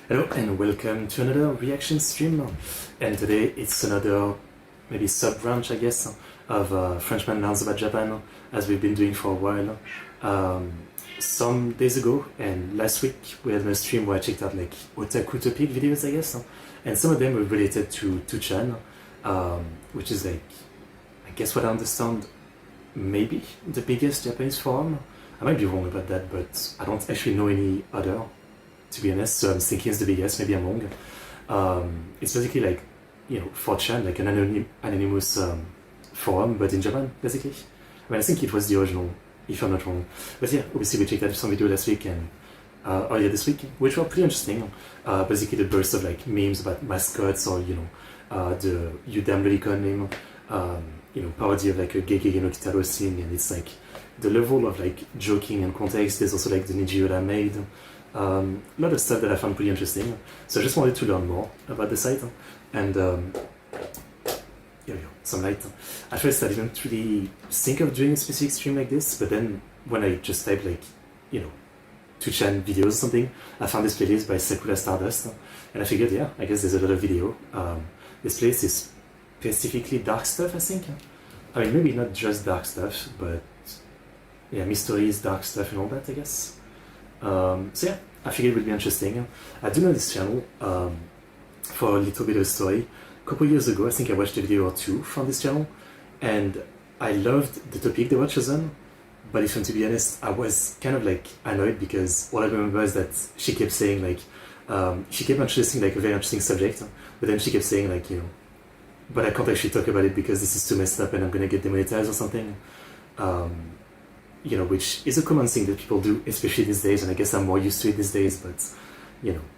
Hello and welcome to another reaction stream. And today it's another maybe sub-branch, I guess, of Frenchman Learns About Japan, as we've been doing for a while. Some days ago and last week we had a stream where I checked out like otaku topic videos, I guess, and some of them were related to 2chan, which is like, I guess what I understand, maybe the biggest Japanese forum. I might be wrong about that, but I don't actually know any other, to be honest, so I'm thinking it's the biggest, maybe I'm wrong. It's basically like, 4chan, like an anonymous forum, but in Japan, basically. I mean, I think it was the original, if I'm not wrong. But yeah, obviously we checked out some video last week and earlier this week, which were pretty interesting. Basically the burst of like memes about mascots or, the You Damn Lolicon meme, parody of like a Gege no Kitaro scene, and it's like the level of like joking and context. There's also like the Nijiura made. A lot of stuff that I found pretty interesting. So I just wanted to learn more about the site. And here we go, some light. At first I didn't really think of doing a specific stream like this, but then when I just typed like, 2chan videos or something, I found this playlist by Sakura Stardust, and I figured, yeah, I guess there's a lot of video. This playlist is specifically dark stuff, I think. I mean, maybe not just dark stuff, but yeah, mysteries, dark stuff and all that, I guess. So yeah, I figured it would be interesting. I do know this channel for a little bit of story. A couple years ago, I think I watched a video or two from this channel, and I loved the topic they were chosen. But if I'm to be honest, I was kind of like annoyed because all I remember is that she kept saying like, she kept introducing like a very interesting subject, but then she kept saying like, but I can't actually talk about it because this is too messed up and I'm gonna get demonetized or something. Which is a common thing that people do, especially these days, and I guess I'm more used to it these days, but,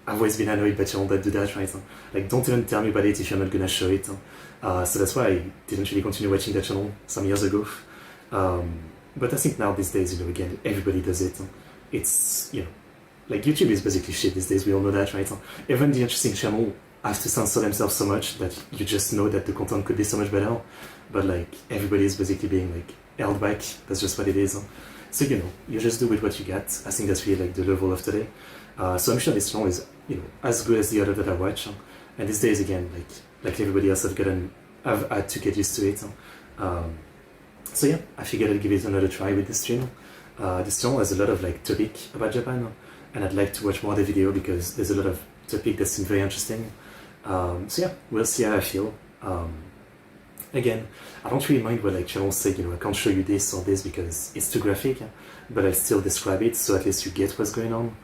I've always been annoyed by channels that do that, right? Like, don't even tell me about it if you're not gonna show it. So that's why I didn't really continue watching that channel some years ago. But I think now these days, again, everybody does it. It's, like YouTube is basically shit these days, we all know that, right? Even the interesting channel have to censor themselves so much that you just know that the content could be so much better. But like, everybody is basically being like, held back. That's just what it is. So you just do with what you get. I think that's really like the level of today. So I'm sure this channel is as good as the other that I watch. And these days again, like everybody else, I've had to get used to it. So yeah, I figured I'd give it another try with this channel. This channel has a lot of like topic about Japan, and I'd like to watch more of the video because there's a lot of topic that seems very interesting. So yeah, we'll see how I feel. Again, I don't really mind what like channels say, I can't show you this or this because it's too graphic, but I still describe it so at least you get what's going on.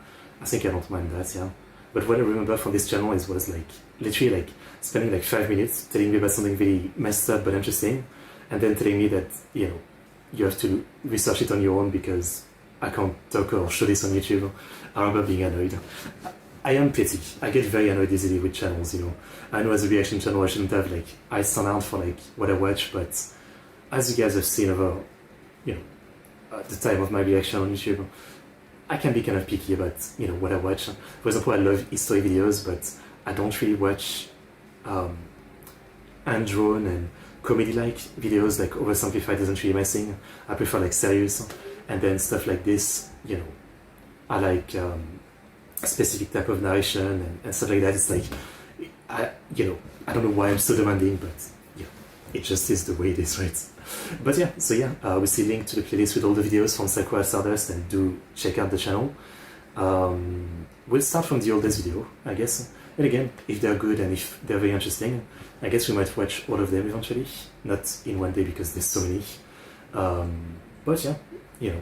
I think I don't mind that, yeah. But what I remember from this channel was like, literally like spending like 5 minutes telling me about something really messed up but interesting, and then telling me that, you have to research it on your own because I can't talk or show this on YouTube. I remember being annoyed. I am petty. I get very annoyed easily with channels, I know as a reaction channel I shouldn't have like eyes stand out for like what I watch, but as you guys have seen over, the time of my reaction on YouTube, I can be kind of picky about, what I watch. For example, I love history videos, but I don't really watch hand-drawn and comedy-like videos, like oversimplified isn't really my thing. I prefer like serious, and then stuff like this, I like specific type of narration and stuff like that. It's like, I don't know why I'm so demanding, but yeah, it just is the way it is, right? But yeah, so yeah, we see link to the playlist with all the videos from Sakura Stardust, and do check out the channel. We'll start from the oldest video, I guess. And again, if they're good and if they're very interesting, I guess we might watch all of them eventually. Not in one day because there's so many. But yeah,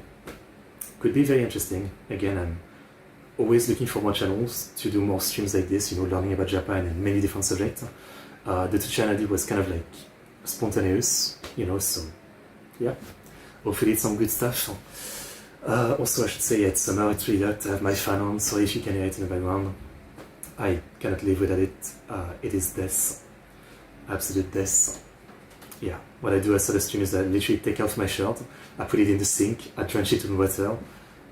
could be very interesting. Again, I'm always looking for more channels to do more streams like this, learning about Japan and many different subjects. The 2chan idea was kind of like spontaneous, so yeah, hopefully it's some good stuff. Also, I should say it's summer, it's really hot. I have my fan on, sorry if you can hear it in the background. I cannot live without it. It is death, absolute death. Yeah, what I do after the stream is I literally take off my shirt, I put it in the sink, I drench it in water,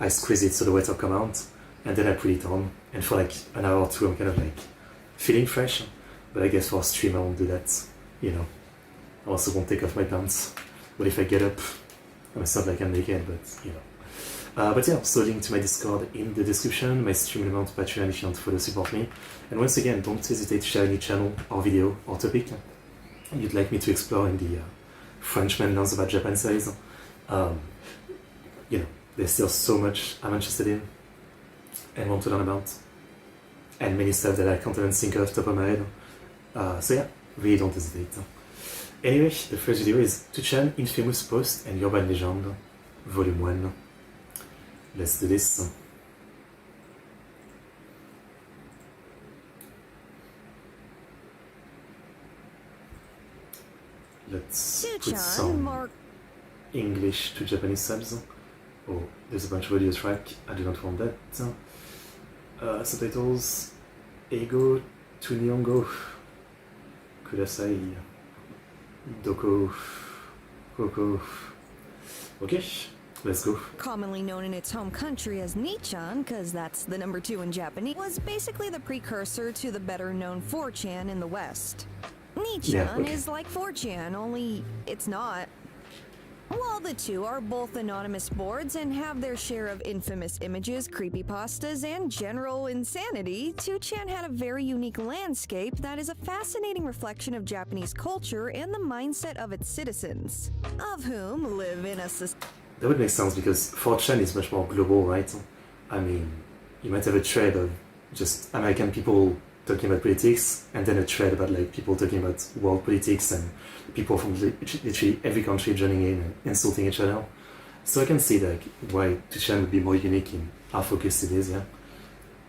I squeeze it so the water comes out, and then I put it on, and for like an hour or two I'm kind of like feeling fresh. But I guess for a stream I won't do that, I also won't take off my pants. But if I get up, I must sound like I'm naked, but But yeah, also link to my Discord in the description, my Streamlabs Patreon if you want to further support me. And once again, don't hesitate to share any channel or video or topic you'd like me to explore in the Frenchman Learns About Japan series. You know, there's still so much I'm interested in and want to learn about, and many stuff that I can't even think of top of my head. So yeah, really don't hesitate. Anyway, the first video is 2chan Infamous Post and Urban Legend, Volume 1. Let's do this. Let's put some English to Japanese subs. Oh, there's a bunch of audio track, I do not want that. Subtitles, Eigo to Nihongo, Kudasai, Doko, Koko. Okay, let's go. Commonly known in its home country as 2chan, because that's the number 2 in Japanese, was basically the precursor to the better known 4chan in the West. 2chan is like 4chan, only it's not. While the two are both anonymous boards and have their share of infamous images, creepypastas, and general insanity, 2chan had a very unique landscape that is a fascinating reflection of Japanese culture and the mindset of its citizens, of whom live in a society. That would make sense because 4chan is much more global, right? I mean, you might have a thread of just American people talking about politics, and then a thread about like people talking about world politics and people from literally every country joining in and insulting each other. So I can see like why 2chan would be more unique in how focused it is, yeah.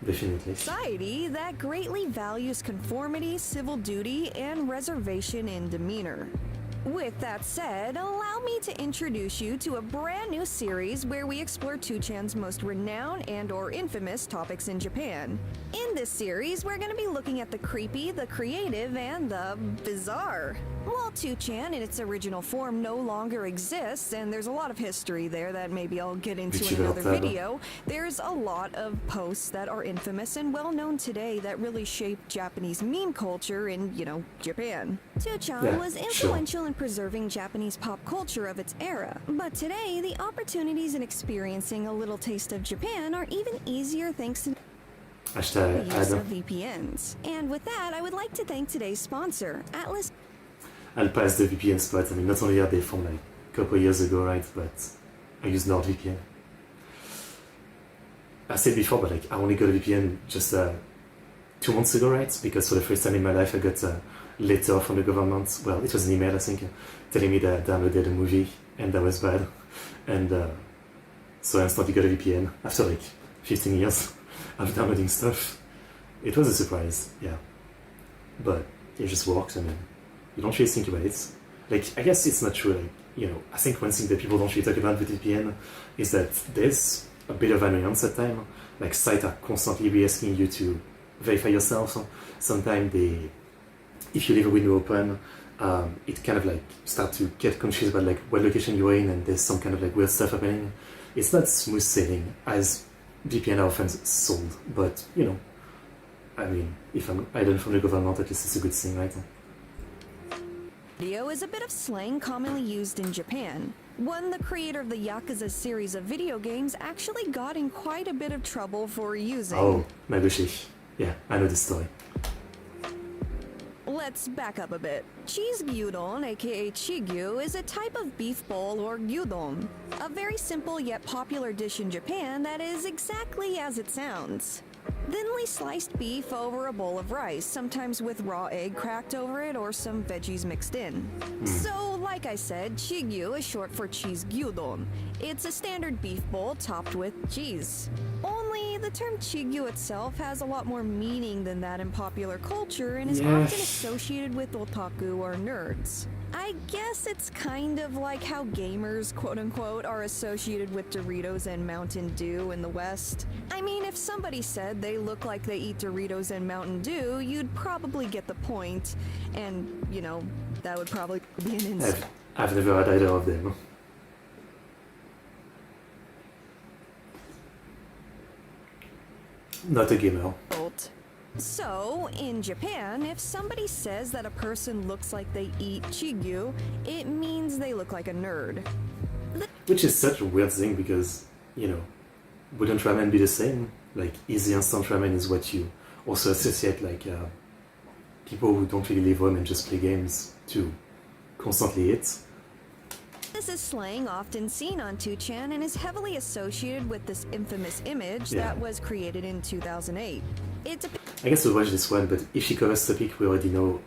Definitely. Society that greatly values conformity, civil duty, and reservation in demeanor. With that said, allow me to introduce you to a brand new series where we explore 2chan's most renowned and/or infamous topics in Japan. In this series, we're going to be looking at the creepy, the creative, and the bizarre. While 2chan in its original form no longer exists, and there's a lot of history there that maybe I'll get into in another video, there's a lot of posts that are infamous and well known today that really shaped Japanese meme culture in, you know, Japan. 2chan was influential in preserving Japanese pop culture of its era, but today the opportunities in experiencing a little taste of Japan are even easier thanks to the use of VPNs. And with that, I would like to thank today's sponsor, Atlas. I'll pass the VPN spot. I mean, not only are they from like a couple of years ago, right, but I use NordVPN. I said before, but like I only got a VPN just 2 months ago, right, because for the first time in my life I got a letter from the government, well, it was an email I think, telling me that I downloaded a movie and that was bad, and so I instantly got a VPN after like 15 years of downloading stuff. It was a surprise, yeah, but it just works. I mean, you don't really think about it. Like, I guess it's not true, like, you know, I think one thing that people don't really talk about with VPN is that there's a bit of annoyance at times. Like, sites are constantly re-asking you to verify yourself. Sometimes they, if you leave a window open, it kind of like start to get confused about like what location you're in, and there's some kind of like weird stuff happening. It's not smooth sailing as VPN are often sold, but you know, I mean, if I'm hidden from the government, at least it's a good thing, right? Video is a bit of slang commonly used in Japan. One the creator of the Yakuza series of video games actually got in quite a bit of trouble for using. Oh, Mabushi. Yeah, I know this story. Let's back up a bit. Cheese gyudon, aka chigyu, is a type of beef bowl or gyudon. A very simple yet popular dish in Japan that is exactly as it sounds. Thinly sliced beef over a bowl of rice, sometimes with raw egg cracked over it or some veggies mixed in. So, like I said, chigyu is short for cheese gyudon. It's a standard beef bowl topped with cheese. Only the term chigyu itself has a lot more meaning than that in popular culture and is often associated with otaku or nerds. I guess it's kind of like how gamers, quote-unquote, are associated with Doritos and Mountain Dew in the West. I mean, if somebody said they look like they eat Doritos and Mountain Dew, you'd probably get the point, and, you know, that would probably be an insult. I've never had either of them. Not a gamer. So, in Japan, if somebody says that a person looks like they eat chigyu, it means they look like a nerd. Which is such a weird thing because you know, wouldn't ramen be the same? Like easy instant ramen is what you also associate like people who don't really leave home and just play games to constantly eat. This is slang often seen on 2chan and is heavily associated with this infamous image that was created in 2008. I guess we'll watch this one, but if she covers topic we already know,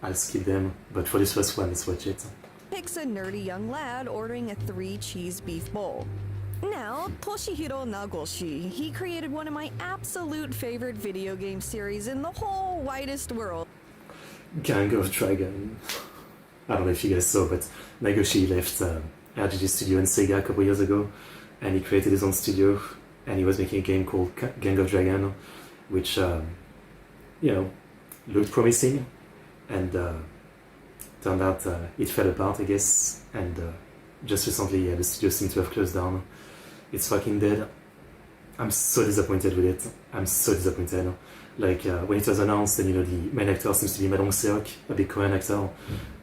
I'll skip them. But for this first one, let's watch it. Depicts a nerdy young lad ordering a 3-cheese beef bowl. Now, Toshihiro Nagoshi, he created one of my absolute favorite video game series in the whole widest world. Gang of Dragon. I don't know if you guys saw, but Nagoshi left RGG Studio and Sega a couple years ago, and he created his own studio, and he was making a game called Gang of Dragon, which, you know, looked promising, and turned out it fell apart, I guess, and just recently the studio seemed to have closed down. It's fucking dead. I'm so disappointed with it. I'm so disappointed. Like, when it was announced, and you know, the main actor seems to be Ma Dong-seok, a big Korean actor.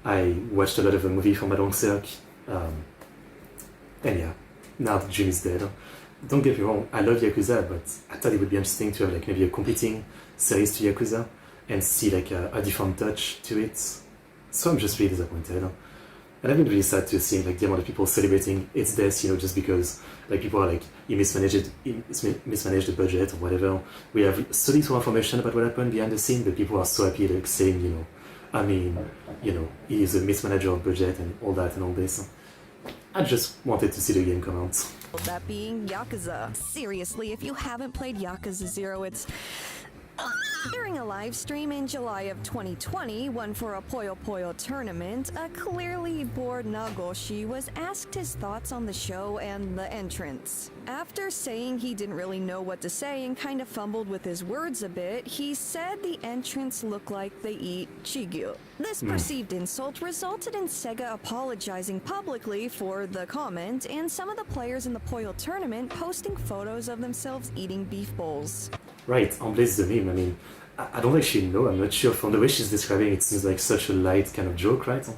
I watched a lot of the movie from Ma Dong-seok. And yeah, now the dream is dead. Don't get me wrong, I love Yakuza, but I thought it would be interesting to have like maybe a competing series to Yakuza and see like a different touch to it. So I'm just really disappointed. And I've been really sad to see like the amount of people celebrating its death, you know, just because like people are like, he mismanaged the budget or whatever. We have so little information about what happened behind the scene, but people are so happy, like saying, you know, I mean, you know, he is a mismanager of budget and all that and all this. I just wanted to see the game come out. That being Yakuza. Seriously, if you haven't played Yakuza 0, it's... During a live stream in July of 2020, one for a Puyo Puyo tournament, a clearly bored Nagoshi was asked his thoughts on the show and the entrance. After saying he didn't really know what to say and kind of fumbled with his words a bit, he said the entrants look like they eat chigyu. This perceived insult resulted in Sega apologizing publicly for the comment and some of the players in the Puyo tournament posting photos of themselves eating beef bowls. Right, en place the meme. I mean, I don't actually know. I'm not sure. From the way she's describing it, seems like such a light kind of joke, right?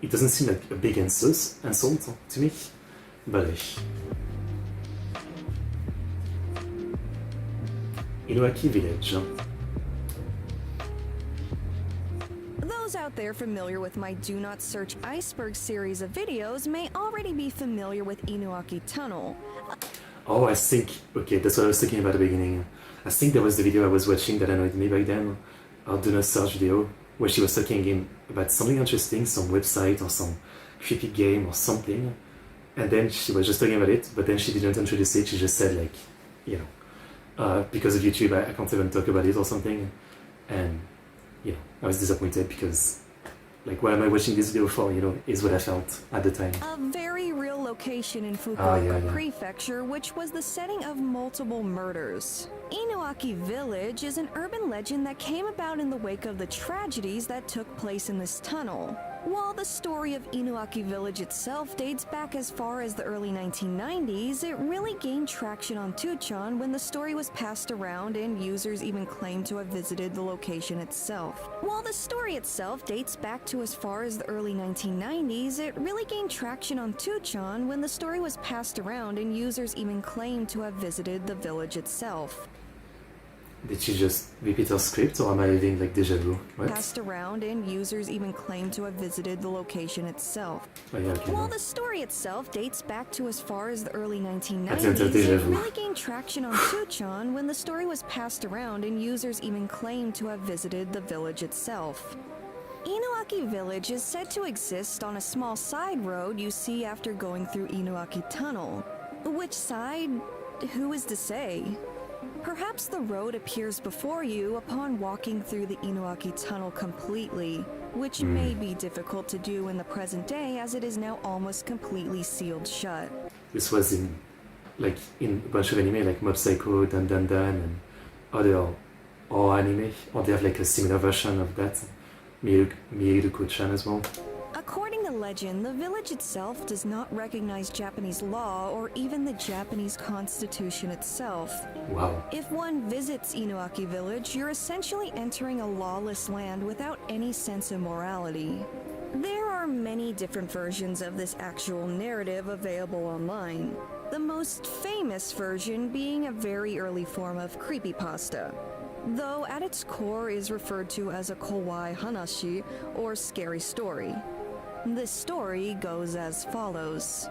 It doesn't seem like a big insult to me. But Inuaki Village. Those out there familiar with my Do Not Search Iceberg series of videos may already be familiar with Inuaki Tunnel. Oh, I think, okay, that's what I was talking about at the beginning. I think that was the video I was watching that annoyed me back then, our Do Not Search video, where she was talking about something interesting, some website or some creepy game or something, and then she was just talking about it, but then she didn't introduce it, she just said like, you know, because of YouTube I can't even talk about it or something, and, you know, I was disappointed because, like, what am I watching this video for, you know, is what I felt at the time. A very real location in Fukuoka Prefecture, which was the setting of multiple murders. Inuaki Village is an urban legend that came about in the wake of the tragedies that took place in this tunnel. While the story of Inuaki Village itself dates back as far as the early 1990s, it really gained traction on 2chan when the story was passed around and users even claimed to have visited the location itself. While the story itself dates back to as far as the early 1990s, it really gained traction on 2chan when the story was passed around and users even claimed to have visited the village itself. Did she just repeat her script, or am I having like deja vu? What? Passed around and users even claimed to have visited the location itself. Oh, yeah, okay, While the story itself dates back to as far as the early 1990s, deja it vu. really gained traction on 2chan when the story was passed around and users even claimed to have visited the village itself. Inuaki Village is said to exist on a small side road you see after going through Inuaki Tunnel. Which side? Who is to say? Perhaps the road appears before you upon walking through the Inuaki Tunnel completely, which may be difficult to do in the present day as it is now almost completely sealed shut. This was in a bunch of anime like Mob Psycho, Dan Dan Dan, and other anime, or they have like a similar version of that. Mieruko-chan as well. According to legend, the village itself does not recognize Japanese law or even the Japanese constitution itself. Wow. If one visits Inuaki Village, you're essentially entering a lawless land without any sense of morality. There are many different versions of this actual narrative available online. the most famous version being a very early form of creepypasta, though at its core is referred to as a kowai hanashi, or scary story. This story goes as follows.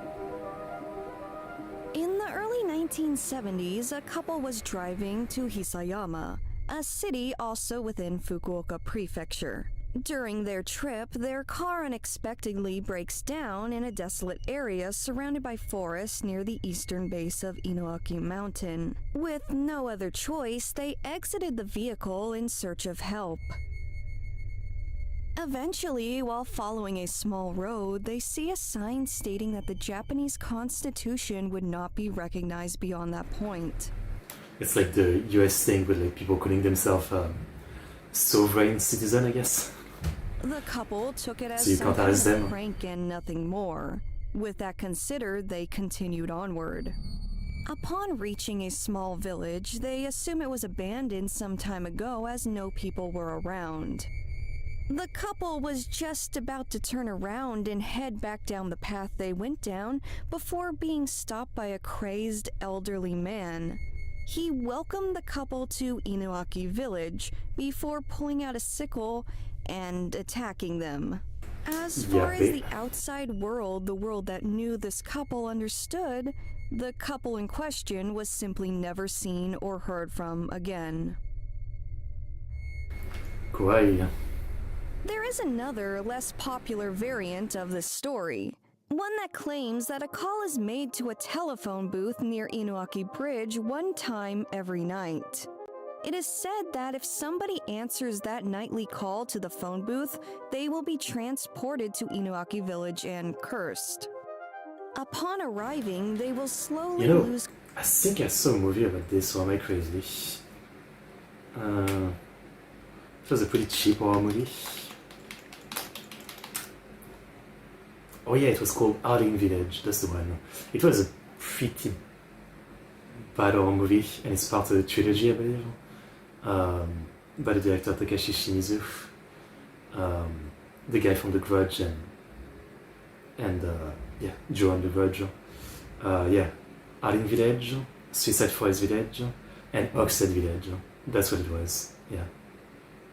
In the early 1970s, a couple was driving to Hisayama, a city also within Fukuoka Prefecture. During their trip, their car unexpectedly breaks down in a desolate area surrounded by forests near the eastern base of Inoaki Mountain. With no other choice, they exited the vehicle in search of help. Eventually, while following a small road, they see a sign stating that the Japanese Constitution would not be recognized beyond that point. It's like the US thing with like people calling themselves sovereign citizen, I guess. The couple took it as So you can't something arrest of a them? prank and nothing more. With that considered, they continued onward. Upon reaching a small village, they assume it was abandoned some time ago as no people were around. The couple was just about to turn around and head back down the path they went down before being stopped by a crazed elderly man. He welcomed the couple to Inuaki village before pulling out a sickle and attacking them. As far as the outside world, the world that knew this couple understood, the couple in question was simply never seen or heard from again. Kawaii. There is another, less popular variant of this story. One that claims that a call is made to a telephone booth near Inuaki Bridge one time every night. It is said that if somebody answers that nightly call to the phone booth, they will be transported to Inuaki village and cursed. Upon arriving, they will slowly lose... I think I saw a movie about this, or am I crazy? It was a pretty cheap horror movie. Oh yeah, it was called Harding Village, that's the one. It was a pretty bad horror movie, and it's part of the trilogy, I believe. By the director Takashi Shimizu, the guy from The Grudge and Joe and The Grudge. Harding Village, Suicide Forest Village, and Oxhead Village. That's what it was, yeah.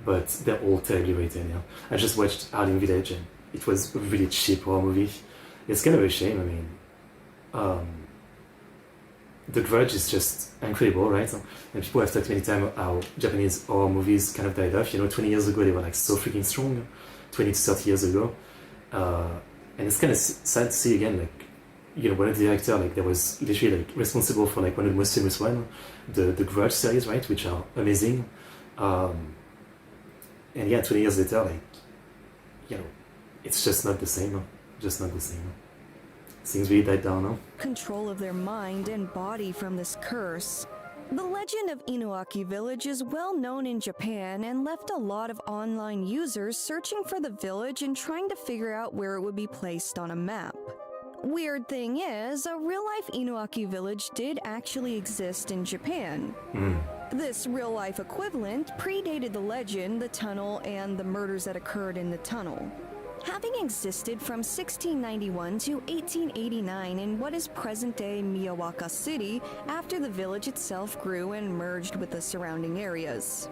But they're all terribly rated, yeah. I just watched Harding Village and it was a really cheap horror movie. It's kind of a shame, I mean. The Grudge is just incredible, right? And people have talked many times how Japanese horror movies kind of died off. 20 years ago they were like so freaking strong, 20 to 30 years ago. And it's kind of sad to see again, like, one of the directors, like, that was literally like responsible for like one of the most famous ones, the Grudge series, right? Which are amazing. And yeah, 20 years later, like, it's just not the same, just not the same. Things really died down now. Control of their mind and body from this curse. The legend of Inuaki Village is well known in Japan and left a lot of online users searching for the village and trying to figure out where it would be placed on a map. Weird thing is, a real-life Inuaki village did actually exist in Japan. This real-life equivalent predated the legend, the tunnel, and the murders that occurred in the tunnel. Having existed from 1691 to 1889 in what is present-day Miyawaka City after the village itself grew and merged with the surrounding areas.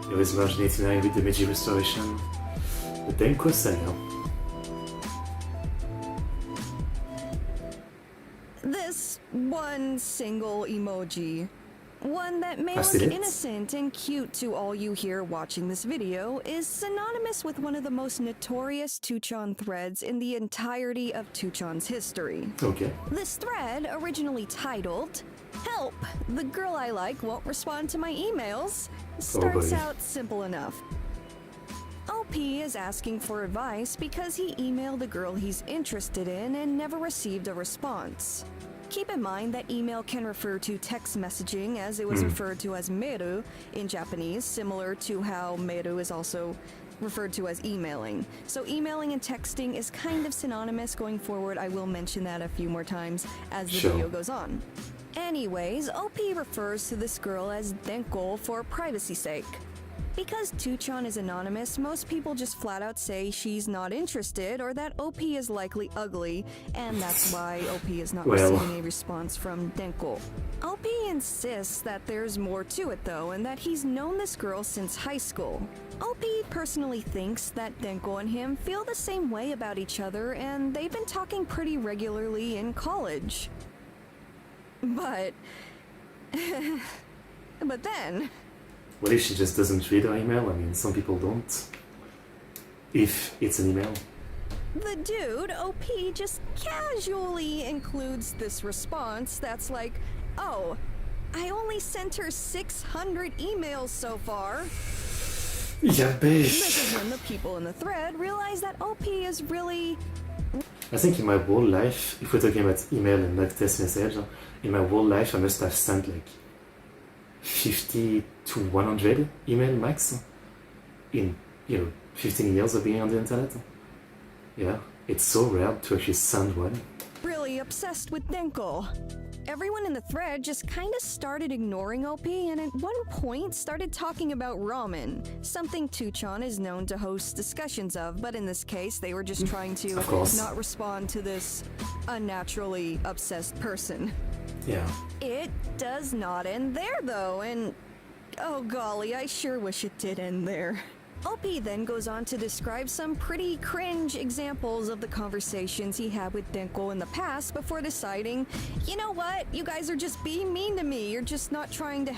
It was merged in 1889 with the Meiji Restoration. The Denko Sanyo. This one single emoji, one that may look innocent and cute to all you here watching this video, is synonymous with one of the most notorious 2chan threads in the entirety of 2chan's history. Okay. This thread, originally titled, "Help! The girl I like won't respond to my emails," starts out simple enough. OP is asking for advice because he emailed a girl he's interested in and never received a response. Keep in mind that email can refer to text messaging, as it was referred to as meru in Japanese, similar to how meru is also referred to as emailing. So emailing and texting is kind of synonymous going forward. I will mention that a few more times as the video goes on. Anyways, OP refers to this girl as Denko for privacy's sake. Because 2chan is anonymous, most people just flat out say she's not interested or that OP is likely ugly, and that's why OP is not receiving a response from Denko. OP insists that there's more to it though, and that he's known this girl since high school. OP personally thinks that Denko and him feel the same way about each other, and they've been talking pretty regularly in college. But then... What if she just doesn't read her email? I mean, some people don't. If it's an email. The dude, OP, just casually includes this response that's like, oh, I only sent her 600 emails so far. Yeah, babe. This is when the people in the thread realize that OP is really... I think in my whole life, if we're talking about email and not text message, in my whole life I must have sent like 50 to 100 email max in 15 years of being on the internet. Yeah, it's so rare to actually send one. Really obsessed with Denko. Everyone in the thread just kind of started ignoring OP and at one point started talking about ramen, something 2chan is known to host discussions of, but in this case they were just trying to not respond to this unnaturally obsessed person. Yeah. It does not end there though, and oh golly, I sure wish it did end there. OP then goes on to describe some pretty cringe examples of the conversations he had with Denko in the past before deciding, you know what, you guys are just being mean to me, you're just not trying to...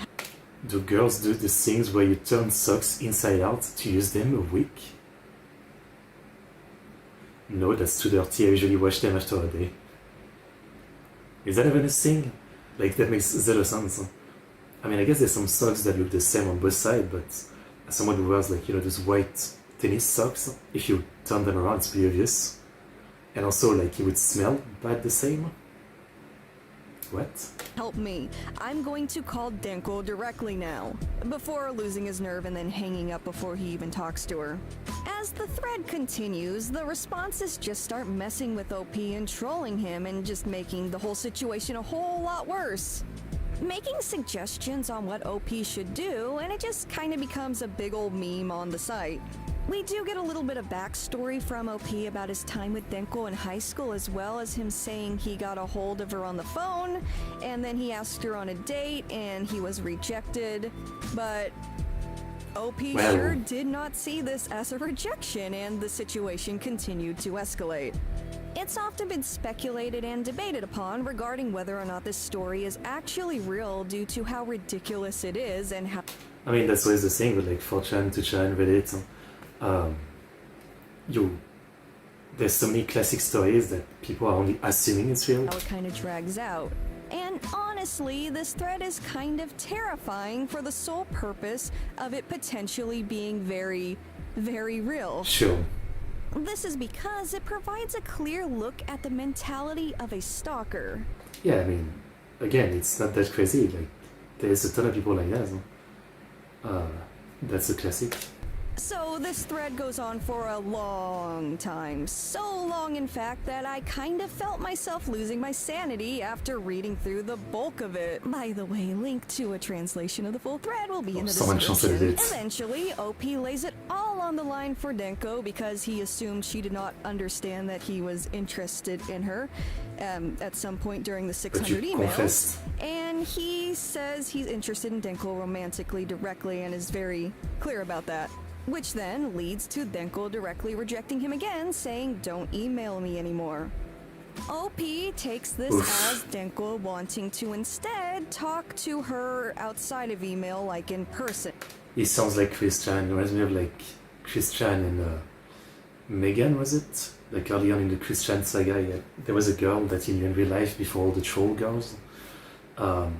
Do girls do the things where you turn socks inside out to use them a week? No, that's too dirty, I usually wash them after a day. Is that even a thing? Like, that makes zero sense. I mean, I guess there's some socks that look the same on both sides, but someone who wears like, those white tennis socks, if you turn them around, it's pretty obvious. And also, like, it would smell bad the same. What? Help me. I'm going to call Denko directly now, before losing his nerve and then hanging up before he even talks to her. As the thread continues, the responses just start messing with OP and trolling him and just making the whole situation a whole lot worse. Making suggestions on what OP should do, and it just kind of becomes a big old meme on the site. We do get a little bit of backstory from OP about his time with Denko in high school, as well as him saying he got a hold of her on the phone, and then he asked her on a date, and he was rejected, but OP sure did not see this as a rejection, and the situation continued to escalate. It's often been speculated and debated upon regarding whether or not this story is actually real due to how ridiculous it is and how... I mean, that's always the thing with like 4chan, 2chan, Reddit. There's so many classic stories that people are only assuming it's real. How it kind of drags out. And honestly, this thread is kind of terrifying for the sole purpose of it potentially being very, very real. Sure. This is because it provides a clear look at the mentality of a stalker. Yeah, I mean, again, it's not that crazy. Like, there's a ton of people like that. That's a classic. So this thread goes on for a long time. So long, in fact, that I kind of felt myself losing my sanity after reading through the bulk of it. By the way, link to a translation of the full thread will be in the description. Eventually, OP lays it all on the line for Denko because he assumed she did not understand that he was interested in her at some point during the 600 emails. And he says he's interested in Denko romantically directly and is very clear about that. Which then leads to Denko directly rejecting him again, saying, "Don't email me anymore." OP takes this as Denko wanting to instead talk to her outside of email, like in person. He sounds like Christian, reminds me of like Christian and Megan, was it? Like early on in the Christian saga, there was a girl that he knew in real life before all the troll girls. And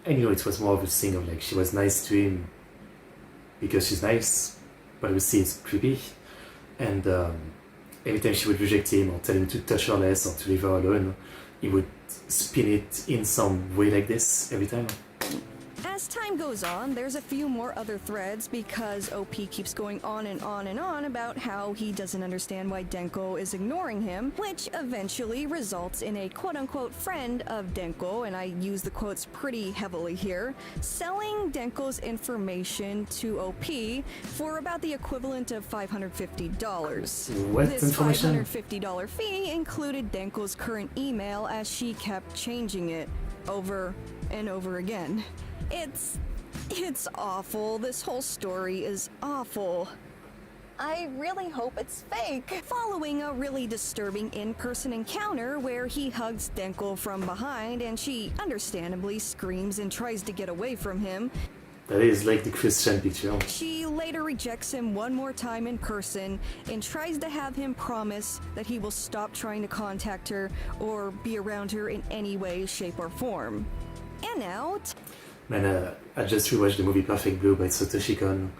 it was more of a thing of like, she was nice to him because she's nice, but we see it's creepy, and every time she would reject him or tell him to touch her less or to leave her alone, he would spin it in some way like this every time. As time goes on, there's a few more other threads because OP keeps going on and on and on about how he doesn't understand why Denko is ignoring him, which eventually results in a quote-unquote friend of Denko, and I use the quotes pretty heavily here, selling Denko's information to OP for about the equivalent of $550. What This information? $550 fee included Denko's current email as she kept changing it over and over again. It's awful. This whole story is awful. I really hope it's fake. Following a really disturbing in-person encounter where he hugs Denko from behind and she understandably screams and tries to get away from him, That is like the Christian picture. she later rejects him one more time in person and tries to have him promise that he will stop trying to contact her or be around her in any way, shape, or form. And now, Man, I just rewatched the movie Perfect Blue by Satoshi Kon,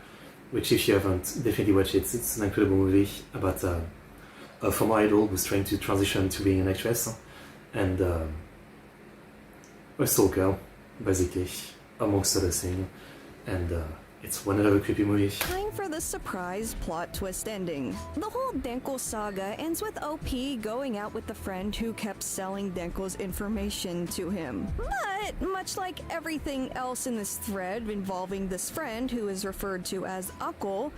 which if you haven't, definitely watch it. It's an incredible movie about a former idol who's trying to transition to being an actress, and a stalker, basically, amongst other things. And it's one hell of a creepy movie. time for the surprise plot twist ending. The whole Denko saga ends with OP going out with the friend who kept selling Denko's information to him. But much like everything else in this thread involving this friend who is referred to as Ako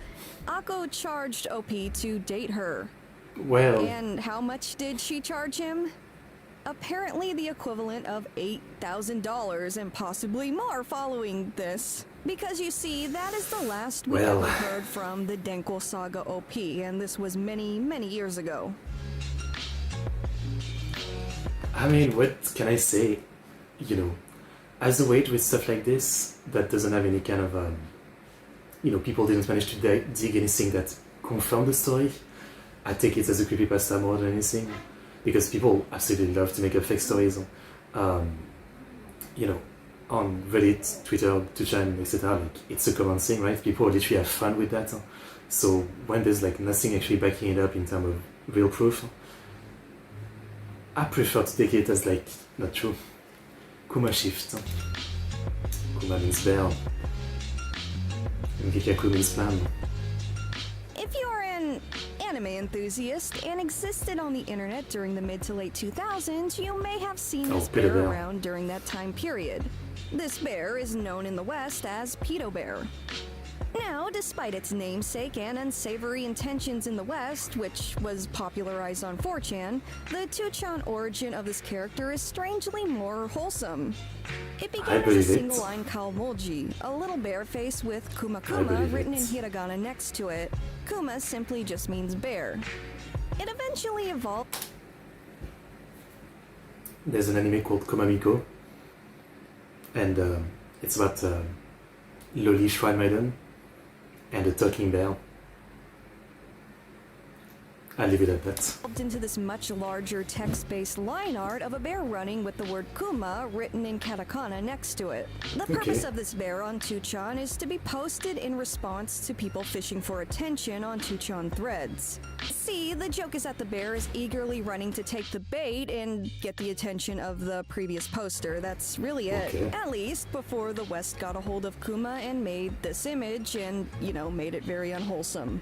charged OP to date her. Well, And how much did she charge him? Apparently the equivalent of $8,000 and possibly more following this. Because you see, that is the last we Well. ever heard from the Denko saga OP, and this was many, many years ago. I mean, what can I say? You know, as a weight with stuff like this that doesn't have any kind of, people didn't manage to dig anything that confirmed the story. I take it as a creepypasta more than anything, because people absolutely love to make up fake stories. On Reddit, Twitter, 2chan, etc. Like, it's a common thing, right? People literally have fun with that. So when there's like nothing actually backing it up in terms of real proof, I prefer to take it as like not true. Kuma shift. Kuma means bear. And Gikaku means plan. If you're an anime enthusiast and existed on the internet during the mid to late 2000s, you may have seen this Pedo bear Bear. around during that time period. This bear is known in the West as Pedo Bear. Now, despite its namesake and unsavory intentions in the West, which was popularized on 4chan, the 2chan origin of this character is strangely more wholesome. It began as a believe it. single-line Kaomoji, a little bear face with Kuma I Kuma believe written it. in hiragana next to it. Kuma simply just means bear. It eventually evolved There's an anime called Komamiko, and it's about Loli Shrine Maiden and a talking bear. I'll leave it at that. into this much larger text-based line art of a bear running with the word Kuma written in katakana next to it. The purpose of this bear on 2chan is to be posted in response to people fishing for attention on 2chan threads. See, the joke is that the bear is eagerly running to take the bait and get the attention of the previous poster. That's really it. Okay. At least before the West got a hold of Kuma and made this image and, made it very unwholesome.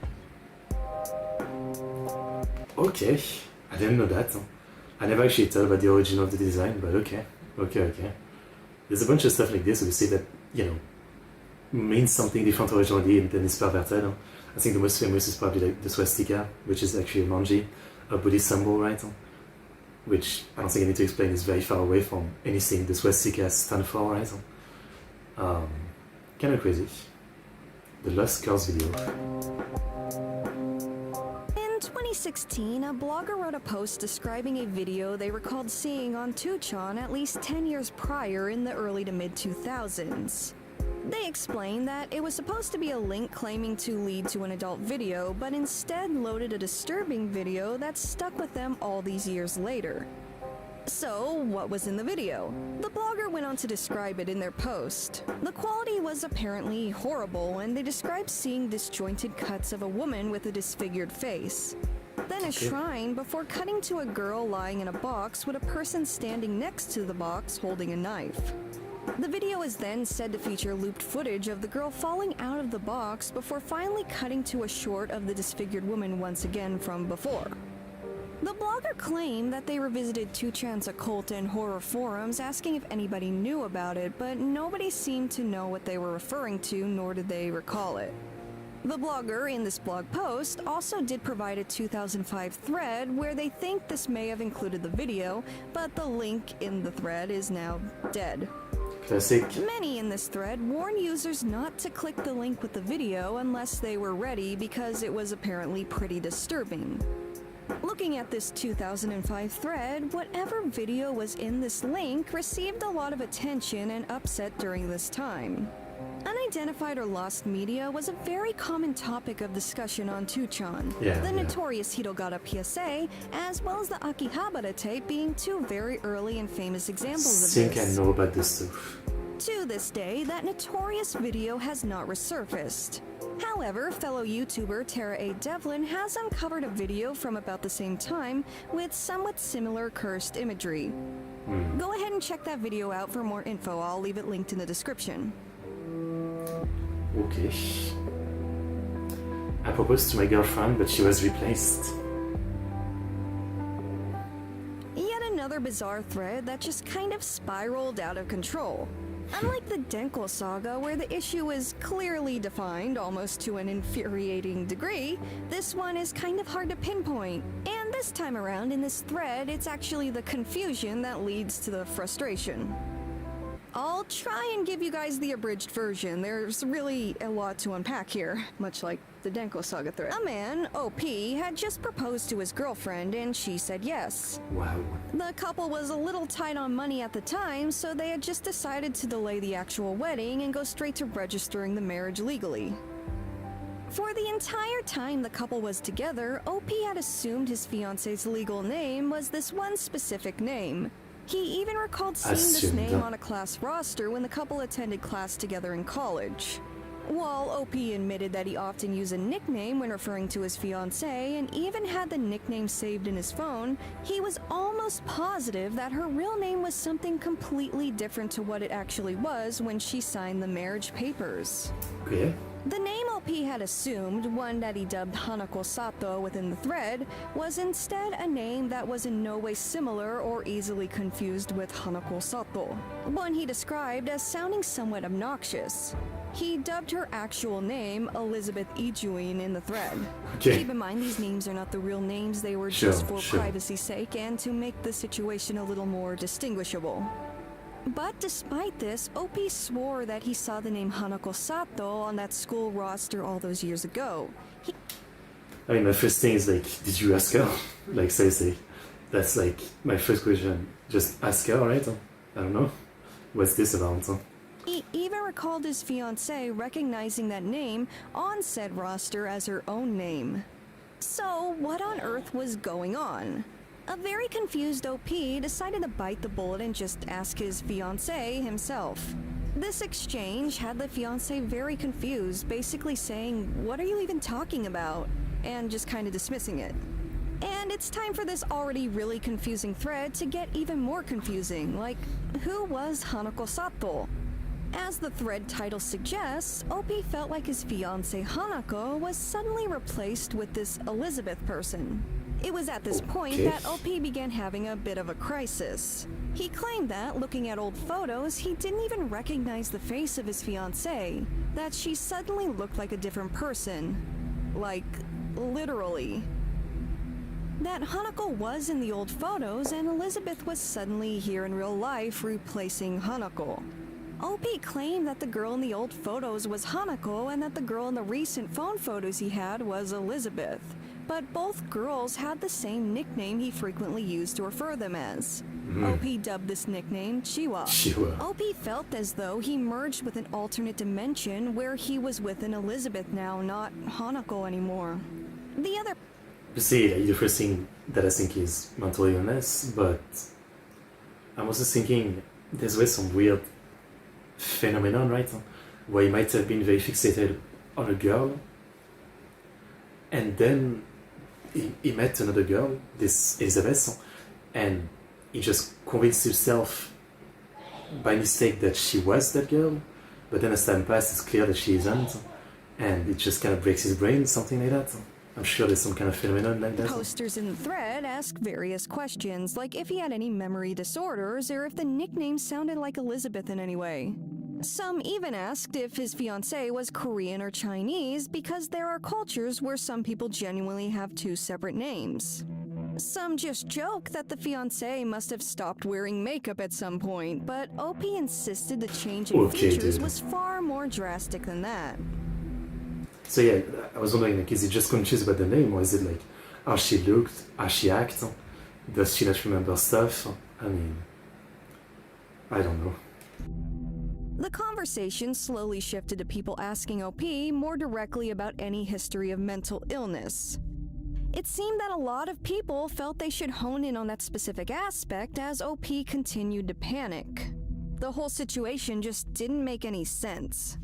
Okay, I didn't know that. I never actually thought about the origin of the design, but okay. There's a bunch of stuff like this, obviously, that, means something different originally and then is perverted. I think the most famous is probably like the swastika, which is actually a manji, a Buddhist symbol, right? Which I don't think I need to explain is very far away from anything the swastika stands for, right? Kind of crazy. The Lost Girls video. In 2016, a blogger wrote a post describing a video they recalled seeing on 2chan at least 10 years prior in the early to mid 2000s. They explained that it was supposed to be a link claiming to lead to an adult video, but instead loaded a disturbing video that stuck with them all these years later. So, what was in the video? The blogger went on to describe it in their post. The quality was apparently horrible, and they described seeing disjointed cuts of a woman with a disfigured face. Then a shrine before cutting to a girl lying in a box with a person standing next to the box holding a knife. The video is then said to feature looped footage of the girl falling out of the box before finally cutting to a shot of the disfigured woman once again from before. The blogger claimed that they revisited 2chan's occult and horror forums asking if anybody knew about it, but nobody seemed to know what they were referring to, nor did they recall it. The blogger in this blog post also did provide a 2005 thread where they think this may have included the video, but the link in the thread is now dead. Classic. Many in this thread warn users not to click the link with the video unless they were ready because it was apparently pretty disturbing. Looking at this 2005 thread, whatever video was in this link received a lot of attention and upset during this time. Unidentified or lost media was a very common topic of discussion on 2chan. The notorious Hirogata PSA, as well as the Akihabara tape being two very early and famous examples of I think this. I know about this too. To this day, that notorious video has not resurfaced. However, fellow YouTuber Tara A. Devlin has uncovered a video from about the same time with somewhat similar cursed imagery. Go ahead and check that video out for more info. I'll leave it linked in the description. Okay. I proposed to my girlfriend, but she was replaced. Yet another bizarre thread that just kind of spiraled out of control. Unlike the Denko saga, where the issue is clearly defined almost to an infuriating degree, this one is kind of hard to pinpoint. And this time around in this thread, it's actually the confusion that leads to the frustration. I'll try and give you guys the abridged version. There's really a lot to unpack here, much like the Denko saga thread. A man, OP, had just proposed to his girlfriend and she said yes. Wow. The couple was a little tight on money at the time, so they had just decided to delay the actual wedding and go straight to registering the marriage legally. For the entire time the couple was together, OP had assumed his fiancé's legal name was this one specific name. He even recalled seeing this name on a class roster when the couple attended class together in college. While OP admitted that he often used a nickname when referring to his fiancée and even had the nickname saved in his phone, he was almost positive that her real name was something completely different to what it actually was when she signed the marriage papers. Okay. The name OP had assumed, one that he dubbed Hanako Sato within the thread, was instead a name that was in no way similar or easily confused with Hanako Sato, one he described as sounding somewhat obnoxious. He dubbed her actual name Elizabeth Ijuin in the thread. Okay. Keep in mind these names are not the real names, they were just for privacy's sake and to make the situation a little more distinguishable. But despite this, OP swore that he saw the name Hanako Sato on that school roster all those years ago. I mean, my first thing is like, did you ask her? Like, seriously. That's like my first question. Just ask her, right? I don't know. What's this about? He even recalled his fiancée recognizing that name on said roster as her own name. So, what on earth was going on? A very confused OP decided to bite the bullet and just ask his fiancé himself. This exchange had the fiancé very confused, basically saying, "What are you even talking about?" and just kind of dismissing it. And it's time for this already really confusing thread to get even more confusing, like, who was Hanako Sato? As the thread title suggests, OP felt like his fiancée Hanako was suddenly replaced with this Elizabeth person. It was at this point that OP began having a bit of a crisis. He claimed that, looking at old photos, he didn't even recognize the face of his fiancée, that she suddenly looked like a different person. Like, literally. That Hanako was in the old photos and Elizabeth was suddenly here in real life replacing Hanako. OP claimed that the girl in the old photos was Hanako and that the girl in the recent phone photos he had was Elizabeth. But both girls had the same nickname he frequently used to refer them as. OP dubbed this nickname Chiwa. OP felt as though he merged with an alternate dimension where he was with an Elizabeth now, not Hanako anymore. The other... You see, like, the first thing that I think is mental illness, but I'm also thinking there's always some weird phenomenon, right? Where he might have been very fixated on a girl, and then he met another girl, this Elizabeth, and he just convinced himself by mistake that she was that girl, but then as time passed, it's clear that she isn't, and it just kind of breaks his brain, something like that. I'm sure there's some kind of phenomenon like that. Posters in the thread ask various questions, like if he had any memory disorders or if the nickname sounded like Elizabeth in any way. Some even asked if his fiancée was Korean or Chinese because there are cultures where some people genuinely have two separate names. Some just joke that the fiancé must have stopped wearing makeup at some point, but OP insisted the change in features was far more drastic than that. So yeah, I was wondering, like, is he just confused about the name, or is it like how she looked, how she acted? Does she not remember stuff? I mean, I don't know. The conversation slowly shifted to people asking OP more directly about any history of mental illness. It seemed that a lot of people felt they should hone in on that specific aspect as OP continued to panic. The whole situation just didn't make any sense.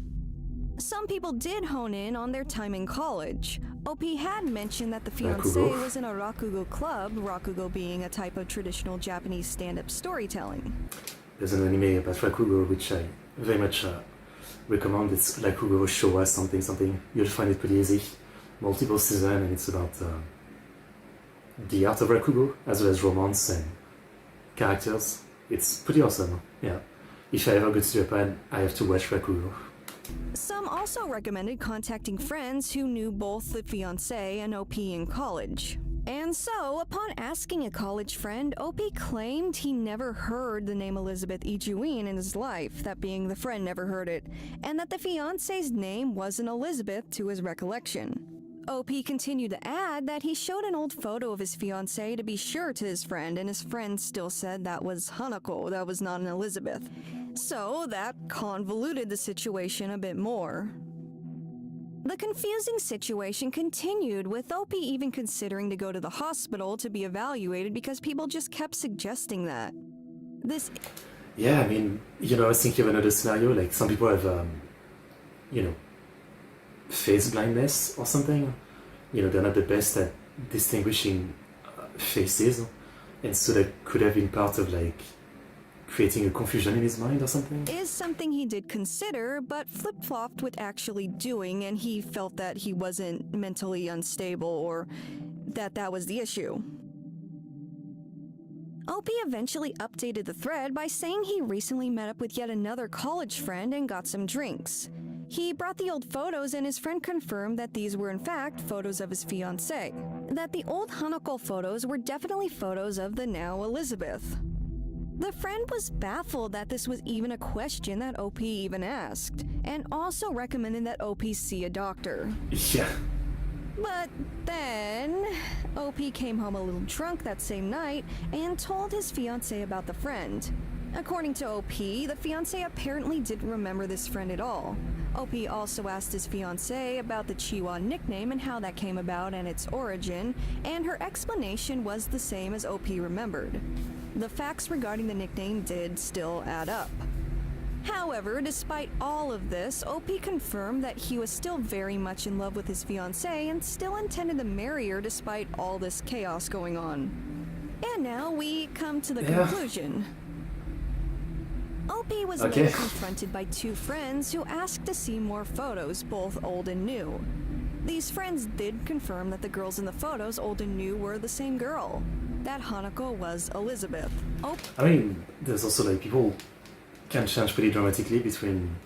Some people did hone in on their time in college. OP had mentioned that the fiancé was in a rakugo club, rakugo being a type of traditional Japanese stand-up storytelling. There's an anime about rakugo which I very much recommend. It's Rakugo Showa something. You'll find it pretty easy. Multiple seasons, and it's about the art of rakugo as well as romance and characters. It's pretty awesome. Yeah. If I ever go to Japan, I have to watch rakugo. Some also recommended contacting friends who knew both the fiancé and OP in college. And so, upon asking a college friend, OP claimed he never heard the name Elizabeth Ijuin in his life, that being the friend never heard it, and that the fiancé's name wasn't Elizabeth to his recollection. OP continued to add that he showed an old photo of his fiancée to be sure to his friend, and his friend still said that was Hanako, that was not an Elizabeth. So that convoluted the situation a bit more. The confusing situation continued, with OP even considering to go to the hospital to be evaluated because people just kept suggesting that. Yeah, I mean, I was thinking of another scenario, like some people have, face blindness or something. They're not the best at distinguishing faces, and so that could have been part of, like, creating a confusion in his mind or something? Is something he did consider, but flip-flopped with actually doing, and he felt that he wasn't mentally unstable or that was the issue. OP eventually updated the thread by saying he recently met up with yet another college friend and got some drinks. He brought the old photos, and his friend confirmed that these were in fact photos of his fiancée. That the old Hanako photos were definitely photos of the now Elizabeth. The friend was baffled that this was even a question that OP even asked, and also recommended that OP see a doctor. Yeah. But then, OP came home a little drunk that same night and told his fiancée about the friend. According to OP, the fiancé apparently didn't remember this friend at all. OP also asked his fiancée about the Chiwa nickname and how that came about and its origin, and her explanation was the same as OP remembered. The facts regarding the nickname did still add up. However, despite all of this, OP confirmed that he was still very much in love with his fiancée and still intended to marry her despite all this chaos going on. And now we come to the conclusion. OP was later confronted by two friends who asked to see more photos, both old and new. These friends did confirm that the girls in the photos, old and new, were the same girl. That Hanako was Elizabeth. I mean, there's also, like, people can change pretty dramatically between,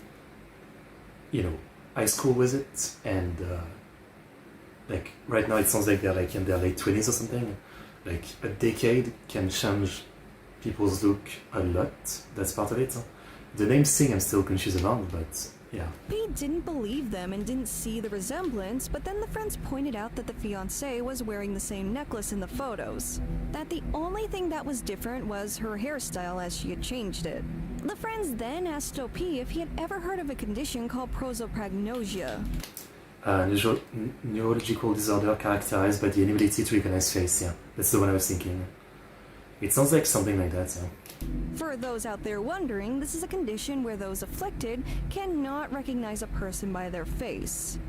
high school visit and, like, right now it sounds like they're, like, in their late 20s or something. Like, a decade can change people's look a lot. That's part of it. The name thing I'm still confused about, but yeah. He didn't believe them and didn't see the resemblance, but then the friends pointed out that the fiancée was wearing the same necklace in the photos. That the only thing that was different was her hairstyle as she had changed it. The friends then asked OP if he had ever heard of a condition called prosopagnosia. Neurological disorder characterized by the inability to recognize face, yeah. That's the one I was thinking. It sounds like something like that, yeah. For those out there wondering, this is a condition where those afflicted cannot recognize a person by their face.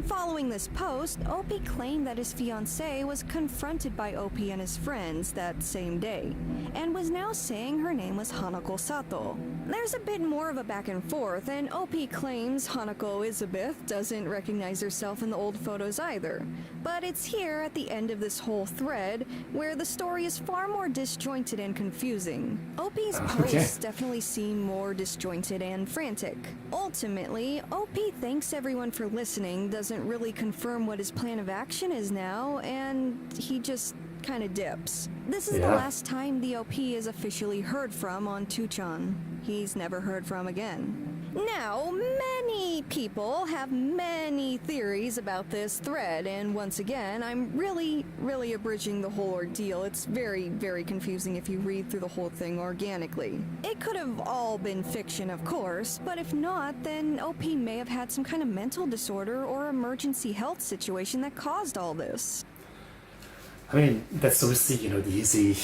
Following this post, OP claimed that his fiancée was confronted by OP and his friends that same day, and was now saying her name was Hanako Sato. There's a bit more of a back and forth, and OP claims Hanako Elizabeth doesn't recognize herself in the old photos either. But it's here at the end of this whole thread where the story is far more disjointed and confusing. OP's posts definitely seem more disjointed and frantic. Ultimately, OP thanks everyone for listening, doesn't really confirm what his plan of action is now, and he just kind of dips. This is the last time the OP is officially heard from on 2chan. He's never heard from again. Now, many people have many theories about this thread, and once again, I'm really abridging the whole ordeal. It's very confusing if you read through the whole thing organically. It could have all been fiction, of course, but if not, then OP may have had some kind of mental disorder or emergency health situation that caused all this. I mean, that's obviously, the easy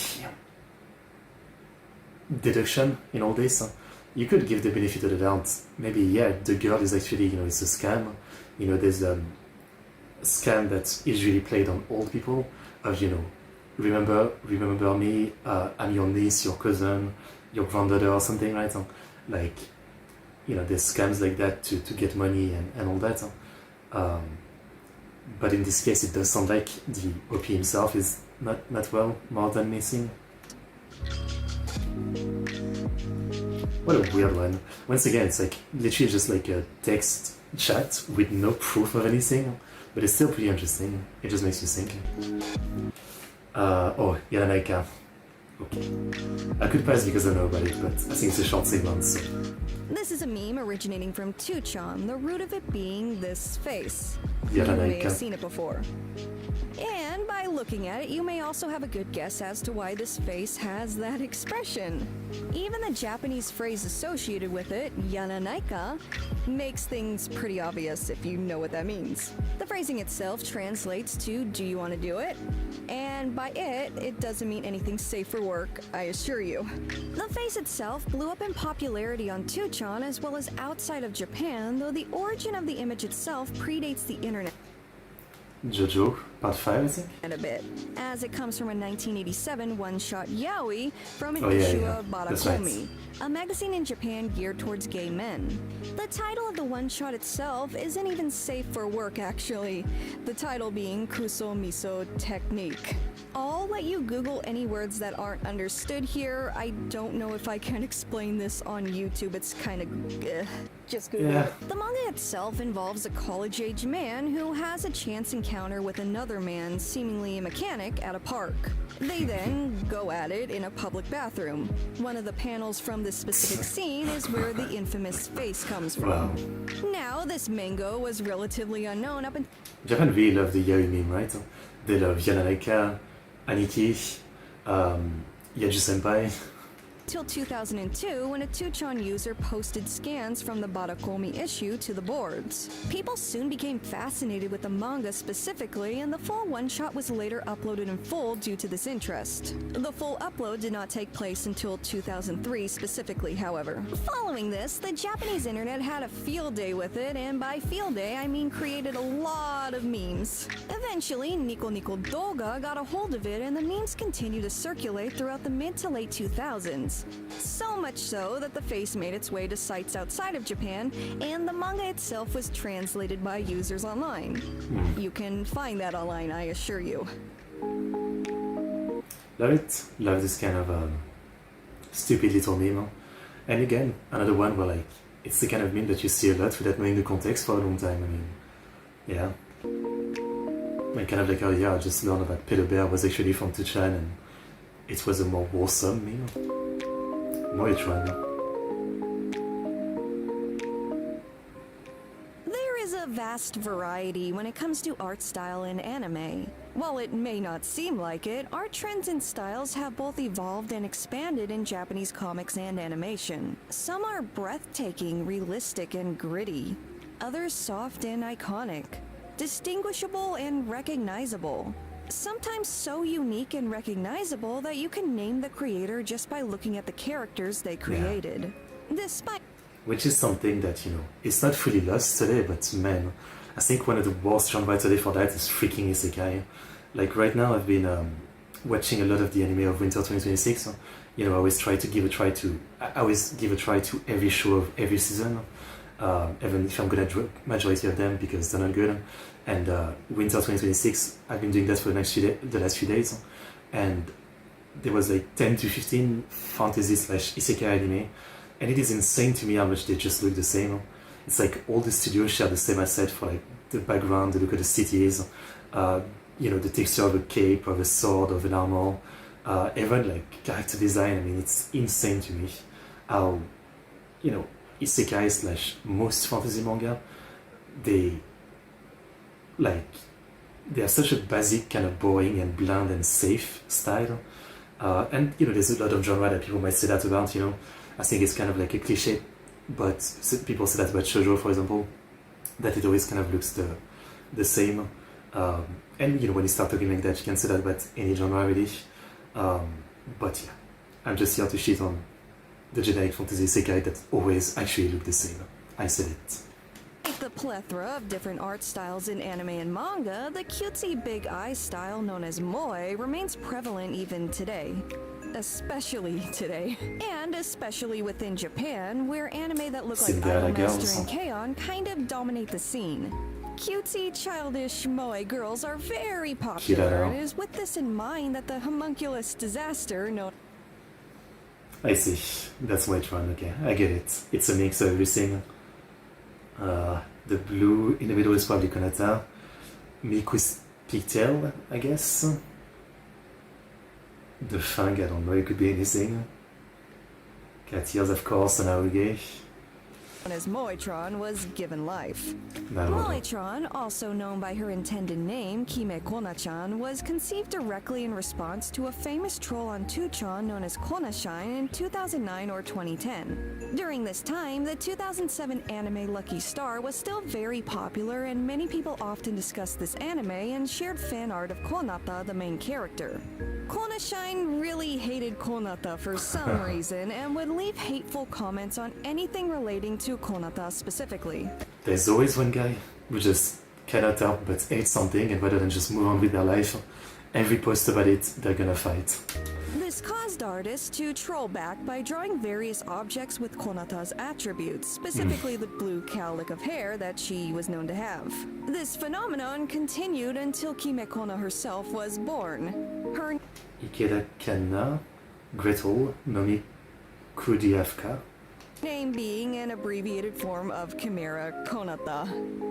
deduction in all this. You could give the benefit of the doubt. Maybe, the girl is actually, it's a scam. There's a scam that's usually played on old people of, remember me, I'm your niece, your cousin, your granddaughter or something, right? Like, there's scams like that to get money and all that. But in this case, it does sound like the OP himself is not well, more than missing. What a weird one. Once again, it's like literally just like a text chat with no proof of anything, but it's still pretty interesting. It just makes you think. Yanaika. Okay. I could pass because I know about it, but I think it's a short segment, so. This is a meme originating from 2chan, the root of it being this face. You may have seen it before. And by looking at it, you may also have a good guess as to why this face has that expression. Even the Japanese phrase associated with it, yananaika, makes things pretty obvious if you know what that means. The phrasing itself translates to, do you want to do it? And by it doesn't mean anything safe for work, I assure you. The face itself blew up in popularity on 2chan as well as outside of Japan, though the origin of the image itself predates the internet. JoJo, part 5, I think? A bit, as it comes from a 1987 one-shot yaoi from an issue of Barakomi, a magazine in Japan geared towards gay men. The title of the one-shot itself isn't even safe for work, actually, the title being Kuso Miso Technique. I'll let you Google any words that aren't understood here. I don't know if I can explain this on YouTube. It's kind of just Google it. The manga itself involves a college-age man who has a chance encounter with another man, seemingly a mechanic, at a park. They then go at it in a public bathroom. One of the panels from this specific scene is where the infamous face comes from. Wow. Now, this manga was relatively unknown up until Japan really love the yaoi meme, right? They love Yananaika, Aniki, Yaju Senpai. till 2002 when a 2chan user posted scans from the Barakomi issue to the boards. People soon became fascinated with the manga specifically, and the full one-shot was later uploaded in full due to this interest. The full upload did not take place until 2003 specifically, however. Following this, the Japanese internet had a field day with it, and by field day I mean created a lot of memes. Eventually, Nico Nico Doga got a hold of it, and the memes continued to circulate throughout the mid to late 2000s. So much so that the face made its way to sites outside of Japan, and the manga itself was translated by users online. You can find that online, I assure you. Love it. Love this kind of stupid little meme. And again, another one where like it's the kind of meme that you see a lot without knowing the context for a long time. I mean, yeah. And kind of like, oh yeah, I just learned about Pedo Bear was actually from 2chan, and it was a more wholesome meme. More each one. There is a vast variety when it comes to art style in anime. While it may not seem like it, art trends and styles have both evolved and expanded in Japanese comics and animation. Some are breathtaking, realistic, and gritty. Others soft and iconic. Distinguishable and recognizable. Sometimes so unique and recognizable that you can name the creator just by looking at the characters they created. Despite Which is something that, it's not fully lost today, but man, I think one of the worst genre today for that is freaking isekai. Like right now I've been watching a lot of the anime of Winter 2026, I always try to give a try to. I always give a try to every show of every season, even if I'm good at majority of them because they're not good. And Winter 2026, I've been doing that for the last few days, and there was like 10 to 15 fantasy / isekai anime, and it is insane to me how much they just look the same. It's like all the studios share the same asset for like the background, the look of the cities, the texture of a cape, of a sword, of an armor, even like character design. I mean, it's insane to me how, isekai / most fantasy manga, they have such a basic, kind of boring and bland and safe style. And there's a lot of genre that people might say that about. I think it's kind of like a cliche, but people say that about shoujo, for example, that it always kind of looks the same. And when you start talking like that, you can say that about any genre really. But yeah, I'm just here to shit on the generic fantasy isekai that always actually look the same. I said it. With the plethora of different art styles in anime and manga, the cutesy big eye style known as moe remains prevalent even today. Especially today. And especially within Japan, where anime that look like Cinderella Idolmaster and girls. K-On! Kind of dominate the scene. Cutesy, childish moe girls are very popular, Kirara. and it is with this in mind that the homunculus disaster known I see. That's my one. Okay, I get it. It's a mix of everything. The blue in the middle is probably Konata. Miku's pigtail, I guess. The fang, I don't know, it could be anything. Cat ears, of course, and Aoge. as Moetron was given life. Naruto. Moetron, also known by her intended name, Kime Kona-chan, was conceived directly in response to a famous troll on 2chan known as Kona-shine in 2009 or 2010. During this time, the 2007 anime Lucky Star was still very popular, and many people often discussed this anime and shared fan art of Konata, the main character. Kona-shine really hated Konata for some reason and would leave hateful comments on anything relating to Konata specifically. There's always one guy who just cannot help but hate something, and rather than just move on with their life, every post about it, they're gonna fight. This caused artists to troll back by drawing various objects with Konata's attributes, specifically the blue cowlick of hair that she was known to have. This phenomenon continued until Kime Kona herself was born. Her Ikeda Kanna, Gretel, Nomi Kudiavka. name being an abbreviated form of Chimera Konata.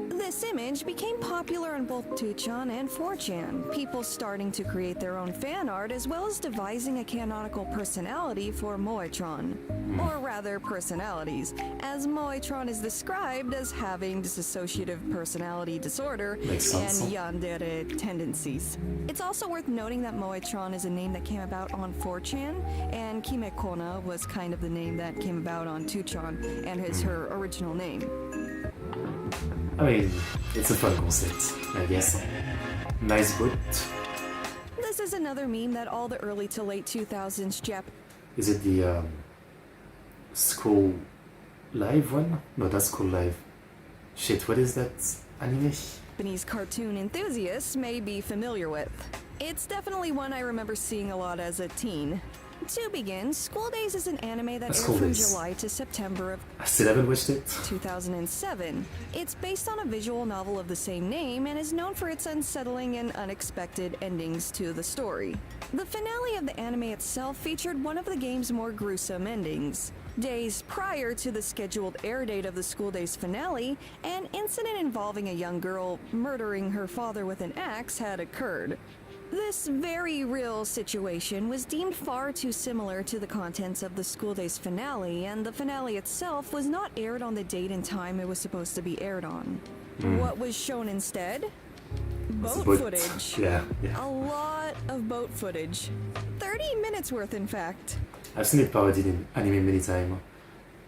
This image became popular on both 2chan and 4chan, people starting to create their own fan art as well as devising a canonical personality for Moetron. Or rather, personalities, as Moetron is described as having dissociative personality disorder Makes sense. and yandere tendencies. It's also worth noting that Moetron is a name that came about on 4chan, and Kime Kona was kind of the name that came about on 2chan and is her original name. I mean, it's a fun concept, I guess. Nice boot. This is another meme that all the early to late 2000s Is it the School Live one? No, that's School Live. Shit, what is that anime? Japanese cartoon enthusiasts may be familiar with. It's definitely one I remember seeing a lot as a teen. To begin, School Days is an anime that aired School from Days. July to September of I still haven't watched it. 2007. It's based on a visual novel of the same name and is known for its unsettling and unexpected endings to the story. The finale of the anime itself featured one of the game's more gruesome endings. Days prior to the scheduled air date of the School Days finale, an incident involving a young girl murdering her father with an axe had occurred. This very real situation was deemed far too similar to the contents of the School Days finale, and the finale itself was not aired on the date and time it was supposed to be aired on. What was shown instead? Boat But- footage. Yeah. A lot of boat footage. 30 minutes worth, in fact. I've seen it parodied in anime many times.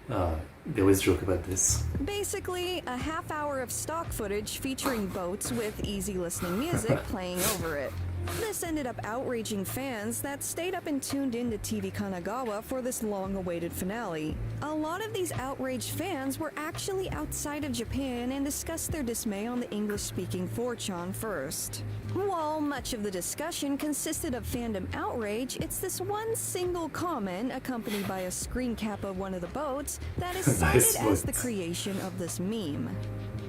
They always joke about this. Basically, a half hour of stock footage featuring boats with easy listening music playing over it. This ended up outraging fans that stayed up and tuned in to TV Kanagawa for this long-awaited finale. A lot of these outraged fans were actually outside of Japan and discussed their dismay on the English-speaking 4chan first. While much of the discussion consisted of fandom outrage, it's this one single comment accompanied by a screen cap of one of the boats that is cited as the creation of this meme.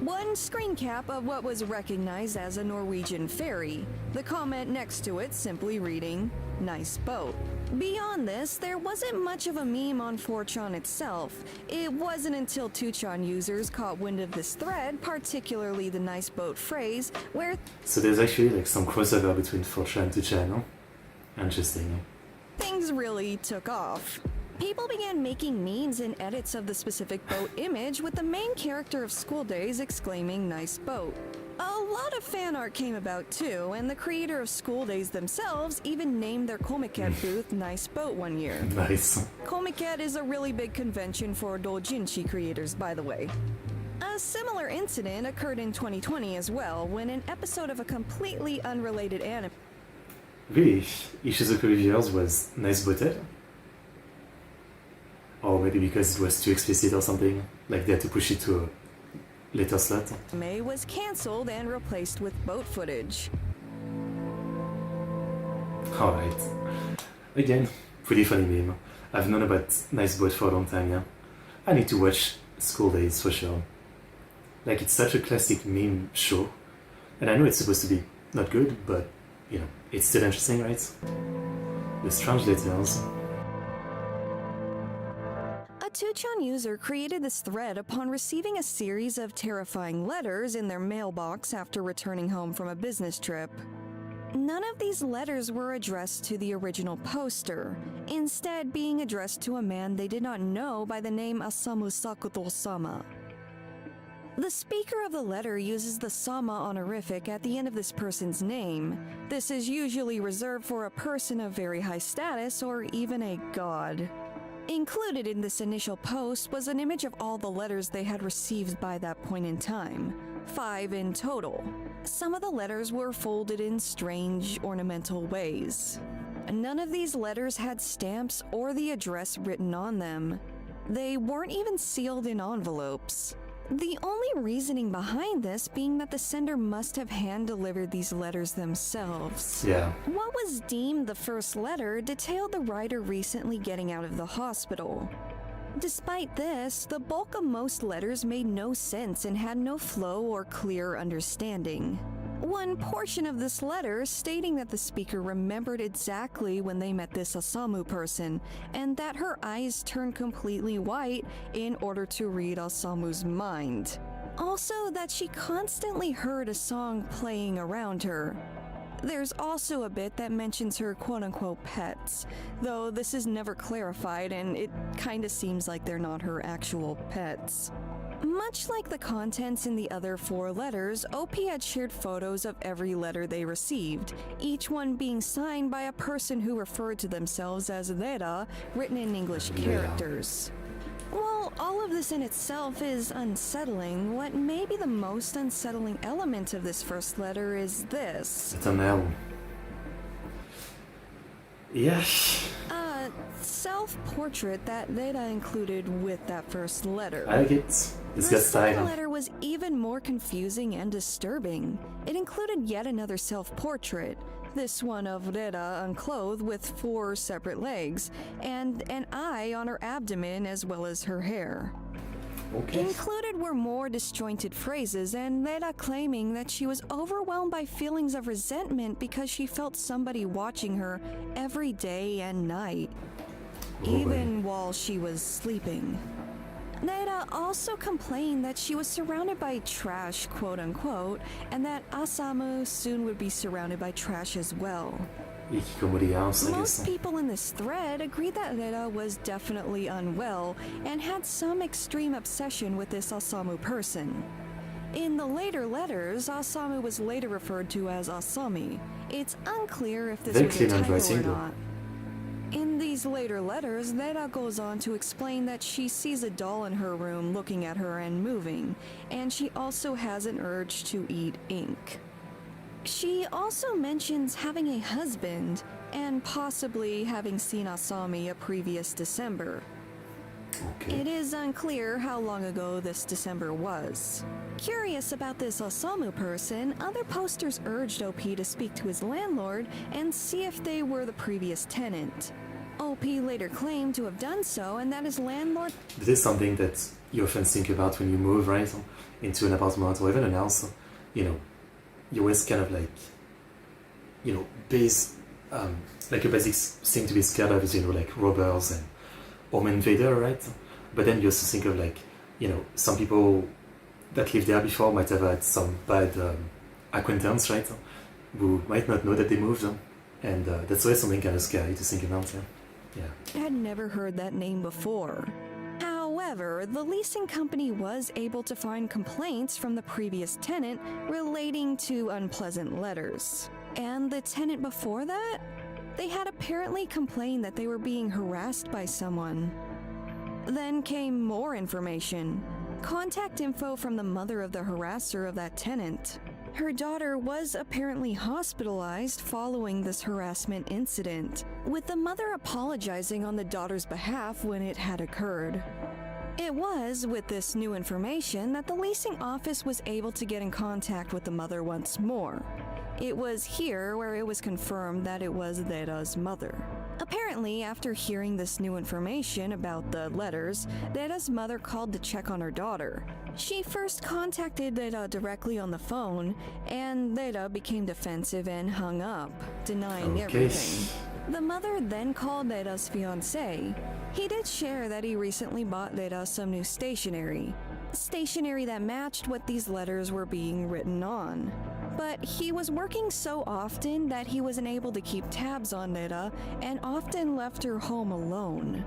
One screen cap of what was recognized as a Norwegian ferry, the comment next to it simply reading, "Nice boat." Beyond this, there wasn't much of a meme on 4chan itself. It wasn't until 2chan users caught wind of this thread, particularly the "nice boat" phrase, where So there's actually like some crossover between 4chan and 2chan, no? Interesting. things really took off. People began making memes and edits of the specific boat image with the main character of School Days exclaiming "nice boat." A lot of fan art came about too, and the creator of School Days themselves even named their Comiket booth "Nice Boat" one year. Nice. Comiket is a really big convention for doujinshi creators, by the way. A similar incident occurred in 2020 as well, when an episode of a completely unrelated anime Really? Ishizuku Reviewers was nice booted? Or maybe because it was too explicit or something? Like they had to push it to a later slot? was canceled and replaced with boat footage. Alright. Again, pretty funny meme. I've known about Nice Boat for a long time, yeah. I need to watch School Days for sure. Like, it's such a classic meme show. And I know it's supposed to be not good, but, you know, it's still interesting, right? The strange letters. A 2chan user created this thread upon receiving a series of terrifying letters in their mailbox after returning home from a business trip. None of these letters were addressed to the original poster, instead being addressed to a man they did not know by the name Asamu Sakuto-sama. The speaker of the letter uses the sama honorific at the end of this person's name. This is usually reserved for a person of very high status or even a god. Included in this initial post was an image of all the letters they had received by that point in time, 5 in total. Some of the letters were folded in strange, ornamental ways. None of these letters had stamps or the address written on them. They weren't even sealed in envelopes. The only reasoning behind this being that the sender must have hand-delivered these letters themselves. Yeah. What was deemed the first letter detailed the writer recently getting out of the hospital. Despite this, the bulk of most letters made no sense and had no flow or clear understanding. One portion of this letter stating that the speaker remembered exactly when they met this Osamu person, and that her eyes turned completely white in order to read Osamu's mind. Also, that she constantly heard a song playing around her. There's also a bit that mentions her quote-unquote pets, though this is never clarified and it kinda seems like they're not her actual pets. Much like the contents in the other 4 letters, OP had shared photos of every letter they received, each one being signed by a person who referred to themselves as Rera, written in English characters. While all of this in itself is unsettling, what may be the most unsettling element of this first letter is this. Éternel. Yeah. A self-portrait that Rera included with that first letter. I like it. It's The got second style. letter was even more confusing and disturbing. It included yet another self-portrait, this one of Rera unclothed with 4 separate legs, and an eye on her abdomen as well as her hair. Okay. Included were more disjointed phrases, and Rera claiming that she was overwhelmed by feelings of resentment because she felt somebody watching her every day and night, even while she was sleeping. Rera also complained that she was surrounded by trash, quote-unquote, and that Osamu soon would be surrounded by trash as well. Hikikomori house, I Most guess. people in this thread agreed that Rera was definitely unwell and had some extreme obsession with this Osamu person. In the later letters, Osamu was later referred to as Asami. It's unclear if this Very was a clean typo or handwriting, though. not. In these later letters, Rera goes on to explain that she sees a doll in her room looking at her and moving, and she also has an urge to eat ink. She also mentions having a husband and possibly having seen Asami a previous December. Okay. It is unclear how long ago this December was. Curious about this Osamu person, other posters urged OP to speak to his landlord and see if they were the previous tenant. OP later claimed to have done so and that his landlord... This is something that you often think about when you move, right? Into an apartment or even an house. You know, you always kind of like, you know, like a basic thing to be scared of is, you know, like robbers and home invader, right? But then you also think of like, you know, some people that lived there before might have had some bad acquaintance, right? Who might not know that they moved, and that's always something kind of scary to think about, yeah. I had never heard that name before. However, the leasing company was able to find complaints from the previous tenant relating to unpleasant letters. And the tenant before that? They had apparently complained that they were being harassed by someone. Then came more information. Contact info from the mother of the harasser of that tenant. Her daughter was apparently hospitalized following this harassment incident, with the mother apologizing on the daughter's behalf when it had occurred. It was with this new information that the leasing office was able to get in contact with the mother once more. It was here where it was confirmed that it was Dera's mother. Apparently, after hearing this new information about the letters, Dera's mother called to check on her daughter. She first contacted Dera directly on the phone, and Dera became defensive and hung up, denying everything. The mother then called Dera's fiancé. He did share that he recently bought Dera some new stationery that matched what these letters were being written on. But he was working so often that he wasn't able to keep tabs on Dera and often left her home alone.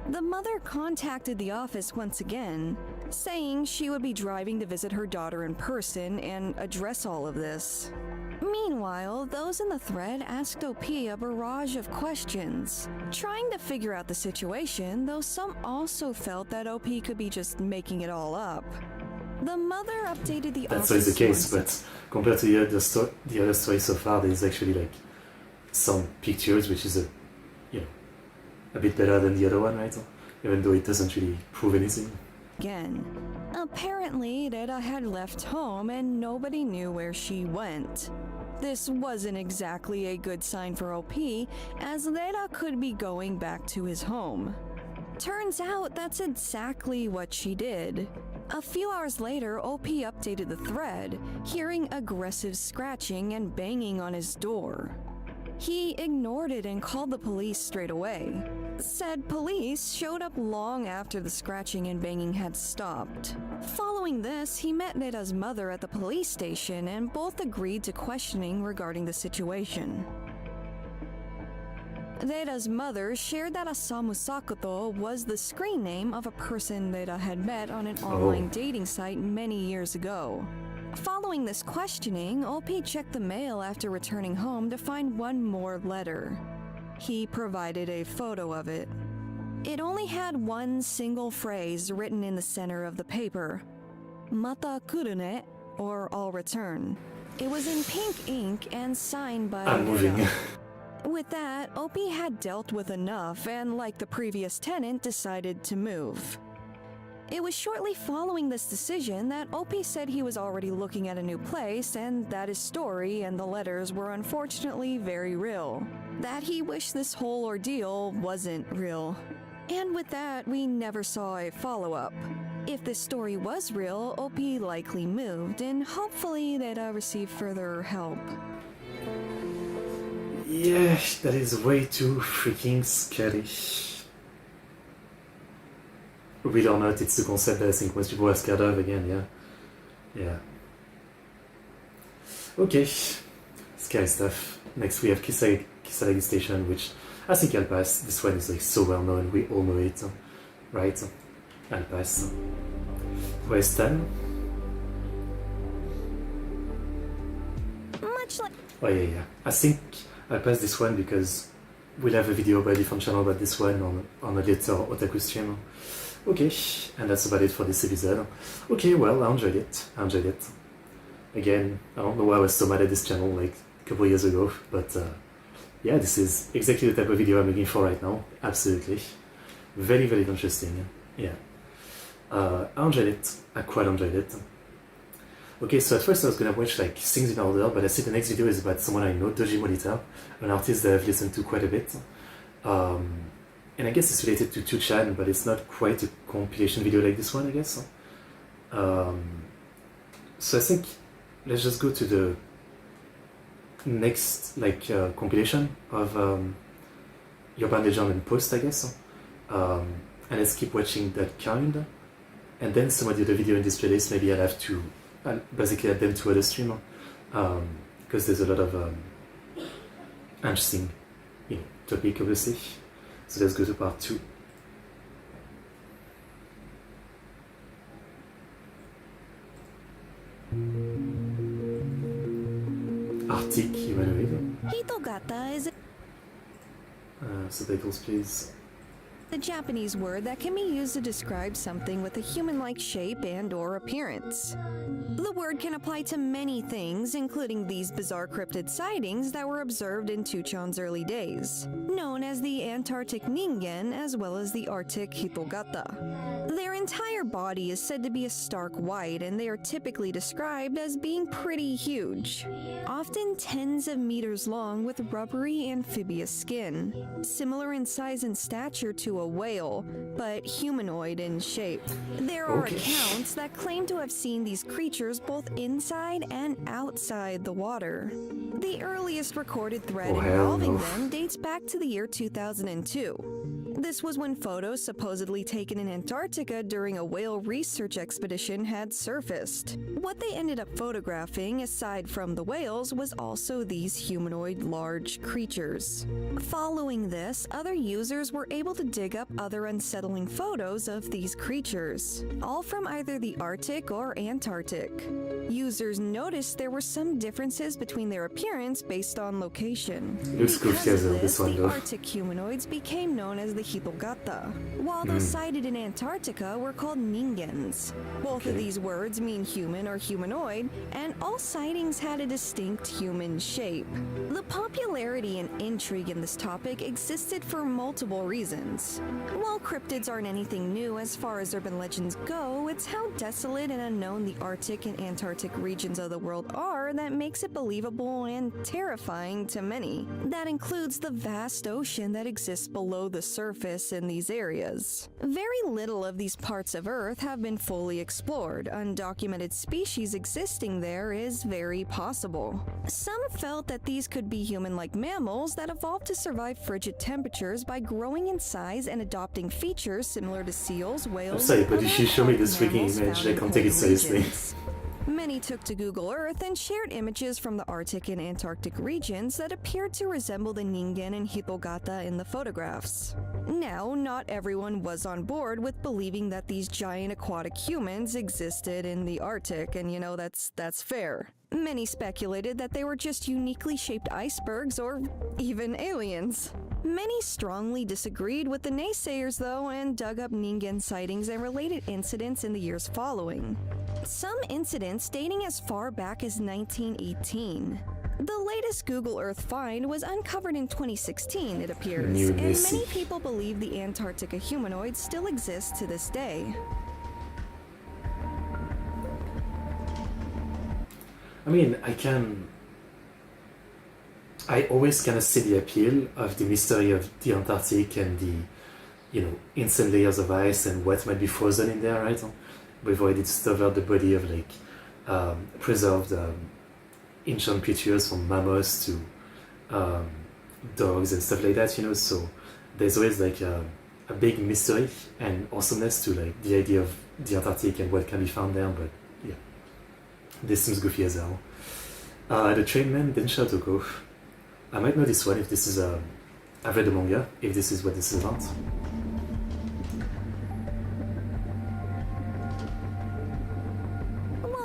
The mother contacted the office once again, saying she would be driving to visit her daughter in person and address all of this. Meanwhile, those in the thread asked OP a barrage of questions, trying to figure out the situation, though some also felt that OP could be just making it all up. The mother updated the That's office always the case, once. but compared to the other story so far, there's actually like some pictures, which is a bit better than the other one, right? Even though it doesn't really prove anything. Again. Apparently, Dera had left home and nobody knew where she went. This wasn't exactly a good sign for OP, as Dera could be going back to his home. Turns out that's exactly what she did. A few hours later, OP updated the thread, hearing aggressive scratching and banging on his door. He ignored it and called the police straight away. Said police showed up long after the scratching and banging had stopped. Following this, he met Dera's mother at the police station and both agreed to questioning regarding the situation. Dera's mother shared that Osamu Sakoto was the screen name of a person Dera had met on an online dating site many years ago. Following this questioning, OP checked the mail after returning home to find one more letter. He provided a photo of it. It only had one single phrase written in the center of the paper. Mata kuru ne, or I'll return. It was in pink ink and signed by I'm moving. Dera. With that, OP had dealt with enough and, like the previous tenant, decided to move. It was shortly following this decision that OP said he was already looking at a new place and that his story and the letters were unfortunately very real. That he wished this whole ordeal wasn't real. And with that, we never saw a follow-up. If this story was real, OP likely moved and hopefully they'd receive further help. Yeah, that is way too freaking scary. Real or not, it's the concept that I think most people are scared of again, yeah. Okay, scary stuff. Next we have Kisaragi Station, which I think I'll pass. This one is like so well known, we all know it, right? I'll pass. Where's Stan? Much like... Oh yeah. I think I'll pass this one because we'll have a video by a different channel about this one on a later Otaku stream. Okay, and that's about it for this episode. Okay, well, I enjoyed it. Again, I don't know why I was so mad at this channel like a couple of years ago, but yeah, this is exactly the type of video I'm looking for right now. Absolutely. Very, very interesting. Yeah. I enjoyed it. I quite enjoyed it. Okay, so at first I was gonna watch like things in order, but I see the next video is about someone I know, Doji Molita, an artist that I've listened to quite a bit. And I guess it's related to 2chan, but it's not quite a compilation video like this one, I guess. So I think let's just go to the next like compilation of Urban Legend and Post, I guess. And let's keep watching that kind. And then some of the other video in this playlist, maybe I'll basically add them to other stream, because there's a lot of interesting, topic obviously. So let's go to part 2. Arctic humanoid. Hitogata is Subtitles, please. a Japanese word that can be used to describe something with a human-like shape and/or appearance. The word can apply to many things, including these bizarre cryptid sightings that were observed in 2chan's early days, known as the Antarctic Ningen as well as the Arctic Hitogata. Their entire body is said to be a stark white, and they are typically described as being pretty huge, often tens of meters long with rubbery amphibious skin, similar in size and stature to a whale, but humanoid in shape. There are accounts that claim to have seen these creatures both inside and outside the water. The earliest recorded thread involving them dates back to the year 2002. This was when photos supposedly taken in Antarctica during a whale research expedition had surfaced. What they ended up photographing, aside from the whales, was also these humanoid large creatures. Following this, other users were able to dig up other unsettling photos of these creatures, all from either the Arctic or Antarctic. Users noticed there were some differences between their appearance based on location. Looks goofy as well, this one the though. Arctic humanoids became known as the Hitogata, while those sighted in Antarctica were called Ningens. Both of these words mean human or humanoid, and all sightings had a distinct human shape. The popularity and intrigue in this topic existed for multiple reasons. While cryptids aren't anything new as far as urban legends go, it's how desolate and unknown the Arctic and Antarctic regions of the world are that makes it believable and terrifying to many. That includes the vast ocean that exists below the surface in these areas. Very little of these parts of Earth have been fully explored. Undocumented species existing there is very possible. Some felt that these could be human-like mammals that evolved to survive frigid temperatures by growing in size and adopting features similar to seals, whales, I'm sorry, but if you show me this freaking mammals image, found I in can't take it cold seriously. regions. Many took to Google Earth and shared images from the Arctic and Antarctic regions that appeared to resemble the Ningen and Hitogata in the photographs. Now, not everyone was on board with believing that these giant aquatic humans existed in the Arctic, and that's fair. Many speculated that they were just uniquely shaped icebergs or even aliens. Many strongly disagreed with the naysayers, though, and dug up Ningen sightings and related incidents in the years following. Some incidents dating as far back as 1918. The latest Google Earth find was uncovered in 2016, it appears, and many people believe the Antarctica humanoids still exist to this day. I mean, I always kind of see the appeal of the mystery of the Antarctic and the, insane layers of ice and what might be frozen in there, right? We've already discovered the body of preserved ancient creatures from mammoths to dogs and stuff like that, so there's always a big mystery and awesomeness to the idea of the Antarctic and what can be found there, but yeah, this seems goofy as hell. The Trainman Densha Toko. I might know this one if this is I've read the manga, if this is what this is about.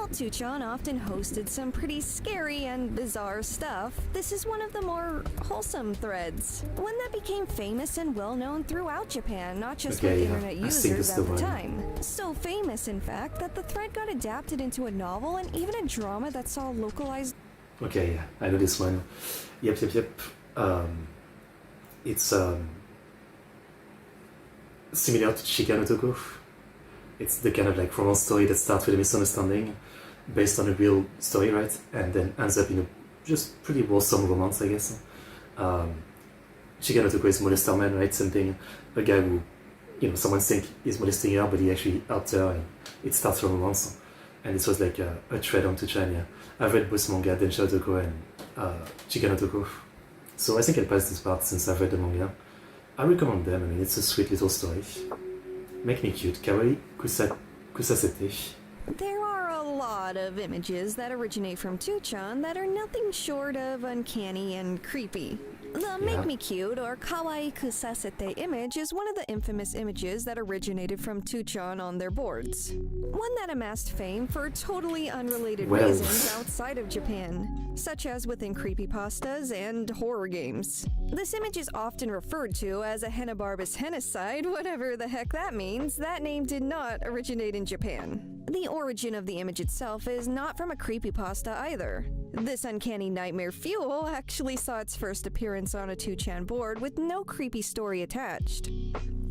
While 2chan often hosted some pretty scary and bizarre stuff, this is one of the more wholesome threads. One that became famous and well-known throughout Japan, not just with internet users at the time. So famous, in fact, that the thread got adapted into a novel and even a drama that saw localized... Okay, yeah, I know this one. Yep. It's similar to Chicken Otoko. It's the kind of like romance story that starts with a misunderstanding based on a real story, right? And then ends up in a just pretty wholesome romance, I guess. Chicken Otoko is molester man, right? Something, a guy who, you know, someone think is molesting her, but he actually helped her, and it starts from romance. And this was like a thread on 2chan, yeah. I've read both manga, Densha Otoko and Chicken Otoko. So I think I'll pass this part since I've read the manga. I recommend them, I mean, it's a sweet little story. Make me cute, kawaii, kusasete. There are a lot of images that originate from 2chan that are nothing short of uncanny and creepy. The Make Me Cute or Kawaii Kusasete image is one of the infamous images that originated from 2chan on their boards. One that amassed fame for totally unrelated reasons outside of Japan, such as within creepypastas and horror games. This image is often referred to as a Hanna-Barbera's Hennicide, whatever the heck that means. That name did not originate in Japan. The origin of the image itself is not from a creepypasta either. This uncanny nightmare fuel actually saw its first appearance on a 2chan board with no creepy story attached.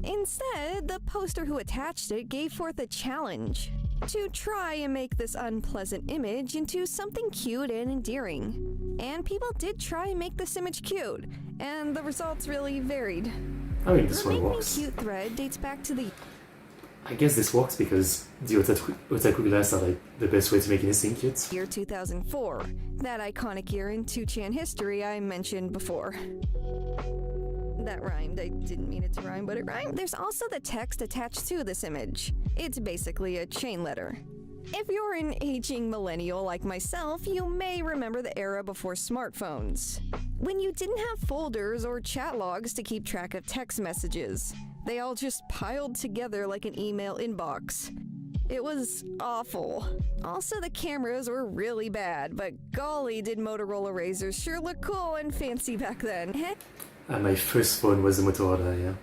Instead, the poster who attached it gave forth a challenge to try and make this unpleasant image into something cute and endearing. And people did try and make this image cute, and the results really varied. I mean, this one works. The Make Me Cute thread dates back to the... I guess this works because the otaku glass are like the best way to make anything cute. Year 2004, that iconic year in 2chan history I mentioned before. That rhymed. I didn't mean it to rhyme, but it rhymed. There's also the text attached to this image. It's basically a chain letter. If you're an aging millennial like myself, you may remember the era before smartphones, when you didn't have folders or chat logs to keep track of text messages. They all just piled together like an email inbox. It was awful. Also, the cameras were really bad, but golly did Motorola Razrs sure look cool and fancy back then. My first phone was a Motorola, yeah.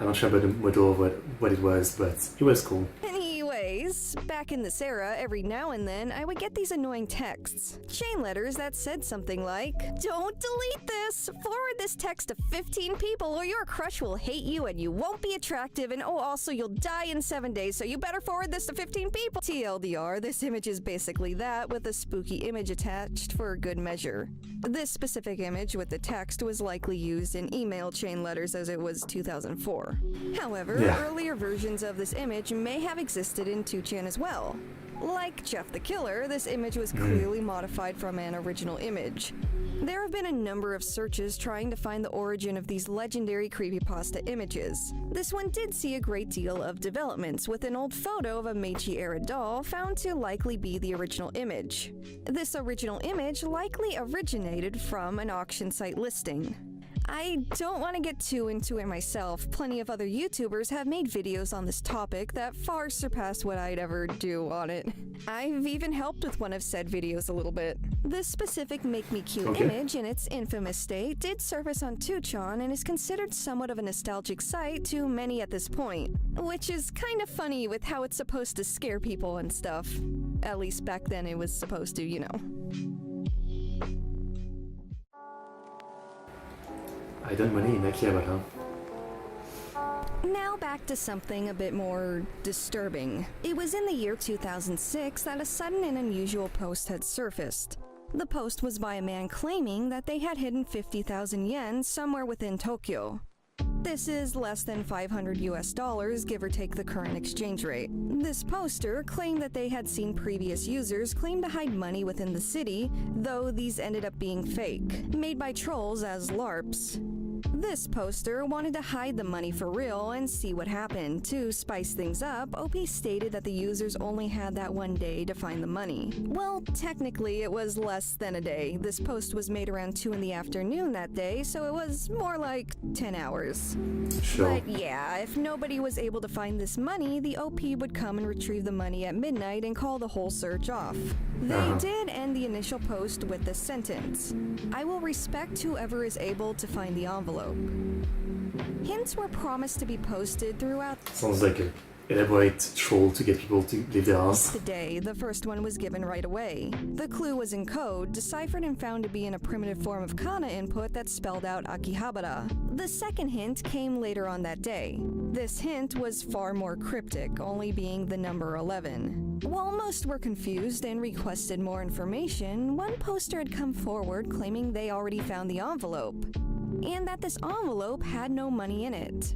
I'm not sure about the model of what it was, but it was cool. Anyways, back in this era, every now and then, I would get these annoying texts. Chain letters that said something like, "Don't delete this! Forward this text to 15 people or your crush will hate you and you won't be attractive, and oh, also you'll die in 7 days, so you better forward this to 15 people!" TLDR, this image is basically that, with a spooky image attached for good measure. This specific image with the text was likely used in email chain letters as it was 2004. However, earlier versions of this image may have existed in 2chan as well. Like Jeff the Killer, this image was clearly modified from an original image. There have been a number of searches trying to find the origin of these legendary creepypasta images. This one did see a great deal of developments, with an old photo of a Meiji-era doll found to likely be the original image. This original image likely originated from an auction site listing. I don't want to get too into it myself. Plenty of other YouTubers have made videos on this topic that far surpass what I'd ever do on it. I've even helped with one of said videos a little bit. This specific Make Me Cute image in its infamous state did surface on 2chan and is considered somewhat of a nostalgic site to many at this point, which is kind of funny with how it's supposed to scare people and stuff. At least back then it was supposed to, you know. I done money in Akihabara. Now back to something a bit more disturbing. It was in the year 2006 that a sudden and unusual post had surfaced. The post was by a man claiming that they had hidden 50,000 yen somewhere within Tokyo. This is less than $500 give or take the current exchange rate. This poster claimed that they had seen previous users claim to hide money within the city, though these ended up being fake, made by trolls as LARPs. This poster wanted to hide the money for real and see what happened. To spice things up, OP stated that the users only had that one day to find the money. Well, technically it was less than a day. This post was made around 2 in the afternoon that day, so it was more like 10 hours. Sure. But yeah, if nobody was able to find this money, the OP would come and retrieve the money at midnight and call the whole search off. They did end the initial post with this sentence: "I will respect whoever is able to find the envelope." Hints were promised to be posted throughout Sounds like an elaborate troll to get people to leave their house. the day. The first one was given right away. The clue was in code, deciphered and found to be in a primitive form of kana input that spelled out Akihabara. The second hint came later on that day. This hint was far more cryptic, only being the number 11. While most were confused and requested more information, one poster had come forward claiming they already found the envelope, and that this envelope had no money in it.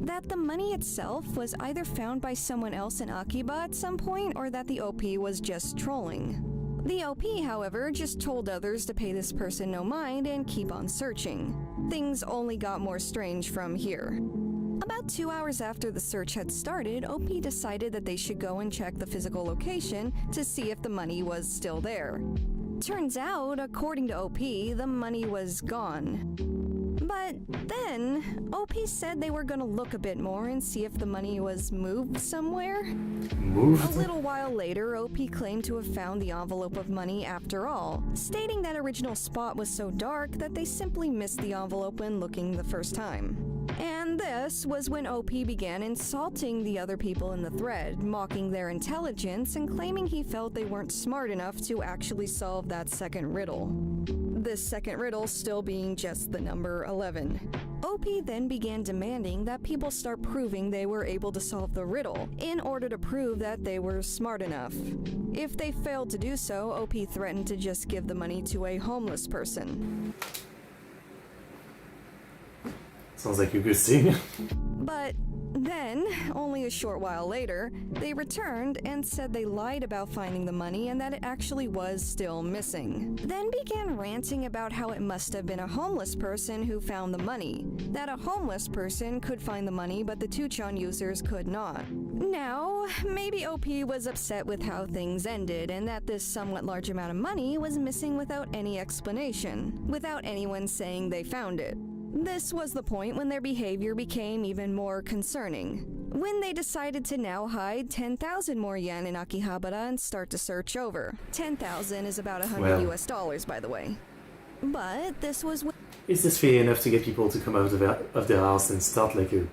That the money itself was either found by someone else in Akiba at some point, or that the OP was just trolling. The OP, however, just told others to pay this person no mind and keep on searching. Things only got more strange from here. About 2 hours after the search had started, OP decided that they should go and check the physical location to see if the money was still there. Turns out, according to OP, the money was gone. But then, OP said they were gonna look a bit more and see if the money was moved somewhere. Moved? A little while later, OP claimed to have found the envelope of money after all, stating that original spot was so dark that they simply missed the envelope when looking the first time. And this was when OP began insulting the other people in the thread, mocking their intelligence and claiming he felt they weren't smart enough to actually solve that second riddle. This second riddle still being just the number 11. OP then began demanding that people start proving they were able to solve the riddle in order to prove that they were smart enough. If they failed to do so, OP threatened to just give the money to a homeless person. Sounds like a good thing. But then, only a short while later, they returned and said they lied about finding the money and that it actually was still missing. Then began ranting about how it must have been a homeless person who found the money, that a homeless person could find the money but the 2chan users could not. Now, maybe OP was upset with how things ended and that this somewhat large amount of money was missing without any explanation, without anyone saying they found it. This was the point when their behavior became even more concerning, when they decided to now hide 10,000 more yen in Akihabara and start to search over. 10,000 is about $100 US, by the way. But this was when Is this fair enough to get people to come out of their house and start like a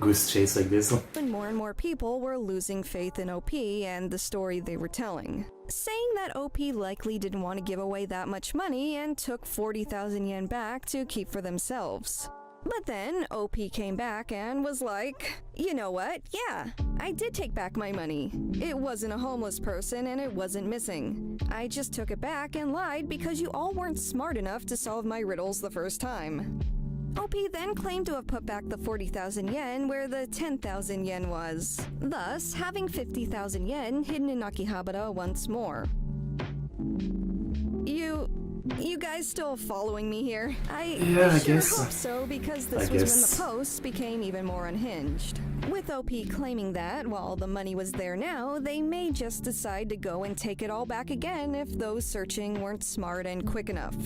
goose chase like this? more and more people were losing faith in OP and the story they were telling, saying that OP likely didn't want to give away that much money and took 40,000 yen back to keep for themselves. But then OP came back and was like, you know what, yeah, I did take back my money. It wasn't a homeless person and it wasn't missing. I just took it back and lied because you all weren't smart enough to solve my riddles the first time. OP then claimed to have put back the 40,000 yen where the 10,000 yen was, thus having 50,000 yen hidden in Akihabara once more. You guys still following me here? I guess. hope so, because this was when the posts became even more unhinged. With OP claiming that, while the money was there now, they may just decide to go and take it all back again if those searching weren't smart and quick enough.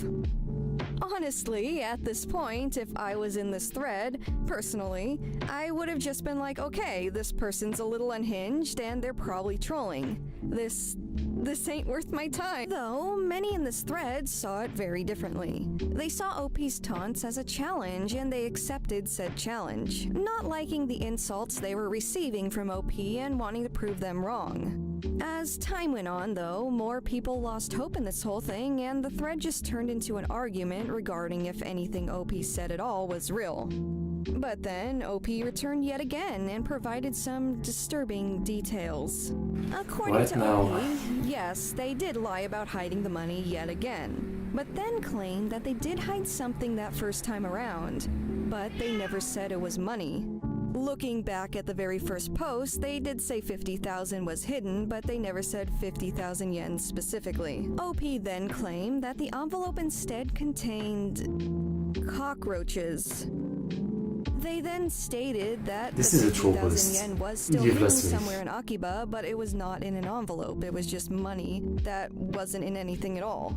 Honestly, at this point, if I was in this thread, personally, I would have just been like, okay, this person's a little unhinged and they're probably trolling. This ain't worth my time. Though, many in this thread saw it very differently. They saw OP's taunts as a challenge and they accepted said challenge, not liking the insults they were receiving from OP and wanting to prove them wrong. As time went on, though, more people lost hope in this whole thing and the thread just turned into an argument regarding if anything OP said at all was real. But then, OP returned yet again and provided some disturbing details. According to OP, yes, they did lie about hiding the money yet again, but then claimed that they did hide something that first time around, but they never said it was money. Looking back at the very first post, they did say 50,000 was hidden, but they never said 50,000 yen specifically. OP then claimed that the envelope instead contained cockroaches. They then stated that This the is a troll 50,000 post. yen was still You've hidden lost me. somewhere in Akiba, but it was not in an envelope. It was just money that wasn't in anything at all.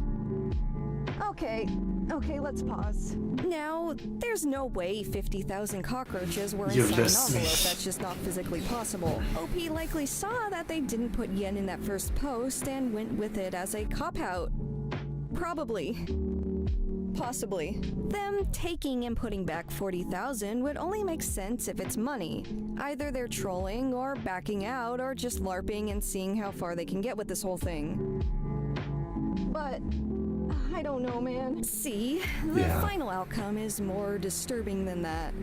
Okay, let's pause. Now, there's no way 50,000 cockroaches were You've inside an lost me. envelope. That's just not physically possible. OP likely saw that they didn't put yen in that first post and went with it as a cop-out. Probably. Possibly. Them taking and putting back 40,000 would only make sense if it's money. Either they're trolling or backing out or just LARPing and seeing how far they can get with this whole thing. But I don't know, man. See, the final outcome is more disturbing than that.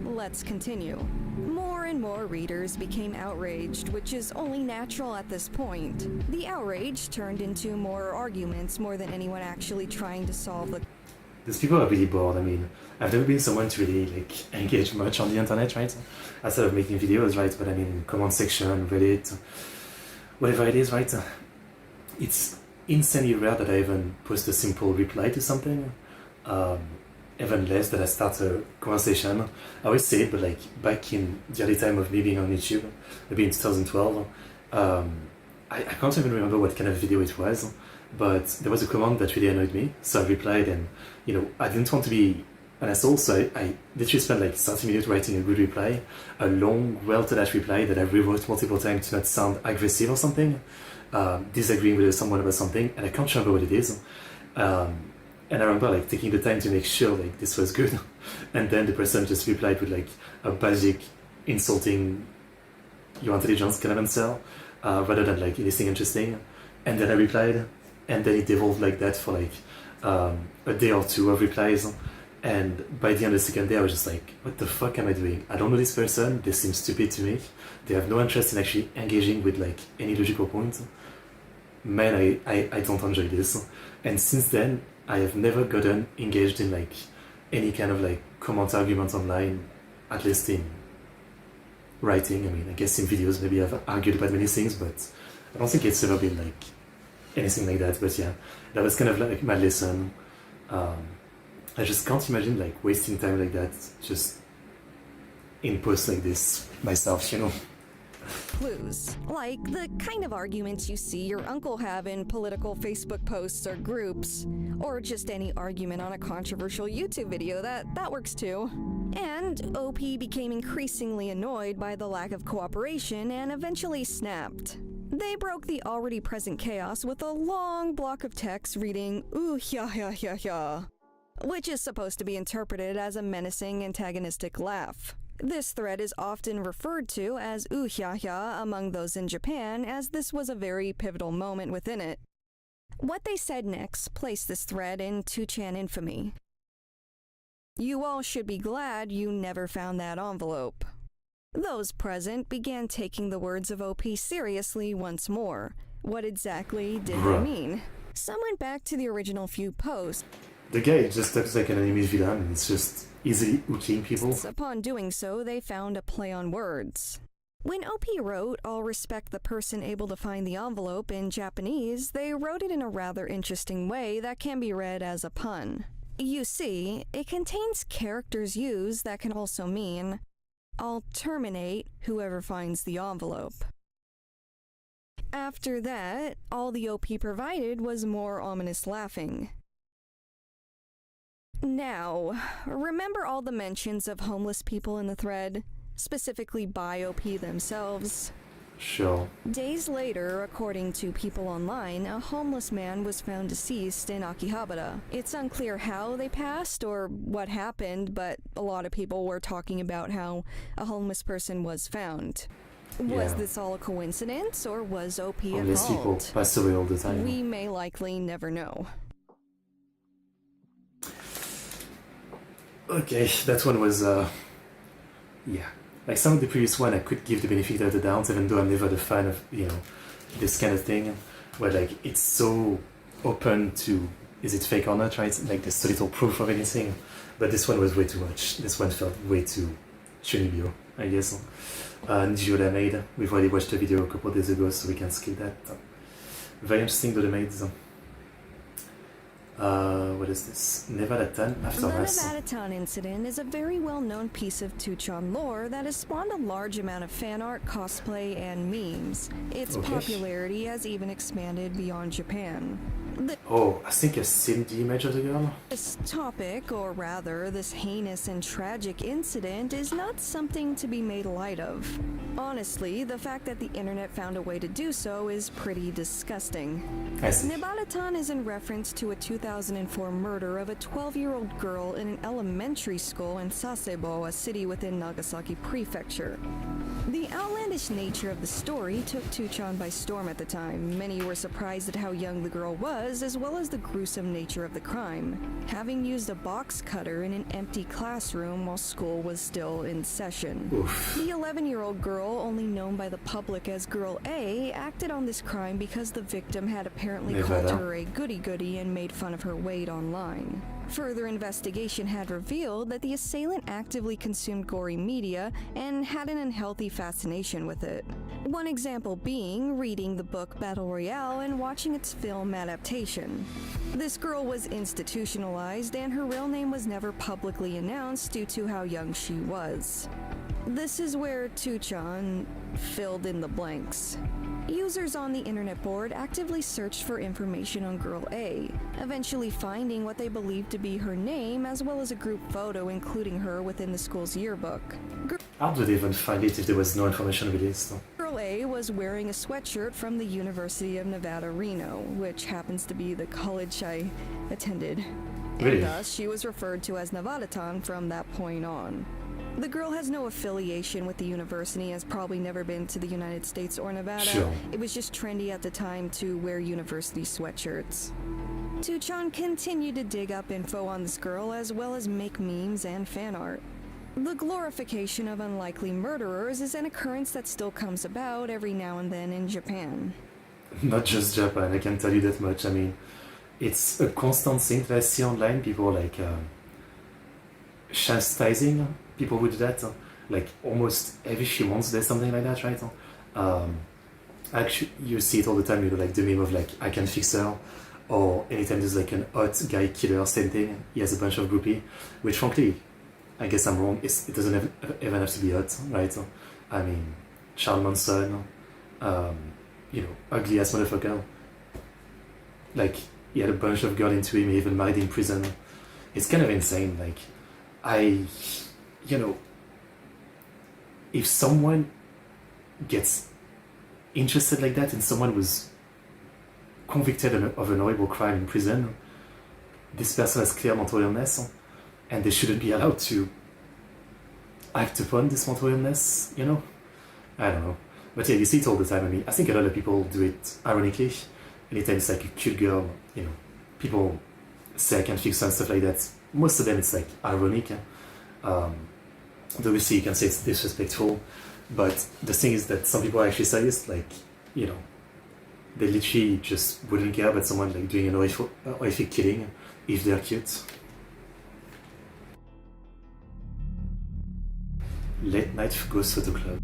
Let's continue. More and more readers became outraged, which is only natural at this point. The outrage turned into more arguments more than anyone actually trying to solve the These people are really bored. I mean, I've never been someone to really engage much on the internet, right? Outside of making videos, right? But I mean, comment section, Reddit, whatever it is, right? It's insanely rare that I even post a simple reply to something. Even less that I start a conversation. I always say it, but back in the early time of me being on YouTube, maybe in 2012, I can't even remember what kind of video it was. But there was a comment that really annoyed me, so I replied, and I didn't want to be an asshole, so I literally spent 30 minutes writing a good reply, a long, well-thought-out reply that I rewrote multiple times to not sound aggressive or something, disagreeing with someone about something, and I can't remember what it is. And I remember taking the time to make sure this was good, and then the person just replied with a basic, insulting your intelligence kind of answer, rather than anything interesting. And then I replied. And then it evolved like that for a day or two of replies. And by the end of the second day, I was just like, what the fuck am I doing? I don't know this person. They seem stupid to me. They have no interest in actually engaging with any logical point. Man, I don't enjoy this. And since then, I have never gotten engaged in any kind of comment argument online, at least in writing. I mean, I guess in videos maybe I've argued about many things, but I don't think it's ever been anything like that. But yeah, that was kind of my lesson. I just can't imagine wasting time like that just in posts like this myself, clues, like the kind of arguments you see your uncle have in political Facebook posts or groups, or just any argument on a controversial YouTube video. That works too. And OP became increasingly annoyed by the lack of cooperation and eventually snapped. They broke the already present chaos with a long block of text reading "ooh ya ya ya ya," which is supposed to be interpreted as a menacing antagonistic laugh. This thread is often referred to as "ooh ya ya" among those in Japan, as this was a very pivotal moment within it. What they said next placed this thread in 2chan infamy. You all should be glad you never found that envelope. Those present began taking the words of OP seriously once more. What exactly did they mean? Some went back to the original few posts. The guy just looks like an anime villain, and it's just easily hooking people. Upon doing so, they found a play on words. When OP wrote, "I'll respect the person able to find the envelope" in Japanese, they wrote it in a rather interesting way that can be read as a pun. You see, it contains characters used that can also mean, "I'll terminate whoever finds the envelope." After that, all the OP provided was more ominous laughing. Now, remember all the mentions of homeless people in the thread, specifically by OP themselves? Sure. Days later, according to people online, a homeless man was found deceased in Akihabara. It's unclear how they passed or what happened, but a lot of people were talking about how a homeless person was found. Was this all a coincidence, or was OP at Homeless people fault? pass away all the time. We may likely never know. Okay, that one was, like some of the previous one, I could give the benefit of the doubt, even though I'm never the fan of, this kind of thing, where it's so open to, is it fake or not, right? There's so little proof of anything. But this one was way too much. This one felt way too Shunibyo, I guess. Nijioda made. We've already watched the video a couple of days ago, so we can skip that. Very interesting, though, the maids. What is this? Nevada 10 The Aftermath. Nevada incident is a very well-known piece of 2chan lore that has spawned a large amount of fan art, cosplay, and memes. Its Okay. popularity has even expanded beyond Japan. Oh, I think I've seen the image of the girl. This topic, or rather, this heinous and tragic incident, is not something to be made light of. Honestly, the fact that the internet found a way to do so is pretty disgusting. I see. Nevada is in reference to a 2004 murder of a 12-year-old girl in an elementary school in Sasebo, a city within Nagasaki Prefecture. The outlandish nature of the story took 2chan by storm at the time. Many were surprised at how young the girl was, as well as the gruesome nature of the crime, having used a box cutter in an empty classroom while school was still in session. Oof. The 11-year-old girl, only known by the public as Girl A, acted on this crime because the victim had apparently Nevada. called her a goody-goody and made fun of her weight online. Further investigation had revealed that the assailant actively consumed gory media and had an unhealthy fascination with it. One example being reading the book Battle Royale and watching its film adaptation. This girl was institutionalized and her real name was never publicly announced due to how young she was. This is where 2chan filled in the blanks. Users on the internet board actively searched for information on Girl A, eventually finding what they believed to be her name as well as a group photo including her within the school's yearbook. How do they even find it if there was no information released? Girl A was wearing a sweatshirt from the University of Nevada, Reno, which happens to be the college I attended. Really? And thus, she was referred to as Nevada from that point on. The girl has no affiliation with the university, has probably never been to the United States or Nevada. Sure. It was just trendy at the time to wear university sweatshirts. 2chan continued to dig up info on this girl as well as make memes and fan art. The glorification of unlikely murderers is an occurrence that still comes about every now and then in Japan. Not just Japan, I can tell you that much. I mean, it's a constant thing that I see online. People like chastising people with that. Like almost every few months there's something like that, right? Actually, you see it all the time. You know, like the meme of like I can fix her, or anytime there's like an hot guy killer, same thing. He has a bunch of groupie, which frankly, I guess I'm wrong. It doesn't even have to be hot, right? I mean, Charles Manson, you know, ugly ass motherfucker. Like he had a bunch of girls into him, he even married in prison. It's kind of insane. Like you know, if someone gets interested like that and someone was convicted of an horrible crime in prison, this person has clear mental illness and they shouldn't be allowed to act upon this mental illness, you know? I don't know. But yeah, you see it all the time. I mean, I think a lot of people do it ironically. Anytime it's like a cute girl, you know, people say I can fix her and stuff like that. Most of them it's like ironic. Obviously you can say it's disrespectful, but the thing is that some people are actually serious, like, you know, they literally just wouldn't care about someone like doing an horrific killing if they're cute. Late night ghost photo club.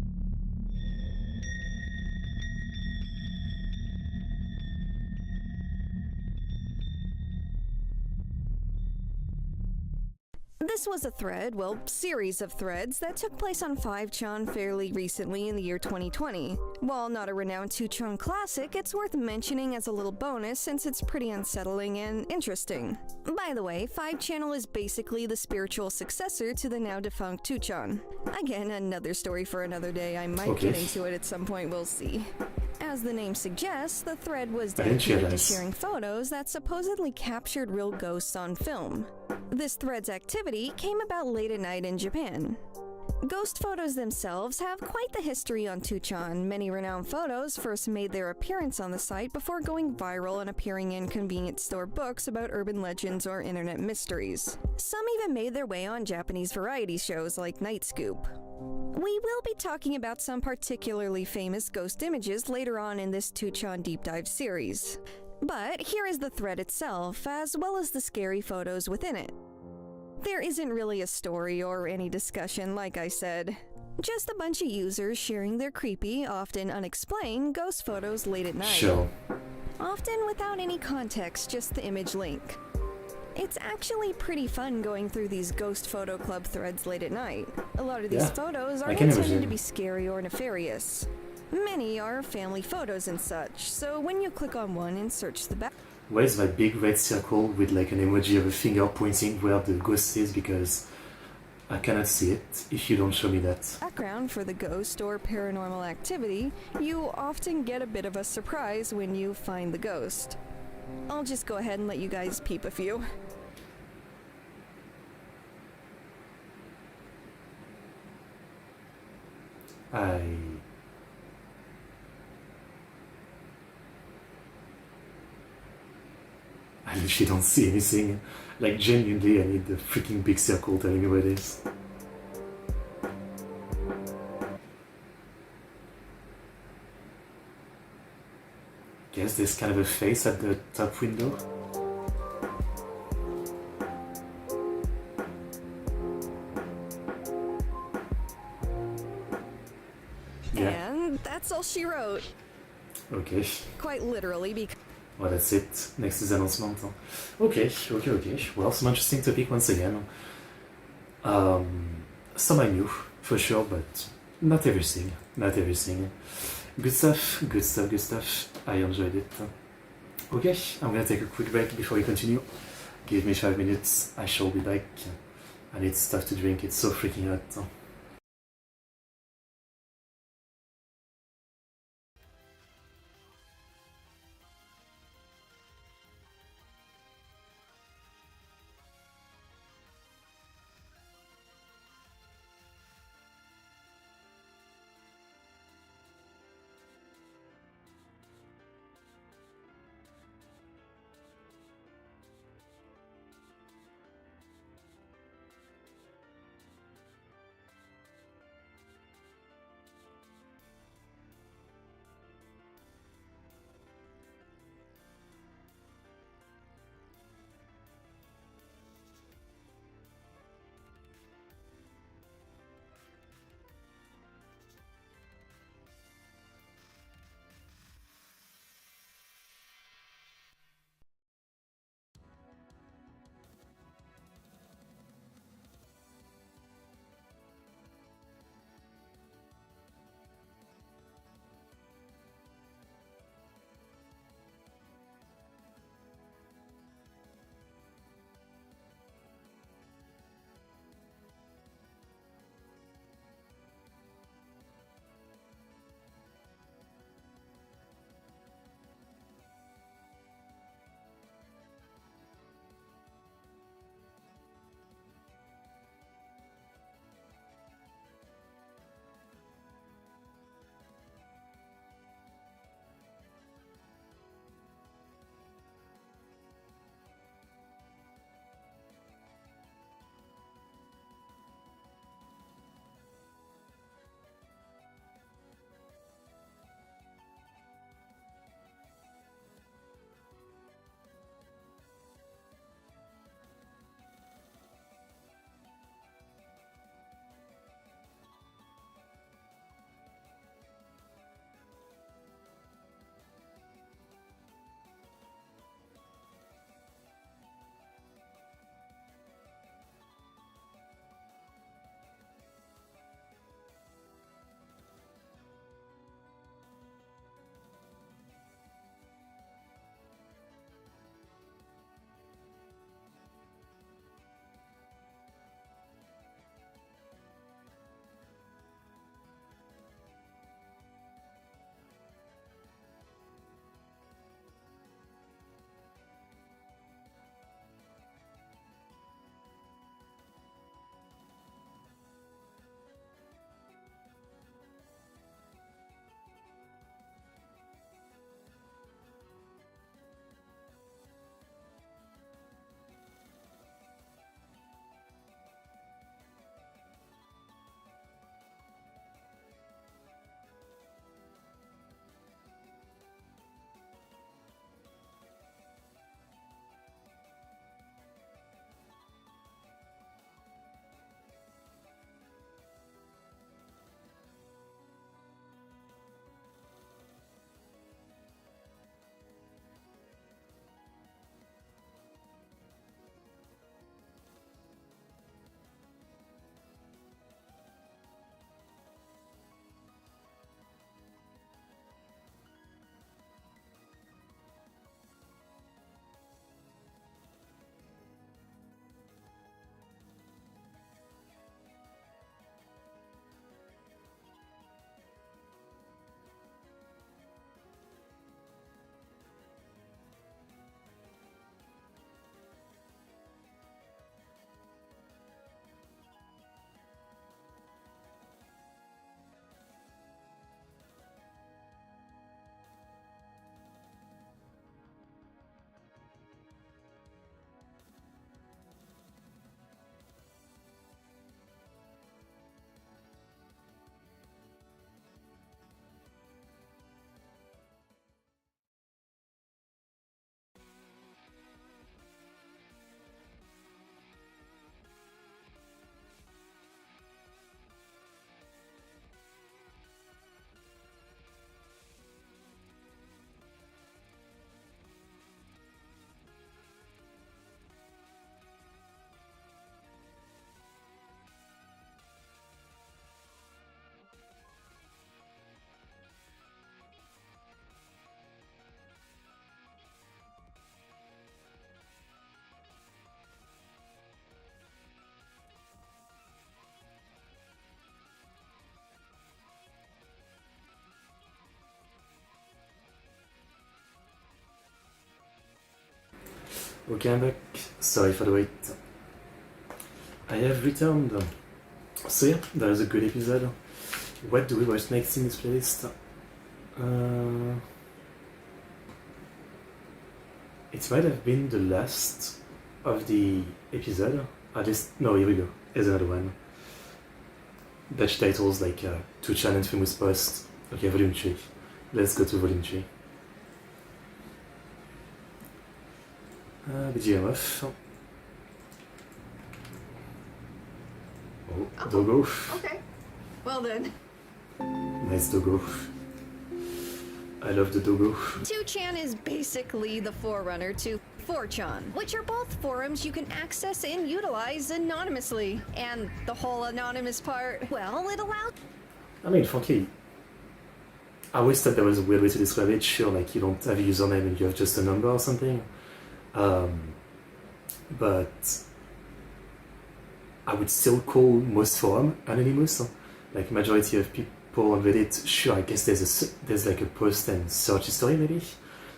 This was a thread, well, series of threads that took place on 5chan fairly recently in the year 2020. While not a renowned 2chan classic, it's worth mentioning as a little bonus since it's pretty unsettling and interesting. By the way, 5channel is basically the spiritual successor to the now defunct 2chan. Again, another story for another day. I might get into it at some point, we'll see. As the name suggests, the thread was dedicated to sharing photos that supposedly captured real ghosts on film. This thread's activity came about late at night in Japan. Ghost photos themselves have quite the history on 2chan. Many renowned photos first made their appearance on the site before going viral and appearing in convenience store books about urban legends or internet mysteries. Some even made their way on Japanese variety shows like Night Scoop. We will be talking about some particularly famous ghost images later on in this 2chan deep dive series. But here is the thread itself, as well as the scary photos within it. There isn't really a story or any discussion, like I said. Just a bunch of users sharing their creepy, often unexplained, ghost photos late at night. Sure. Often without any context, just the image link. It's actually pretty fun going through these Ghost Photo Club threads late at night. A lot of these photos aren't intended to be scary or nefarious. Many are family photos and such, so when you click on one and search the back... Where is that big red circle with like an emoji of a finger pointing where the ghost is, because I cannot see it if you don't show me that. Background for the ghost or paranormal activity, you often get a bit of a surprise when you find the ghost. I'll just go ahead and let you guys peep a few. I literally don't see anything. Like, genuinely, I need the freaking big circle telling me where it is. Guess there's kind of a face at the top window. Yeah. And that's all she wrote. Okay. Quite literally, because... Well, that's it. Next is announcement. Okay. Well, some interesting topic once again. Some I knew, for sure, but not everything. Good stuff. I enjoyed it. Okay, I'm gonna take a quick break before we continue. Give me 5 minutes, I shall be back. I need stuff to drink, it's so freaking hot. Okay, I'm back. Sorry for the wait. I have returned. So yeah, that was a good episode. What do we watch next in this playlist? It might have been the last of the episode. At least, no, here we go. Here's another one. Dutch titles like 2chan and Famous Post. Okay, volume 3. Let's go to volume 3. BGM off. Oh, doggo. Okay. Well then. Nice doggo. I love the doggo. 2chan is basically the forerunner to 4chan, which are both forums you can access and utilize anonymously. And the whole anonymous part, well, it allows... I mean, frankly, I always thought there was a weird way to describe it. Sure, like you don't have a username and you have just a number or something. But I would still call most forum anonymous. Like majority of people on Reddit, sure, I guess there's like a post and search history maybe,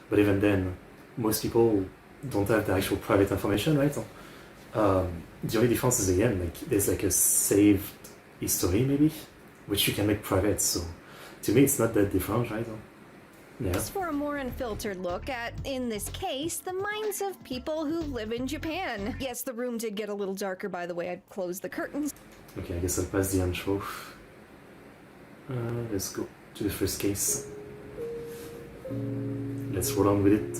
but even then, most people don't have the actual private information, right? The only difference is again, like there's like a saved history maybe, which you can make private. So to me, it's not that different, right? Yeah. For a more unfiltered look at, in this case, the minds of people who live in Japan. Yes, the room did get a little darker, by the way. I closed the curtains. Okay, I guess I'll pass the intro. Let's go to the first case. Let's roll on with it.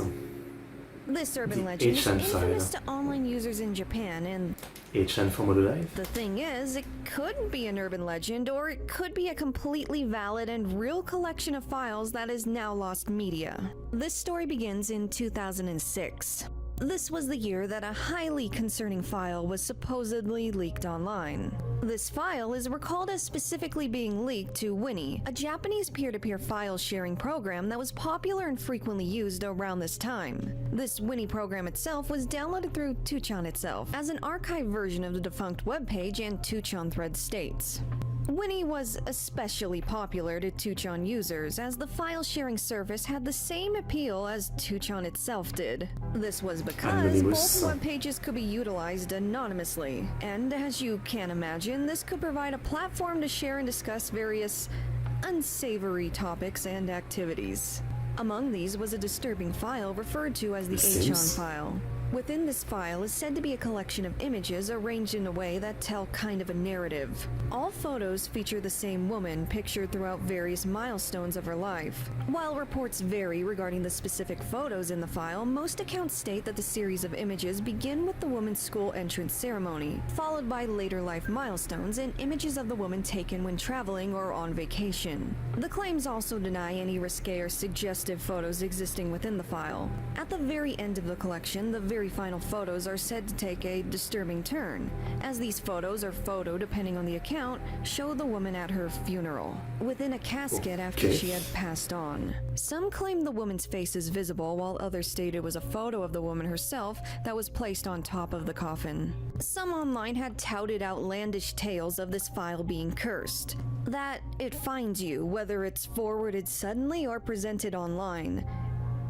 This urban The legend is 2chan infamous file. to online users in Japan, and 2chan for Modo Live. the thing is, it could be an urban legend, or it could be a completely valid and real collection of files that is now lost media. This story begins in 2006. This was the year that a highly concerning file was supposedly leaked online. This file is recalled as specifically being leaked to Winnie, a Japanese peer-to-peer file sharing program that was popular and frequently used around this time. This Winnie program itself was downloaded through 2chan itself as an archived version of the defunct webpage, and 2chan thread states. Winnie was especially popular to 2chan users as the file-sharing service had the same appeal as 2chan itself did. This was because both web pages could be utilized anonymously, and as you can imagine, this could provide a platform to share and discuss various unsavory topics and activities. Among these was a disturbing file referred to as the 2chan file. Within this file is said to be a collection of images arranged in a way that tell kind of a narrative. All photos feature the same woman pictured throughout various milestones of her life. While reports vary regarding the specific photos in the file, most accounts state that the series of images begin with the woman's school entrance ceremony, followed by later life milestones and images of the woman taken when traveling or on vacation. The claims also deny any risque or suggestive photos existing within the file. At the very end of the collection, the very final photos are said to take a disturbing turn, as these photos, or photo depending on the account, show the woman at her funeral, within a casket after she had passed on. Some claim the woman's face is visible, while others state it was a photo of the woman herself that was placed on top of the coffin. Some online had touted outlandish tales of this file being cursed, that it finds you, whether it's forwarded suddenly or presented online.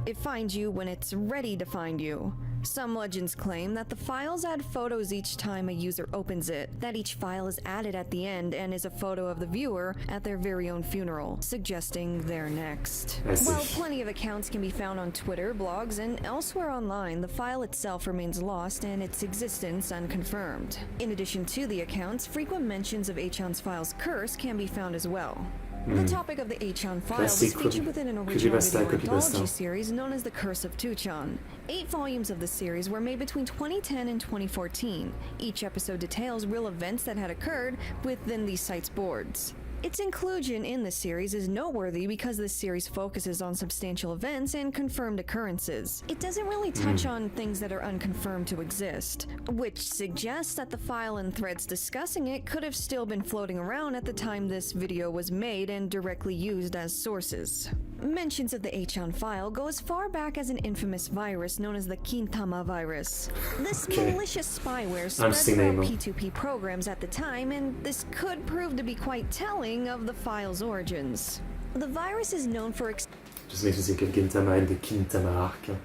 It finds you when it's ready to find you. Some legends claim that the files add photos each time a user opens it, that each file is added at the end and is a photo of the viewer at their very own funeral, suggesting they're next. While plenty of accounts can be found on Twitter, blogs, and elsewhere online, the file itself remains lost and its existence unconfirmed. In addition to the accounts, frequent mentions of 2chan's file's curse can be found as well. The topic of the 2chan file was featured within an original video anthology series known as The Curse of 2chan. 8 volumes of the series were made between 2010 and 2014. Each episode details real events that had occurred within the site's boards. Its inclusion in the series is noteworthy because this series focuses on substantial events and confirmed occurrences. It doesn't really touch on things that are unconfirmed to exist, which suggests that the file and threads discussing it could have still been floating around at the time this video was made and directly used as sources. Mentions of the 2chan file go as far back as an infamous virus known as the Kintama virus. This malicious spyware spread throughout P2P programs at the time, and this could prove to be quite telling of the file's origins. The virus is known for just makes me think of Gintama and the Kintama arc.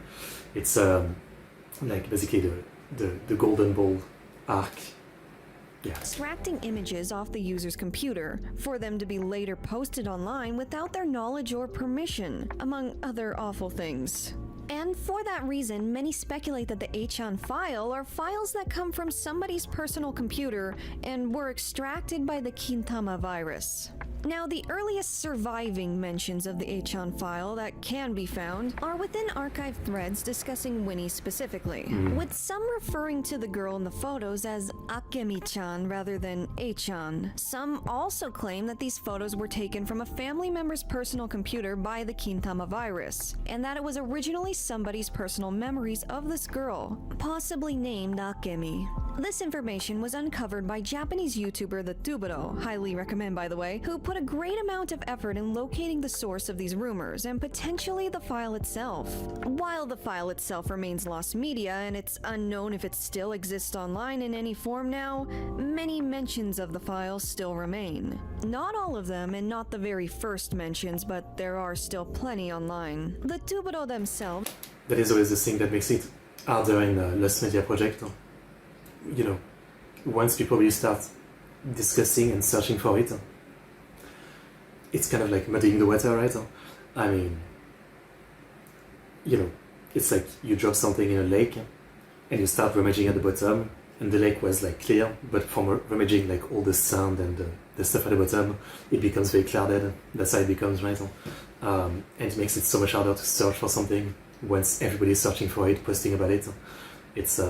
It's like basically the golden ball arc. Yeah. Extracting images off the user's computer for them to be later posted online without their knowledge or permission, among other awful things. And for that reason, many speculate that the 2chan file are files that come from somebody's personal computer and were extracted by the Gintama virus. Now, the earliest surviving mentions of the 2chan file that can be found are within archive threads discussing Winnie specifically, with some referring to the girl in the photos as Akemi-chan rather than 2chan. Some also claim that these photos were taken from a family member's personal computer by the Gintama virus, and that it was originally somebody's personal memories of this girl, possibly named Akemi. This information was uncovered by Japanese YouTuber the Tubero, highly recommend by the way, who put a great amount of effort in locating the source of these rumors and potentially the file itself. While the file itself remains lost media and it's unknown if it still exists online in any form now, many mentions of the file still remain. Not all of them and not the very first mentions, but there are still plenty online. The Tubero themselves... That is always the thing that makes it harder in the Lost Media project. You know, once people really start discussing and searching for it, it's kind of like muddying the water, right? I mean, you know, it's like you drop something in a lake and you start rummaging at the bottom, and the lake was like clear, but from rummaging like all the sand and the stuff at the bottom, it becomes very clouded. That's how it becomes, right? And it makes it so much harder to search for something once everybody's searching for it, posting about it. It's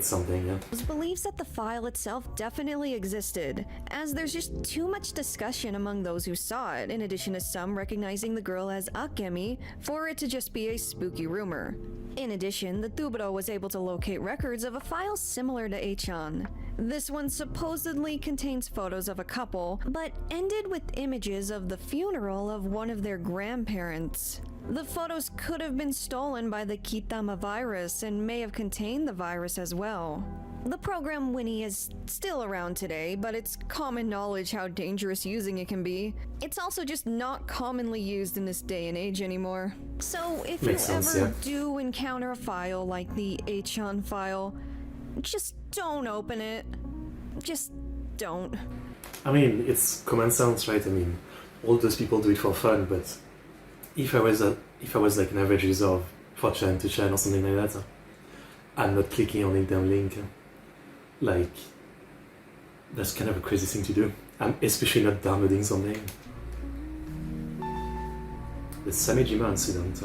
something, yeah. Believes that the file itself definitely existed, as there's just too much discussion among those who saw it, in addition to some recognizing the girl as Akemi, for it to just be a spooky rumor. In addition, the Tubero was able to locate records of a file similar to 2chan. This one supposedly contains photos of a couple, but ended with images of the funeral of one of their grandparents. The photos could have been stolen by the Gintama virus and may have contained the virus as well. The program Winnie is still around today, but it's common knowledge how dangerous using it can be. It's also just not commonly used in this day and age anymore. So if you ever do encounter a file like the 2chan file, just don't open it. Just don't. I mean, it's common sense, right? I mean, all those people do it for fun, but if I was like an average user of 4chan, 2chan or something like that, I'm not clicking on a damn link. Like, that's kind of a crazy thing to do. I'm especially not downloading something. The Samejima incident.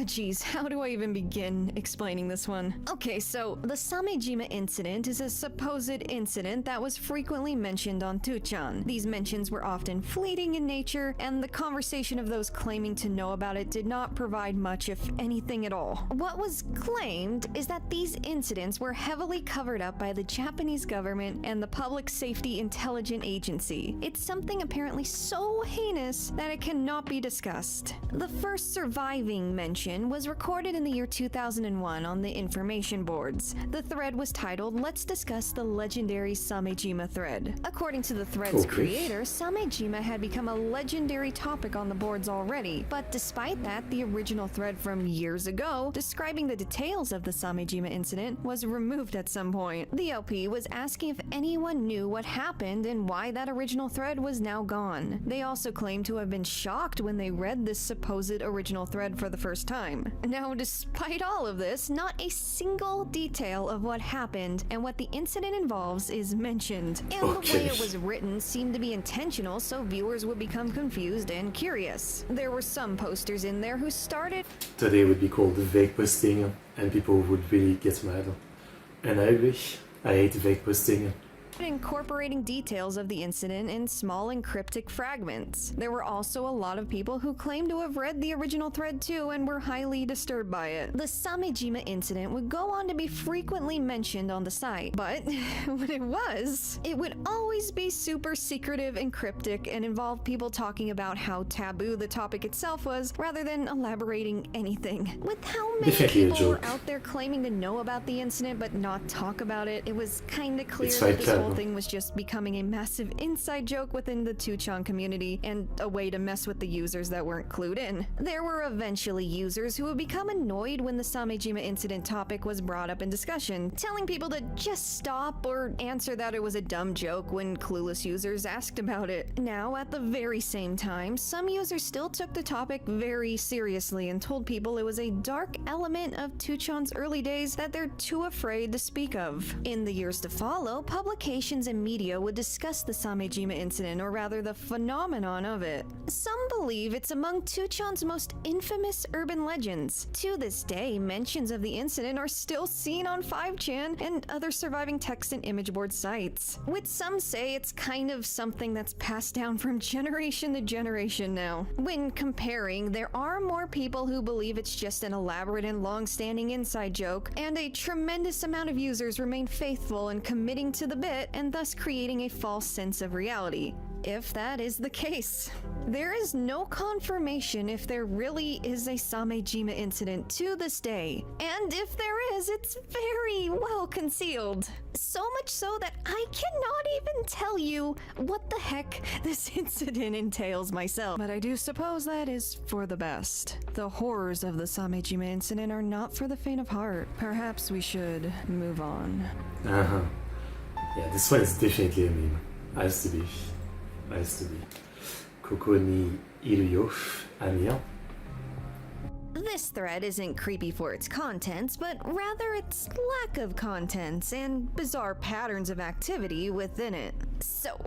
Geez, how do I even begin explaining this one? Okay, so the Samejima incident is a supposed incident that was frequently mentioned on 2chan. These mentions were often fleeting in nature, and the conversation of those claiming to know about it did not provide much, if anything at all. What was claimed is that these incidents were heavily covered up by the Japanese government and the Public Safety Intelligence Agency. It's something apparently so heinous that it cannot be discussed. The first surviving mention was recorded in the year 2001 on the information boards. The thread was titled, "Let's Discuss the Legendary Samejima Thread." According to the thread's creator, Samejima had become a legendary topic on the boards already, but despite that, the original thread from years ago, describing the details of the Samejima incident, was removed at some point. The LP was asking if anyone knew what happened and why that original thread was now gone. They also claimed to have been shocked when they read this supposed original thread for the first time. Now, despite all of this, not a single detail of what happened and what the incident involves is mentioned. And the way it was written seemed to be intentional so viewers would become confused and curious. There were some posters in there who started... Today would be called vague posting, and people would really get mad. And I agree. I hate vague posting. Incorporating details of the incident in small and cryptic fragments. There were also a lot of people who claimed to have read the original thread too and were highly disturbed by it. The Samejima incident would go on to be frequently mentioned on the site, but when it would always be super secretive and cryptic and involve people talking about how taboo the topic itself was rather than elaborating anything. With how many people were out there claiming to know about the incident but not talk about it, it was kinda clear that this whole thing was just becoming a massive inside joke within the 2chan community and a way to mess with the users that weren't clued in. There were eventually users who would become annoyed when the Samejima incident topic was brought up in discussion, telling people to just stop or answer that it was a dumb joke when clueless users asked about it. Now, at the very same time, some users still took the topic very seriously and told people it was a dark element of 2chan's early days that they're too afraid to speak of. In the years to follow, publications and media would discuss the Samejima incident, or rather the phenomenon of it. Some believe it's among 2chan's most infamous urban legends. To this day, mentions of the incident are still seen on 5chan and other surviving text and image board sites, which some say it's kind of something that's passed down from generation to generation now. When comparing, there are more people who believe it's just an elaborate and long-standing inside joke, and a tremendous amount of users remain faithful in committing to the bit and thus creating a false sense of reality. If that is the case. There is no confirmation if there really is a Samejima incident to this day, and if there is, it's very well concealed. So much so that I cannot even tell you what the heck this incident entails myself, but I do suppose that is for the best. The horrors of the Samejima incident are not for the faint of heart. Perhaps we should move on. Yeah, this one is definitely a meme. Has to be. Koko ni iru yo, Amir. This thread isn't creepy for its contents, but rather its lack of contents and bizarre patterns of activity within it. So,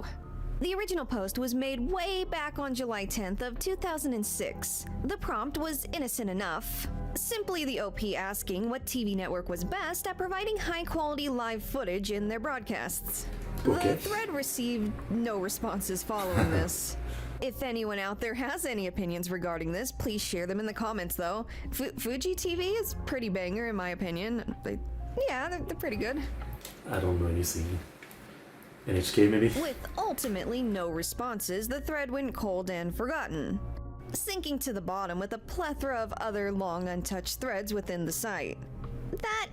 the original post was made way back on July 10th of 2006. The prompt was innocent enough. Simply the OP asking what TV network was best at providing high-quality live footage in their broadcasts. Okay. The thread received no responses following this. If anyone out there has any opinions regarding this, please share them in the comments though. Fuji TV is pretty banger in my opinion. They're pretty good. I don't know anything. NHK maybe? With ultimately no responses, the thread went cold and forgotten, sinking to the bottom with a plethora of other long untouched threads within the site. That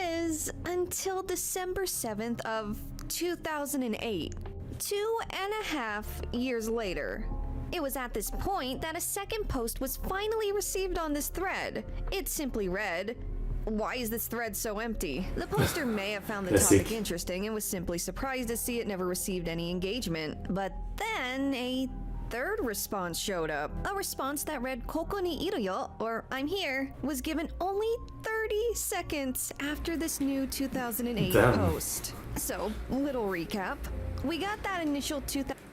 is until December 7th of 2008, 2.5 years later. It was at this point that a second post was finally received on this thread. It simply read, "Why is this thread so empty?" The poster may have found the topic interesting and was simply surprised to see it never received any engagement. But then a third response showed up. A response that read "Koko ni iru yo," or "I'm here," was given only 30 seconds after this new 2008 post. So, little recap. We got that initial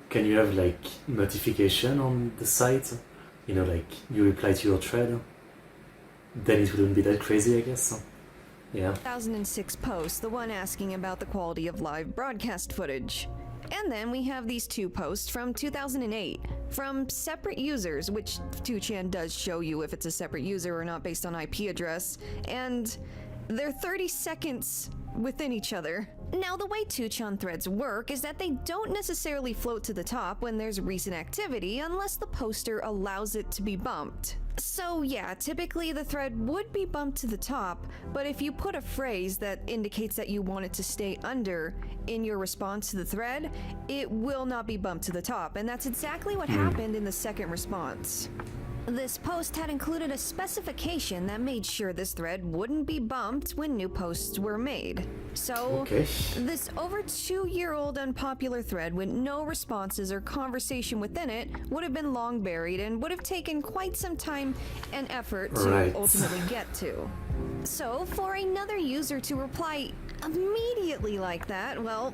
Can you have like notification on the site? You know, like you reply to your thread? Then it wouldn't be that crazy, I guess. Yeah. 2006 post, the one asking about the quality of live broadcast footage. And then we have these two posts from 2008 from separate users, which 2chan does show you if it's a separate user or not based on IP address, and they're 30 seconds within each other. Now, the way 2chan threads work is that they don't necessarily float to the top when there's recent activity unless the poster allows it to be bumped. So yeah, typically the thread would be bumped to the top, but if you put a phrase that indicates that you want it to stay under in your response to the thread, it will not be bumped to the top, and that's exactly what happened in the second response. This post had included a specification that made sure this thread wouldn't be bumped when new posts were made. So, this over 2-year-old unpopular thread with no responses or conversation within it would have been long buried and would have taken quite some time and effort to ultimately get to. So, for another user to reply immediately like that, well,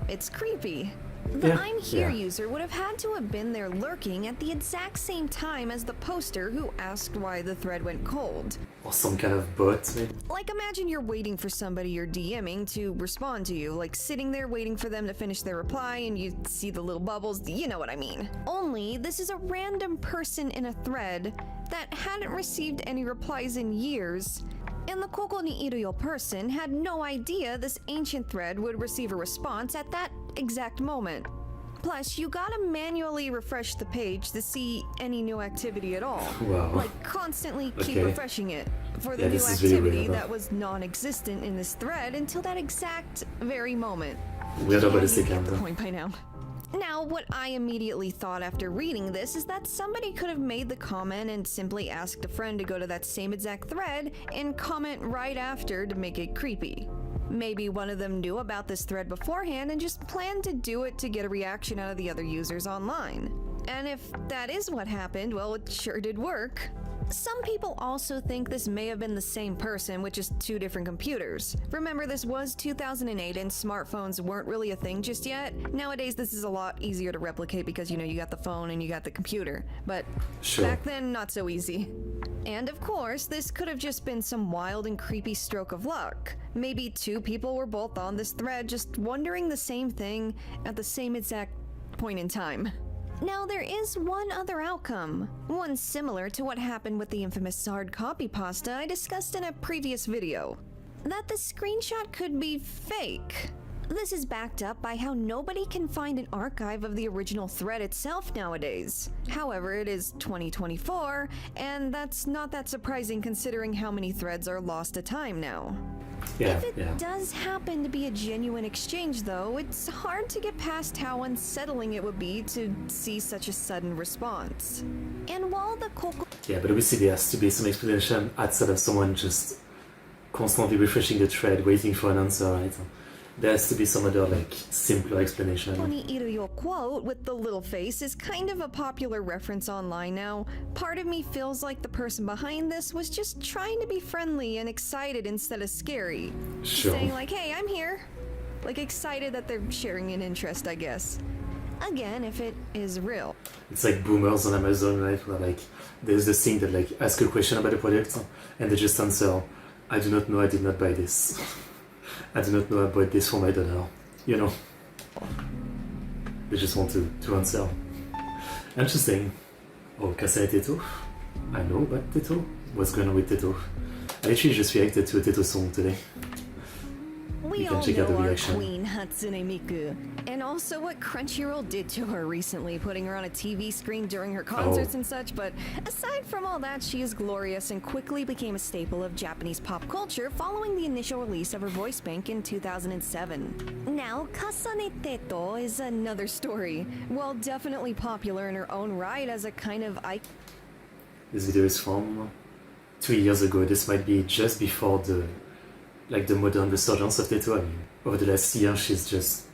it's creepy. The I'm here user would have had to have been there lurking at the exact same time as the poster who asked why the thread went cold. Or some kind of bot, maybe? Like, imagine you're waiting for somebody you're DMing to respond to you, like sitting there waiting for them to finish their reply and you see the little bubbles, you know what I mean. Only, this is a random person in a thread that hadn't received any replies in years, and the Koko ni iru yo person had no idea this ancient thread would receive a response at that exact moment. Plus, you gotta manually refresh the page to see any new activity at all. Wow. Like, constantly keep refreshing it for the new this is activity really weird, that was non-existent in this thread until that exact very moment. Weird about the You get second. the point by now. Now, what I immediately thought after reading this is that somebody could have made the comment and simply asked a friend to go to that same exact thread and comment right after to make it creepy. Maybe one of them knew about this thread beforehand and just planned to do it to get a reaction out of the other users online. And if that is what happened, well, it sure did work. Some people also think this may have been the same person with just two different computers. Remember, this was 2008 and smartphones weren't really a thing just yet. Nowadays, this is a lot easier to replicate because, you got the phone and you got the computer. But Sure. back then, not so easy. And of course, this could have just been some wild and creepy stroke of luck. Maybe two people were both on this thread just wondering the same thing at the same exact point in time. Now, there is one other outcome, one similar to what happened with the infamous hard copy pasta I discussed in a previous video, that the screenshot could be fake. This is backed up by how nobody can find an archive of the original thread itself nowadays. However, it is 2024, and that's not that surprising considering how many threads are lost to time now. Yeah, If it yeah. does happen to be a genuine exchange, though, it's hard to get past how unsettling it would be to see such a sudden response. And while the Coco Yeah, but obviously there has to be some explanation outside of someone just constantly refreshing the thread, waiting for an answer, right? There has to be some other, simpler explanation. ni Iruyo quote with the little face is kind of a popular reference online now. Part of me feels like the person behind this was just trying to be friendly and excited instead of scary. Sure. Saying like, hey, I'm here. Like excited that they're sharing an interest, I guess. Again, if it is real. It's like boomers on Amazon, right? Where there's this thing that ask a question about a product and they just answer, I do not know, I did not buy this. I do not know, I bought this for my daughter. They just want to answer. Interesting. Oh, Casa Teto? I know about Teto. What's going on with Teto? I actually just reacted to a Teto song today. We You can all check out the know our reaction. queen Hatsune Miku, and also what Crunchyroll did to her recently, putting her on a TV screen during her concerts and such, but aside from all that, she is glorious and quickly became a staple of Japanese pop culture following the initial release of her voice bank in 2007. Now, Kasane Teto is another story. While definitely popular in her own right as a kind of icon, This video is from 2 years ago. This might be just before the modern resurgence of Teto. I mean, over the last year, she's just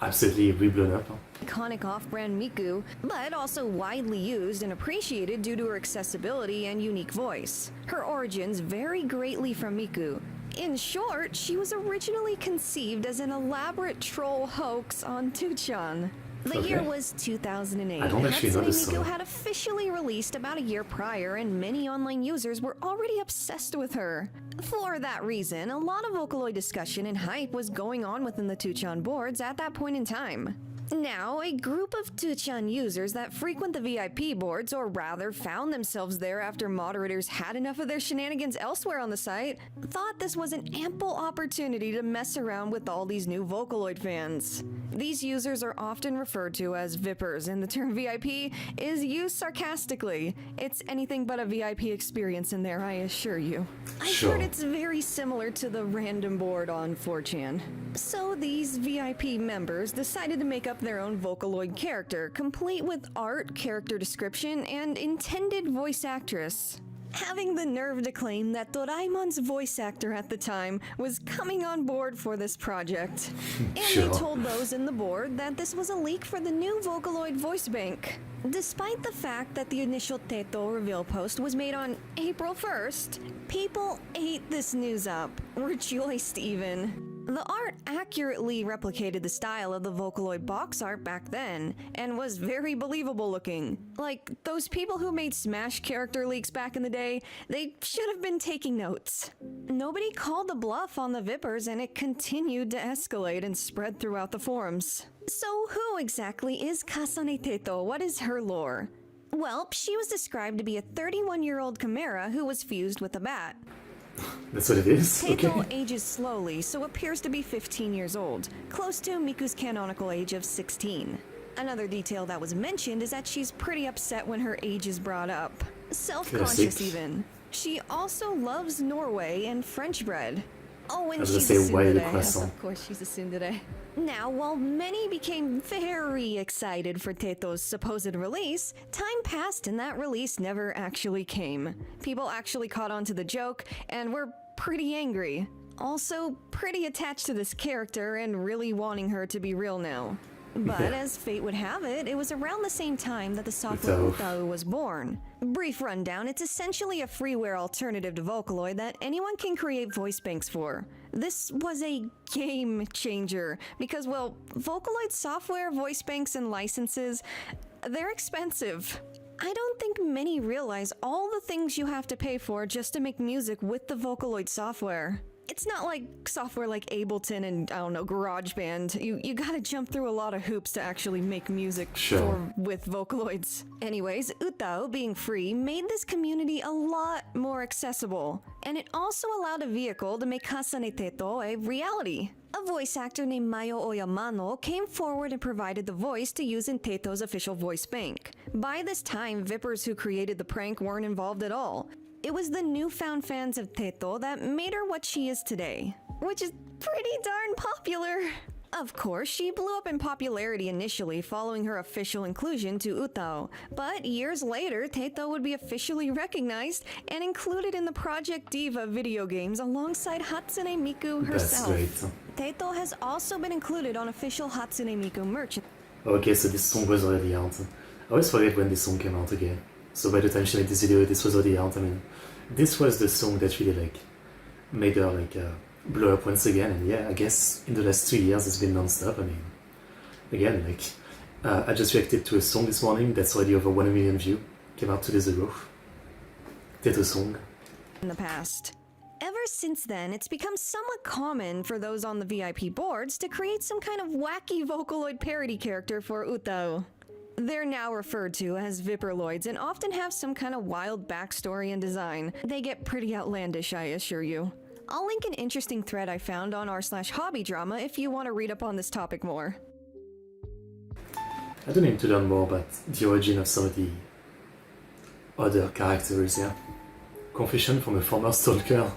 absolutely reblown up. iconic off-brand Miku, but also widely used and appreciated due to her accessibility and unique voice. Her origins vary greatly from Miku. In short, she was originally conceived as an elaborate troll hoax on 2chan. The year Okay. was 2008. I don't actually know Hatsune this Miku song. had officially released about a year prior, and many online users were already obsessed with her. For that reason, a lot of Vocaloid discussion and hype was going on within the 2chan boards at that point in time. Now, a group of 2chan users that frequent the VIP boards, or rather found themselves there after moderators had enough of their shenanigans elsewhere on the site, thought this was an ample opportunity to mess around with all these new Vocaloid fans. These users are often referred to as VIPers, and the term VIP is used sarcastically. It's anything but a VIP experience in there, I assure you. I've Sure. heard it's very similar to the random board on 4chan. So these VIP members decided to make up their own Vocaloid character, complete with art, character description, and intended voice actress. Having the nerve to claim that Doraemon's voice actor at the time was coming on board for this project. And Sure. they told those in the board that this was a leak for the new Vocaloid voice bank. Despite the fact that the initial Teto reveal post was made on April 1st, people ate this news up, rejoiced even. The art accurately replicated the style of the Vocaloid box art back then, and was very believable looking. Like, those people who made Smash character leaks back in the day, they should have been taking notes. Nobody called the bluff on the Vipers, and it continued to escalate and spread throughout the forums. So who exactly is Kasane Teto? What is her lore? Well, she was described to be a 31-year-old chimera who was fused with a bat. That's what it is? Teto Okay. ages slowly, so appears to be 15 years old, close to Miku's canonical age of 16. Another detail that was mentioned is that she's pretty upset when her age is brought up. Self-conscious Classic. even. She also loves Norway and French bread. Oh, I and was gonna she's say a why the tsundere. croissant. Of course, she's a tsundere. Now, while many became very excited for Teto's supposed release, time passed and that release never actually came. People actually caught on to the joke and were pretty angry. Also, pretty attached to this character and really wanting her to be real now. But as fate would have it, it was around the same time that the software Utau was born. Brief rundown, it's essentially a freeware alternative to Vocaloid that anyone can create voice banks for. This was a game changer because, well, Vocaloid software, voice banks, and licenses, they're expensive. I don't think many realize all the things you have to pay for just to make music with the Vocaloid software. It's not like software like Ableton and, I don't know, GarageBand. You gotta jump through a lot of hoops to actually make music with Vocaloids. Anyways, Utau being free made this community a lot more accessible. And it also allowed a vehicle to make Hasane Teto a reality. A voice actor named Mayo Oyamano came forward and provided the voice to use in Teto's official voice bank. By this time, Vippers who created the prank weren't involved at all. It was the newfound fans of Teto that made her what she is today, which is pretty darn popular. Of course, she blew up in popularity initially following her official inclusion to Utau, but years later, Teto would be officially recognized and included in the Project Diva video games alongside Hatsune Miku herself. That's great. Teto has also been included on official Hatsune Miku merch. Okay, so this song was already out. I always forget when this song came out again. So by the time she made this video, this was already out. I mean, this was the song that really like made her like blow up once again. And yeah, I guess in the last 2 years it's been non-stop. I mean, again, like I just reacted to a song this morning that's already over 1 million views. Came out 2 days ago. Teto song. In the past. Ever since then, it's become somewhat common for those on the VIP boards to create some kind of wacky Vocaloid parody character for Utau. They're now referred to as Vipperloids and often have some kind of wild backstory and design. They get pretty outlandish, I assure you. I'll link an interesting thread I found on r/hobbydrama if you want to read up on this topic more. I do need to learn more about the origin of some of the other characters, yeah. Confession from a former stalker.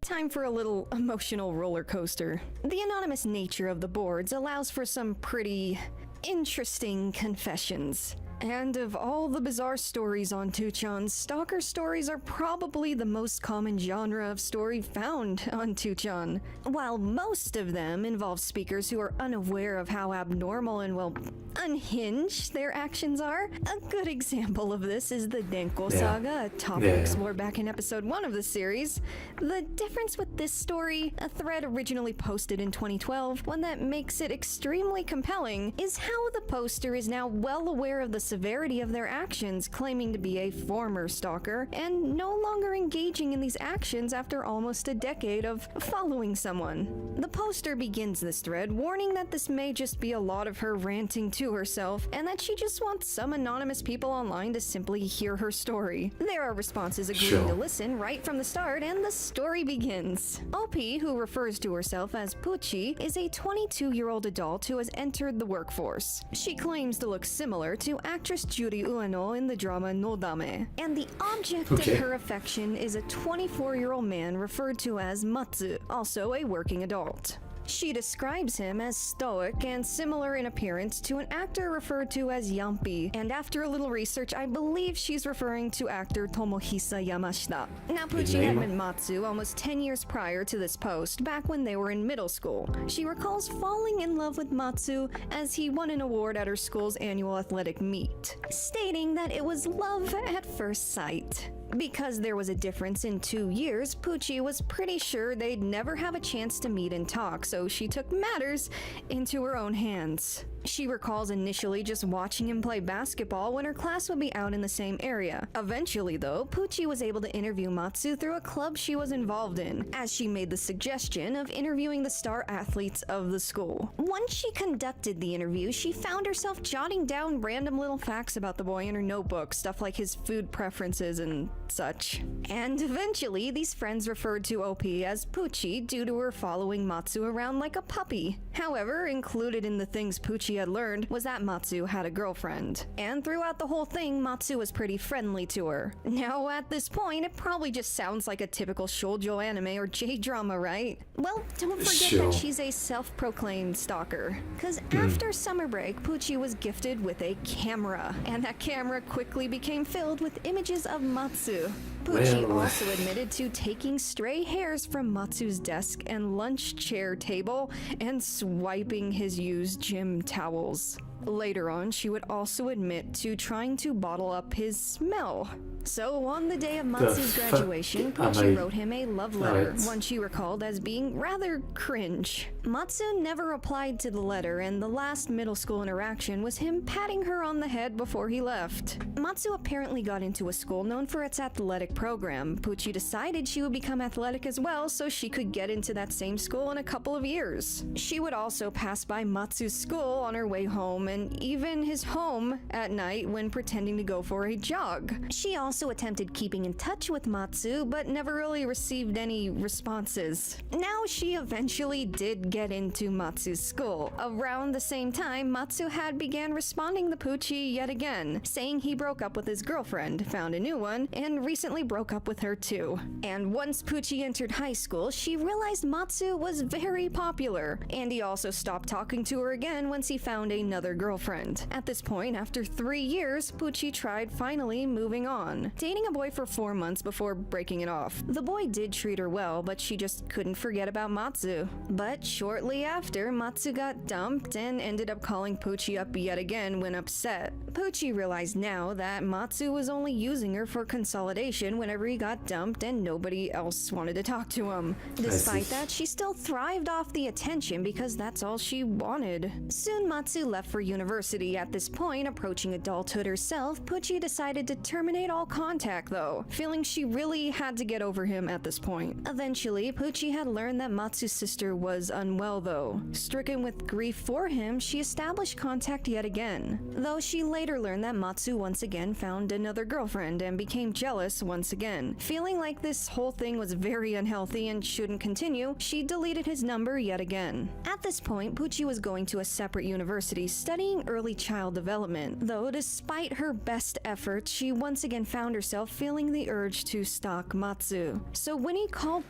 Time for a little emotional roller coaster. The anonymous nature of the boards allows for some pretty interesting confessions. And of all the bizarre stories on 2chan's, stalker stories are probably the most common genre of story found on 2chan. While most of them involve speakers who are unaware of how abnormal and, well, unhinged their actions are, a good example of this is the Denko saga, a topic explored back in episode 1 of the series. The difference with this story, a thread originally posted in 2012, one that makes it extremely compelling, is how the poster is now well aware of the severity of their actions, claiming to be a former stalker, and no longer engaging in these actions after almost a decade of following someone. The poster begins this thread warning that this may just be a lot of her ranting to herself, and that she just wants some anonymous people online to simply hear her story. There are responses agreeing to listen right from the start, and the story begins. OP, who refers to herself as Pucci, is a 22-year-old adult who has entered the workforce. She claims to look similar to actress Juri Ueno in the drama Nodame, and the object of her affection is a 24-year-old man referred to as Matsu, also a working adult. She describes him as stoic and similar in appearance to an actor referred to as Yampi, and after a little research, I believe she's referring to actor Tomohisa Yamashita. Now, Pucci had met Matsu almost 10 years prior to this post, back when they were in middle school. She recalls falling in love with Matsu as he won an award at her school's annual athletic meet, stating that it was love at first sight. Because there was a difference in 2 years, Pucci was pretty sure they'd never have a chance to meet and talk, so she took matters into her own hands. She recalls initially just watching him play basketball when her class would be out in the same area. Eventually, though, Pucci was able to interview Matsu through a club she was involved in, as she made the suggestion of interviewing the star athletes of the school. Once she conducted the interview, she found herself jotting down random little facts about the boy in her notebook, stuff like his food preferences and such. And eventually, these friends referred to OP as Pucci due to her following Matsu around like a puppy. However, included in the things Pucci she had learned was that Matsu had a girlfriend. And throughout the whole thing, Matsu was pretty friendly to her. Now, at this point, it probably just sounds like a typical shoujo anime or J-drama, right? Well, don't forget that she's a self-proclaimed stalker. Cause after summer break, Pucci was gifted with a camera, and that camera quickly became filled with images of Matsu. Pucci also admitted to taking stray hairs from Matsu's desk and lunch chair table and swiping his used gym towels. Later on, she would also admit to trying to bottle up his smell. So, on the day of Matsu's graduation, Pucci wrote him a love letter, one she recalled as being rather cringe. Matsu never replied to the letter, and the last middle school interaction was him patting her on the head before he left. Matsu apparently got into a school known for its athletic program. Pucci decided she would become athletic as well so she could get into that same school in a couple of years. She would also pass by Matsu's school on her way home, and even his home at night when pretending to go for a jog. She also attempted keeping in touch with Matsu, but never really received any responses. Now, she eventually did get into Matsu's school. Around the same time, Matsu had began responding to Pucci yet again, saying he broke up with his girlfriend, found a new one, and recently broke up with her too. And once Pucci entered high school, she realized Matsu was very popular, and he also stopped talking to her again once he found another girlfriend. At this point, after 3 years, Pucci tried finally moving on, dating a boy for 4 months before breaking it off. The boy did treat her well, but she just couldn't forget about Matsu. But shortly after, Matsu got dumped and ended up calling Pucci up yet again when upset. Pucci realized now that Matsu was only using her for consolidation whenever he got dumped and nobody else wanted to talk to him. Despite that, she still thrived off the attention because that's all she wanted. Soon Matsu left for university. At this point, approaching adulthood herself, Pucci decided to terminate all contact though, feeling she really had to get over him at this point. Eventually, Pucci had learned that Matsu's sister was unwell though. Stricken with grief for him, she established contact yet again, though she later learned that Matsu once again found another girlfriend and became jealous once again. Feeling like this whole thing was very unhealthy and shouldn't continue, she deleted his number yet again. At this point, Pucci was going to a separate university studying early child development, though despite her best efforts, she once again found herself feeling the urge to stalk Matsu. So when he called...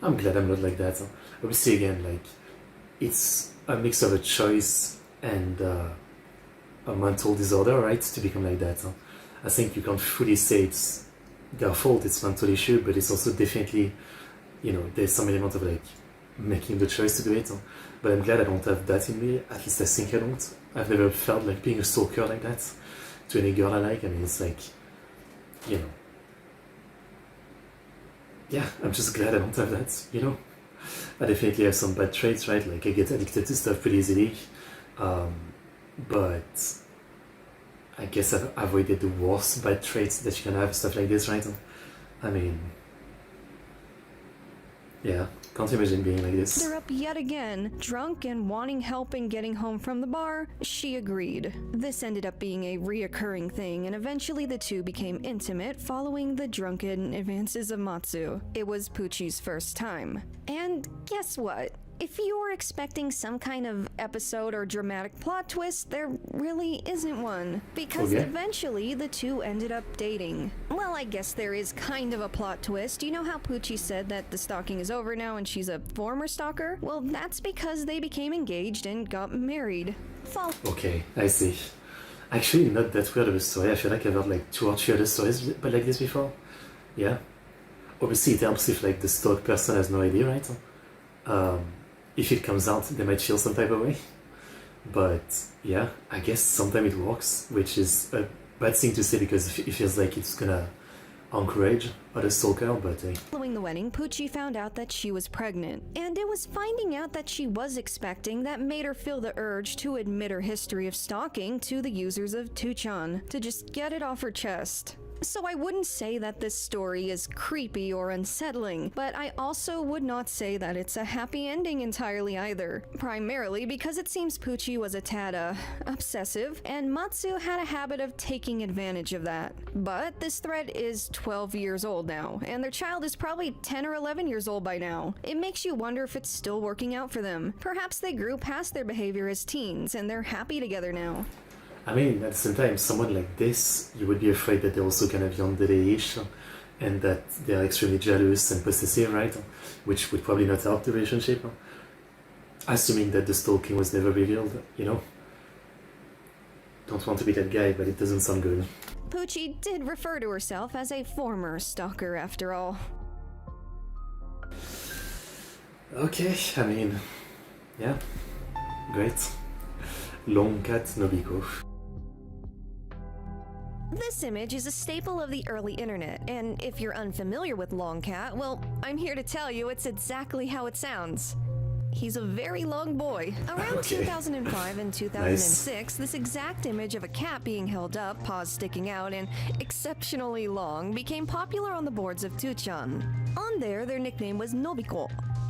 I'm glad I'm not like that. Obviously, again, like, it's a mix of a choice and a mental disorder, right, to become like that. I think you can't fully say it's their fault, it's a mental issue, but it's also definitely, you know, there's some element of like making the choice to do it. But I'm glad I don't have that in me, at least I think I don't. I've never felt like being a stalker like that to any girl I like. I mean, it's like, you know, yeah, I'm just glad I don't have that, you know. I definitely have some bad traits, right? Like I get addicted to stuff pretty easily, but I guess I've avoided the worst bad traits that you can have, stuff like this, right? I mean, yeah, can't imagine being like this. They're up yet again, drunk and wanting help in getting home from the bar. She agreed. This ended up being a reoccurring thing, and eventually the two became intimate following the drunken advances of Matsu. It was Pucci's first time. And guess what? If you were expecting some kind of episode or dramatic plot twist, there really isn't one. Because eventually, the two ended up dating. Well, I guess there is kind of a plot twist. You know how Pucci said that the stalking is over now and she's a former stalker? Well, that's because they became engaged and got married. Okay, I see. Actually, not that weird of a story. I feel like I've heard like 2 or 3 other stories like this before. Yeah. Obviously, it helps if like the stalked person has no idea, right? If it comes out, they might feel some type of way. But yeah, I guess sometimes it works, which is a bad thing to say because it feels like it's gonna encourage other stalker, but Following the wedding, Pucci found out that she was pregnant, and it was finding out that she was expecting that made her feel the urge to admit her history of stalking to the users of 2chan, to just get it off her chest. So I wouldn't say that this story is creepy or unsettling, but I also would not say that it's a happy ending entirely either. Primarily because it seems Pucci was a tad, obsessive, and Matsu had a habit of taking advantage of that. But this thread is 12 years old now, and their child is probably 10 or 11 years old by now. It makes you wonder if it's still working out for them. Perhaps they grew past their behavior as teens, and they're happy together now. I mean, at the same time, someone like this, you would be afraid that they're also kind of yandere-ish and that they're extremely jealous and possessive, right? Which would probably not help the relationship. Assuming that the stalking was never revealed, you know? Don't want to be that guy, but it doesn't sound good. Pucci did refer to herself as a former stalker after all. Okay, I mean, yeah, great. Long cat Nobiko. This image is a staple of the early internet, and if you're unfamiliar with Longcat, well, I'm here to tell you it's exactly how it sounds. He's a very long boy. Around 2005 and 2006, this exact image of a cat being held up, paws sticking out, and exceptionally long became popular on the boards of 2chan. On there, their nickname was Nobiko.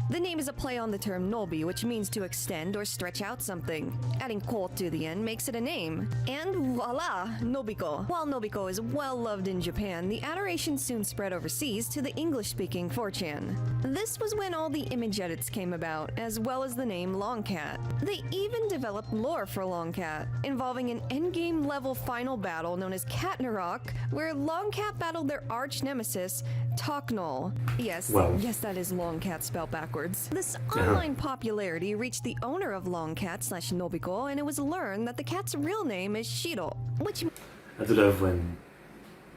The name is a play on the term nobi, which means to extend or stretch out something. Adding ko to the end makes it a name. And voila, Nobiko. While Nobiko is well loved in Japan, the adoration soon spread overseas to the English-speaking 4chan. This was when all the image edits came about, as well as the name Longcat. They even developed lore for Longcat, involving an endgame level final battle known as Katnarok, where Longcat battled their arch nemesis, Toknol. Yes, yes, that is Longcat spelled backwards. This online popularity reached the owner of Longcat/Nobiko, and it was learned that the cat's real name is Shido, which I do love when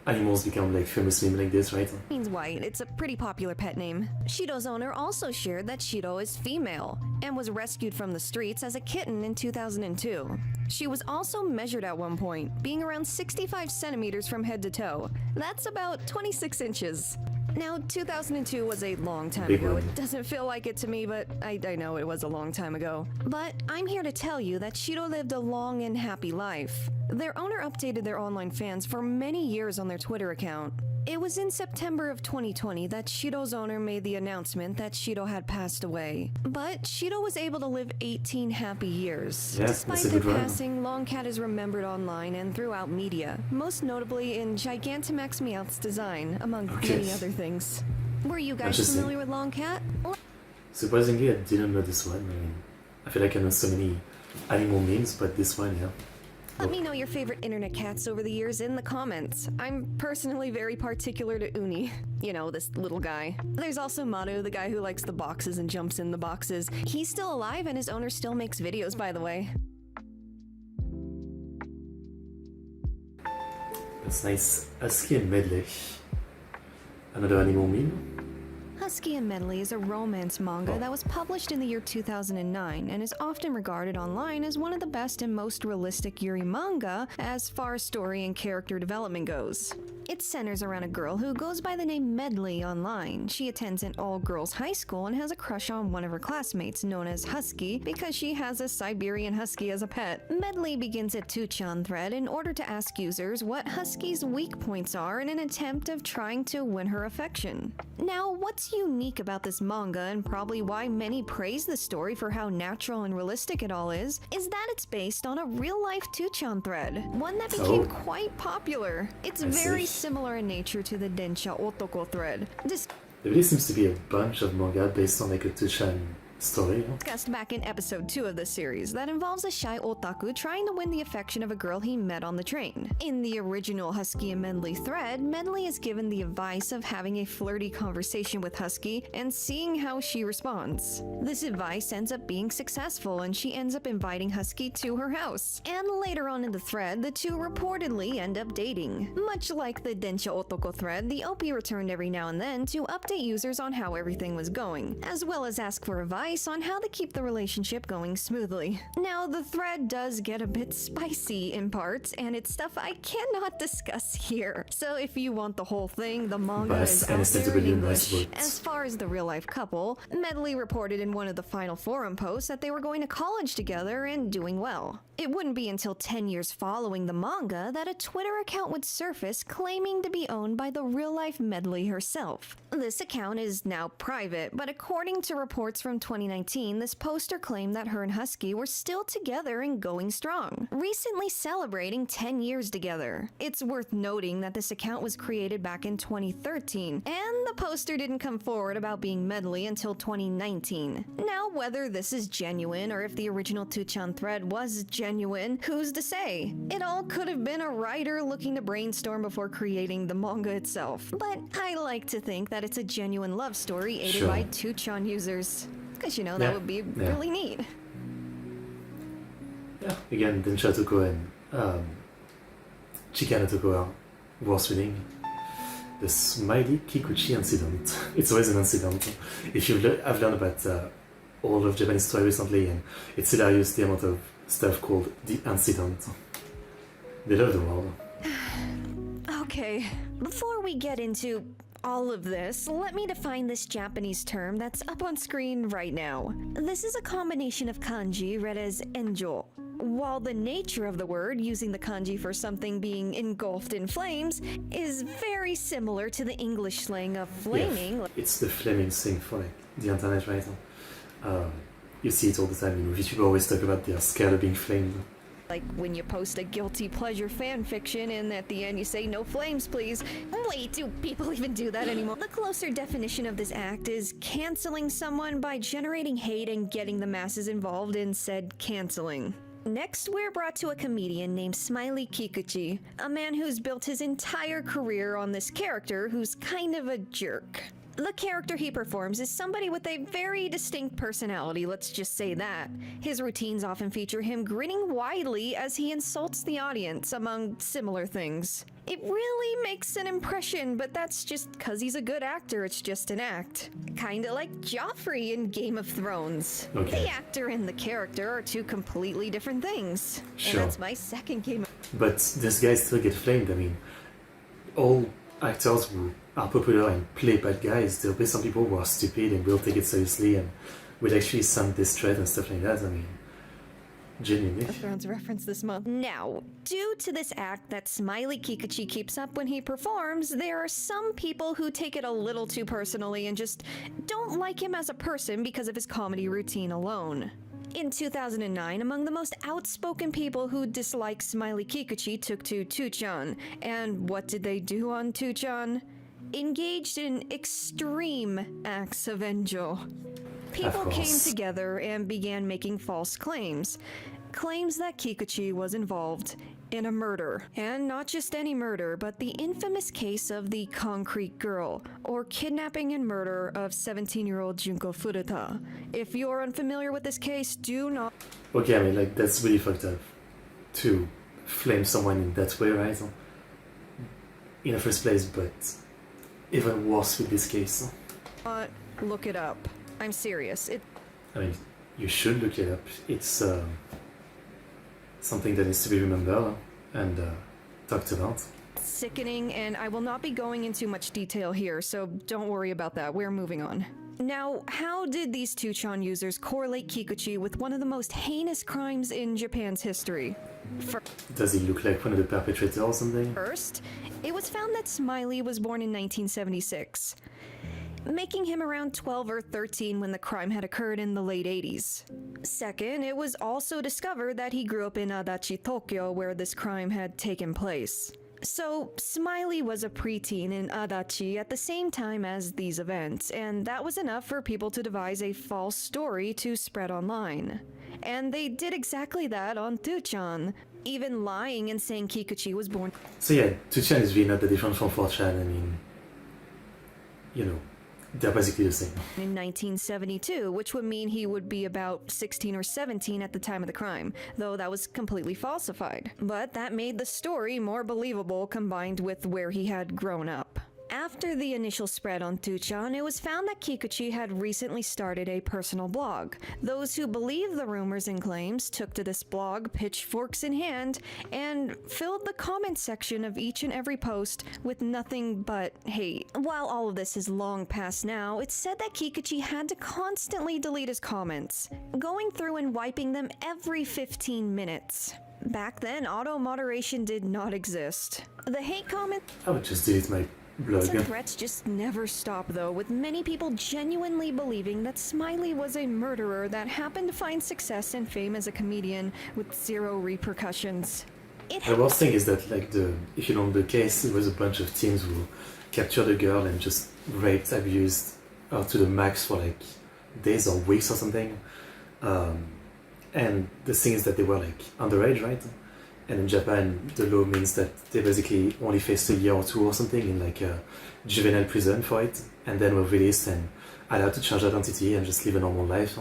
animals become like famous meme like this, right? means white. It's a pretty popular pet name. Shido's owner also shared that Shido is female and was rescued from the streets as a kitten in 2002. She was also measured at one point, being around 65 centimeters from head to toe. That's about 26 inches. Now, 2002 was a long time ago. It doesn't feel like it to me, but I know it was a long time ago. But I'm here to tell you that Shido lived a long and happy life. Their owner updated their online fans for many years on their Twitter account. It was in September of 2020 that Shido's owner made the announcement that Shido had passed away. But Shido was able to live 18 happy years. Despite their passing, Longcat is remembered online and throughout media, most notably in Gigantamax Meowth's design, among many other things. Were you guys familiar with Longcat? Surprisingly, I didn't know this one. I mean, I feel like I know so many animal memes, but this one, yeah. Let me know your favorite internet cats over the years in the comments. I'm personally very particular to Uni. You know, this little guy. There's also Manu, the guy who likes the boxes and jumps in the boxes. He's still alive and his owner still makes videos, by the way. That's nice. Husky and Medley. Another animal meme. Husky and Medley is a romance manga that was published in the year 2009 and is often regarded online as one of the best and most realistic Yuri manga as far as story and character development goes. It centers around a girl who goes by the name Medley online. She attends an all-girls high school and has a crush on one of her classmates, known as Husky, because she has a Siberian Husky as a pet. Medley begins a 2chan thread in order to ask users what Husky's weak points are in an attempt of trying to win her affection. Now, what's unique about this manga, and probably why many praise the story for how natural and realistic it all is that it's based on a real-life 2chan thread, one that became quite popular. It's very similar in nature to the Densha Otoko thread. There really seems to be a bunch of manga based on like a 2chan story. Discussed back in episode 2 of this series that involves a shy otaku trying to win the affection of a girl he met on the train. In the original Husky and Medley thread, Medley is given the advice of having a flirty conversation with Husky and seeing how she responds. This advice ends up being successful and she ends up inviting Husky to her house. And later on in the thread, the two reportedly end up dating. Much like the Densha Otoko thread, the OP returned every now and then to update users on how everything was going, as well as ask for advice advice on how to keep the relationship going smoothly. Now, the thread does get a bit spicy in parts, and it's stuff I cannot discuss here. So if you want the whole thing, the manga is out there in English. As far as the real-life couple, Medley reported in one of the final forum posts that they were going to college together and doing well. It wouldn't be until 10 years following the manga that a Twitter account would surface claiming to be owned by the real-life Medley herself. This account is now private, but according to reports from 2019, this poster claimed that her and Husky were still together and going strong, recently celebrating 10 years together. It's worth noting that this account was created back in 2013, and the poster didn't come forward about being Medley until 2019. Now, whether this is genuine or if the original 2chan thread was genuine, who's to say? It all could have been a writer looking to brainstorm before creating the manga itself. But I like to think that it's a genuine love story aided by 2chan users. Because, you know, that would be really neat. Yeah, again, Densha Toko and Chikana Toko are worth reading. The Smiley Kikuchi incident. It's always an incident. If I've learned about all of Japanese story recently, and it's hilarious the amount of stuff called the incident. They love the world. Okay, before we get into all of this, let me define this Japanese term that's up on screen right now. This is a combination of kanji read as enjo. While the nature of the word, using the kanji for something being engulfed in flames, is very similar to the English slang of flaming. Yeah, it's the flaming thing for like the internet, right? You see it all the time. You know, YouTubers always talk about they are scared of being flamed. Like when you post a guilty pleasure fan fiction and at the end you say no flames please. Wait, do people even do that anymore? The closer definition of this act is canceling someone by generating hate and getting the masses involved in said canceling. Next, we're brought to a comedian named Smiley Kikuchi, a man who's built his entire career on this character who's kind of a jerk. The character he performs is somebody with a very distinct personality, let's just say that. His routines often feature him grinning widely as he insults the audience, among similar things. It really makes an impression, but that's just because he's a good actor, it's just an act. Kinda like Joffrey in Game of Thrones. Okay. The actor and the character are two completely different things. Sure. And that's my second game. But this guy still get flamed. I mean, all actors who are popular and play bad guys, there'll be some people who are stupid and will take it seriously and will actually send this thread and stuff like that. I mean, genuinely. A Thrones reference this month. Now, due to this act that Smiley Kikuchi keeps up when he performs, there are some people who take it a little too personally and just don't like him as a person because of his comedy routine alone. In 2009, among the most outspoken people who dislike Smiley Kikuchi took to 2chan. And what did they do on 2chan? Engaged in extreme acts of enjo. People came together and began making false claims. Claims that Kikuchi was involved in a murder. And not just any murder, but the infamous case of the Concrete Girl, or kidnapping and murder of 17-year-old Junko Furuta. If you're unfamiliar with this case, do not... Okay, I mean, like, that's really fucked up. To flame someone in that way, right? In the first place, but even worse with this case. Look it up. I'm serious. I mean, you should look it up. It's something that needs to be remembered and talked about. Sickening, and I will not be going into much detail here, so don't worry about that. We're moving on. Now, how did these 2chan users correlate Kikuchi with one of the most heinous crimes in Japan's history? Does he look like one of the perpetrators or something? First, it was found that Smiley was born in 1976. Making him around 12 or 13 when the crime had occurred in the late 80s. Second, it was also discovered that he grew up in Adachi, Tokyo, where this crime had taken place. So, Smiley was a preteen in Adachi at the same time as these events, and that was enough for people to devise a false story to spread online. And they did exactly that on 2chan, even lying and saying Kikuchi was born. So yeah, 2chan is really not that different from 4chan. I mean, you know, they're basically the same. In 1972, which would mean he would be about 16 or 17 at the time of the crime, though that was completely falsified. But that made the story more believable combined with where he had grown up. After the initial spread on 2chan, it was found that Kikuchi had recently started a personal blog. Those who believed the rumors and claims took to this blog pitchforks in hand and filled the comment section of each and every post with nothing but hate. While all of this is long past now, it's said that Kikuchi had to constantly delete his comments, going through and wiping them every 15 minutes. Back then, auto-moderation did not exist. The hate comments I would just delete my blog. and threats just never stop though, with many people genuinely believing that Smiley was a murderer that happened to find success and fame as a comedian with zero repercussions. The worst thing is that, like, if you know the case, it was a bunch of teens who captured a girl and just raped, abused her to the max for like days or weeks or something. And the thing is that they were like underage, right? And in Japan, the law means that they basically only faced a year or two or something in like a juvenile prison for it, and then were released and allowed to change identity and just live a normal life.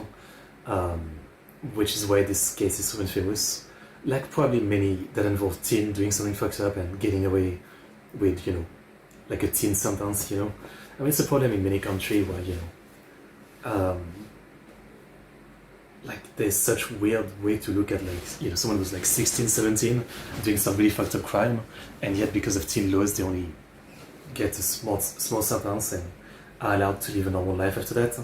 Which is why this case is so infamous. Like probably many that involve teen doing something fucked up and getting away with, you know, like a teen sentence, you know. I mean, it's a problem in many countries where, you know, like there's such weird way to look at, like, you know, someone who's like 16, 17 doing some really fucked up crime, and yet because of teen laws they only get a small sentence and are allowed to live a normal life after that.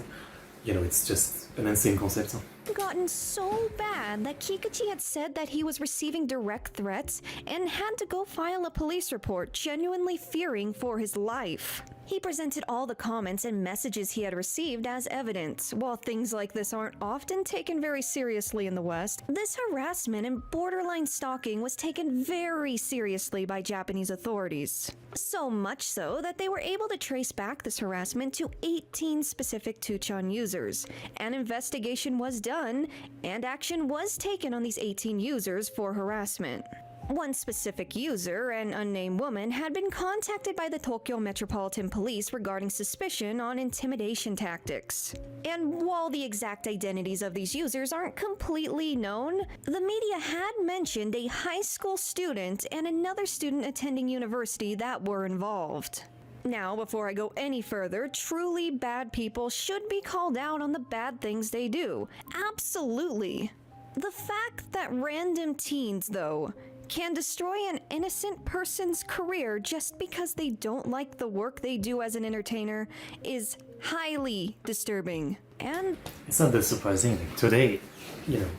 You know, it's just an insane concept. Gotten so bad that Kikuchi had said that he was receiving direct threats and had to go file a police report, genuinely fearing for his life. He presented all the comments and messages he had received as evidence. While things like this aren't often taken very seriously in the West, this harassment and borderline stalking was taken very seriously by Japanese authorities. So much so that they were able to trace back this harassment to 18 specific 2chan users. An investigation was done, and action was taken on these 18 users for harassment. One specific user, an unnamed woman, had been contacted by the Tokyo Metropolitan Police regarding suspicion on intimidation tactics. And while the exact identities of these users aren't completely known, the media had mentioned a high school student and another student attending university that were involved. Now, before I go any further, truly bad people should be called out on the bad things they do. Absolutely. The fact that random teens, though, can destroy an innocent person's career just because they don't like the work they do as an entertainer is highly disturbing. And it's not that surprising. Like, today, you know,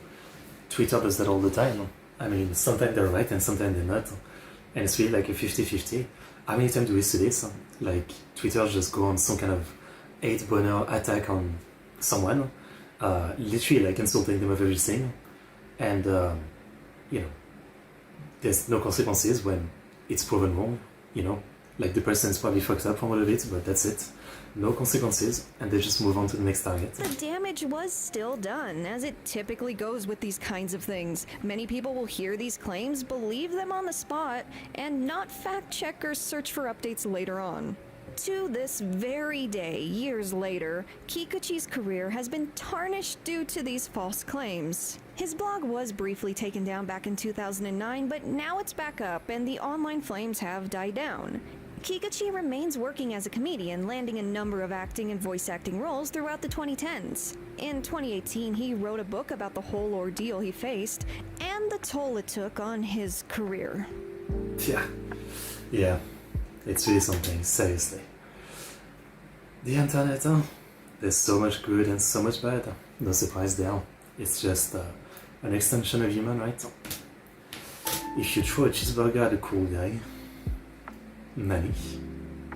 Twitter does that all the time. I mean, sometimes they're right and sometimes they're not. And it's really like a 50-50. How many times do we see this? Like, Twitter just go on some kind of hate boner attack on someone, literally like insulting them of everything. And, you know, there's no consequences when it's proven wrong, you know? Like, the person is probably fucked up from all of it, but that's it. No consequences, and they just move on to the next target. the damage was still done, as it typically goes with these kinds of things. Many people will hear these claims, believe them on the spot, and not fact check or search for updates later on. To this very day, years later, Kikuchi's career has been tarnished due to these false claims. His blog was briefly taken down back in 2009, but now it's back up and the online flames have died down. Kikuchi remains working as a comedian, landing a number of acting and voice acting roles throughout the 2010s. In 2018, he wrote a book about the whole ordeal he faced and the toll it took on his career. Yeah, it's really something, seriously. The internet, huh? There's so much good and so much bad. No surprise there. It's just an extension of human, right? If you throw a cheeseburger at a cool guy, Nani?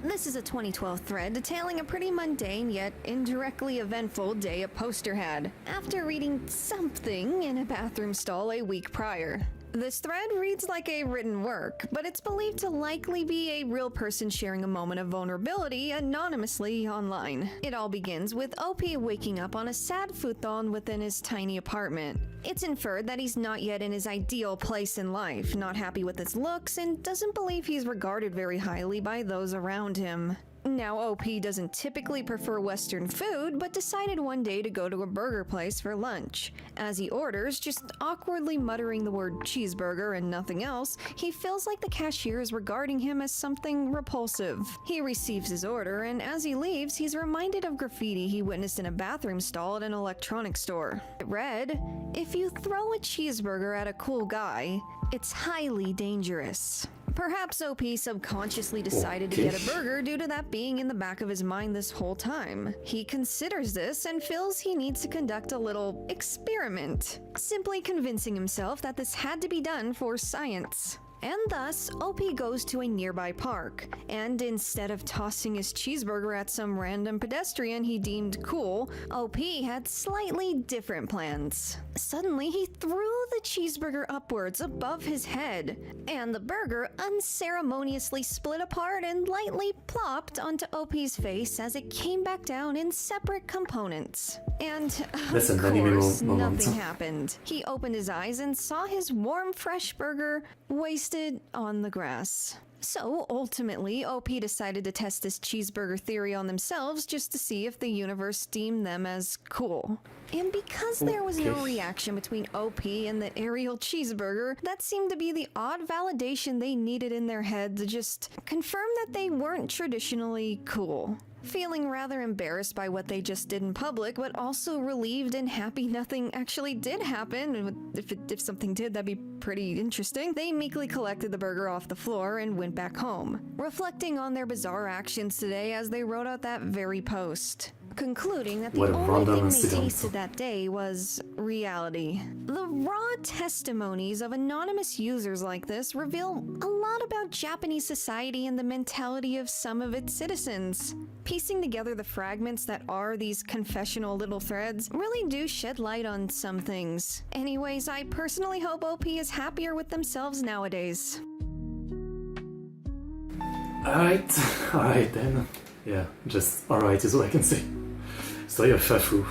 This is a 2012 thread detailing a pretty mundane yet indirectly eventful day a poster had after reading something in a bathroom stall a week prior. This thread reads like a written work, but it's believed to likely be a real person sharing a moment of vulnerability anonymously online. It all begins with OP waking up on a sad futon within his tiny apartment. It's inferred that he's not yet in his ideal place in life, not happy with his looks, and doesn't believe he's regarded very highly by those around him. Now, OP doesn't typically prefer Western food, but decided one day to go to a burger place for lunch. As he orders, just awkwardly muttering the word cheeseburger and nothing else, he feels like the cashier is regarding him as something repulsive. He receives his order, and as he leaves, he's reminded of graffiti he witnessed in a bathroom stall at an electronics store. It read, "If you throw a cheeseburger at a cool guy, it's highly dangerous." Perhaps OP subconsciously decided to get a burger due to that being in the back of his mind this whole time. He considers this and feels he needs to conduct a little experiment, simply convincing himself that this had to be done for science. And thus, OP goes to a nearby park, and instead of tossing his cheeseburger at some random pedestrian he deemed cool, OP had slightly different plans. Suddenly, he threw the cheeseburger upwards above his head, and the burger unceremoniously split apart and lightly plopped onto OP's face as it came back down in separate components. And of course, nothing happened. He opened his eyes and saw his warm, fresh burger wasted on the grass. So ultimately, OP decided to test this cheeseburger theory on themselves just to see if the universe deemed them as cool. And because there was no reaction between OP and the aerial cheeseburger, that seemed to be the odd validation they needed in their head to just confirm that they weren't traditionally cool. Feeling rather embarrassed by what they just did in public, but also relieved and happy nothing actually did happen. If something did, that'd be pretty interesting. They meekly collected the burger off the floor and went back home, reflecting on their bizarre actions today as they wrote out that very post, concluding that the only thing they tasted that day was reality. The raw testimonies of anonymous users like this reveal a lot about Japanese society and the mentality of some of its citizens. Piecing together the fragments that are these confessional little threads really do shed light on some things. Anyways, I personally hope OP is happier with themselves nowadays. Alright then. Yeah, just alright is all I can say. Story of Fafu.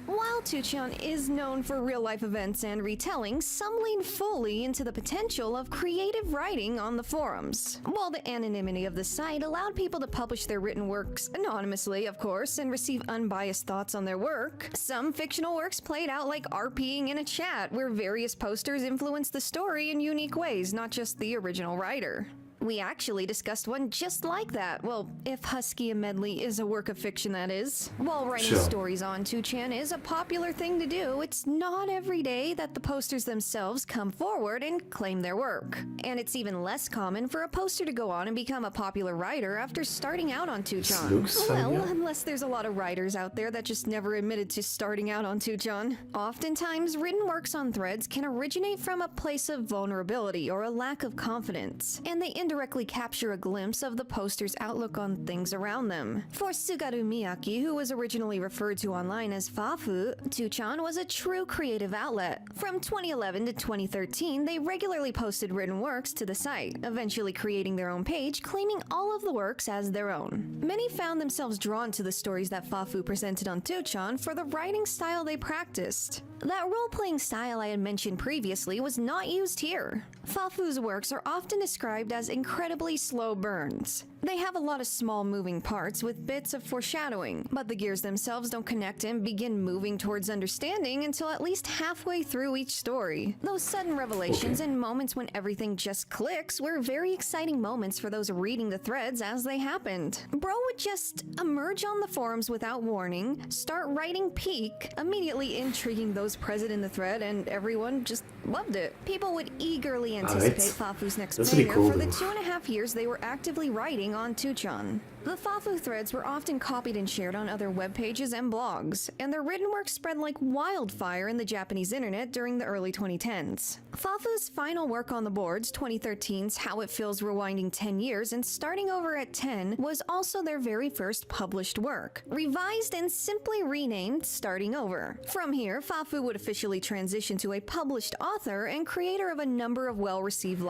While 2chan is known for real-life events and retelling, some lean fully into the potential of creative writing on the forums. While the anonymity of the site allowed people to publish their written works anonymously, of course, and receive unbiased thoughts on their work, some fictional works played out like RPing in a chat, where various posters influenced the story in unique ways, not just the original writer. We actually discussed one just like that. Well, if Husky a Medley is a work of fiction, that is. While writing stories on 2chan is a popular thing to do, it's not every day that the posters themselves come forward and claim their work. And it's even less common for a poster to go on and become a popular writer after starting out on 2chan. Well, unless there's a lot of writers out there that just never admitted to starting out on 2chan. Oftentimes, written works on threads can originate from a place of vulnerability or a lack of confidence, and they indirectly capture a glimpse of the poster's outlook on things around them. For Sugaru Miyake, who was originally referred to online as Fafu, 2chan was a true creative outlet. From 2011 to 2013, they regularly posted written works to the site, eventually creating their own page, claiming all of the works as their own. Many found themselves drawn to the stories that Fafu presented on 2chan for the writing style they practiced. That role-playing style I had mentioned previously was not used here. Fafu's works are often described as incredibly slow burns. They have a lot of small moving parts with bits of foreshadowing, but the gears themselves don't connect and begin moving towards understanding until at least halfway through each story. Those sudden revelations and moments when everything just clicks were very exciting moments for those reading the threads as they happened. Bro would just emerge on the forums without warning, start writing peak, immediately intriguing those present in the thread, and everyone just loved it. People would eagerly anticipate Fafu's next banger for the 2.5 years they were actively writing on 2chan. The Fafu threads were often copied and shared on other web pages and blogs, and their written work spread like wildfire in the Japanese internet during the early 2010s. Fafu's final work on the boards, 2013's How It Feels Rewinding 10 Years and Starting Over at 10, was also their very first published work, revised and simply renamed Starting Over. From here, Fafu would officially transition to a published author and creator of a number of well-received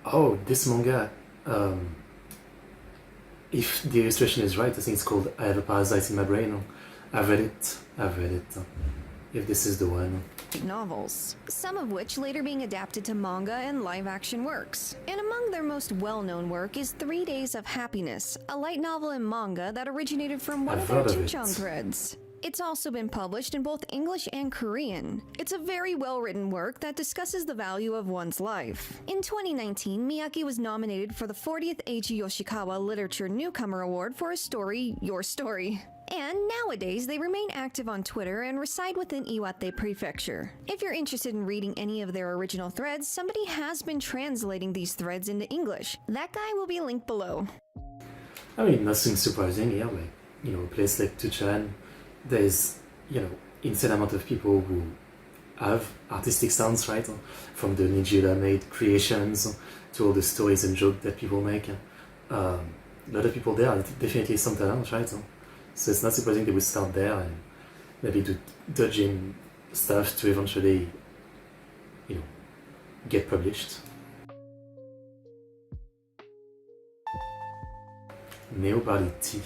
Oh, this manga, if the illustration is right, I think it's called I Have a Parasite in My Brain. I've read it. If this is the one. novels, some of which later being adapted to manga and live-action works. And among of their most well-known work is 3 Days of Happiness, a light novel and manga that originated from one I've of their heard of it. 2chan threads. It's also been published in both English and Korean. It's a very well-written work that discusses the value of one's life. In 2019, Miyake was nominated for the 40th Eiji Yoshikawa Literature Newcomer Award for his story, Your Story. And nowadays, they remain active on Twitter and reside within Iwate Prefecture. If you're interested in reading any of their original threads, somebody has been translating these threads into English. That guy will be linked below. I mean, nothing surprising here. Like, you know, a place like 2chan, there's, you know, insane amount of people who have artistic sounds, right? From the Nijira made creations to all the stories and jokes that people make. A lot of people there are definitely some talent, right? So it's not surprising they would start there and maybe do dodging stuff to eventually, you know, get published. Neobody Tea.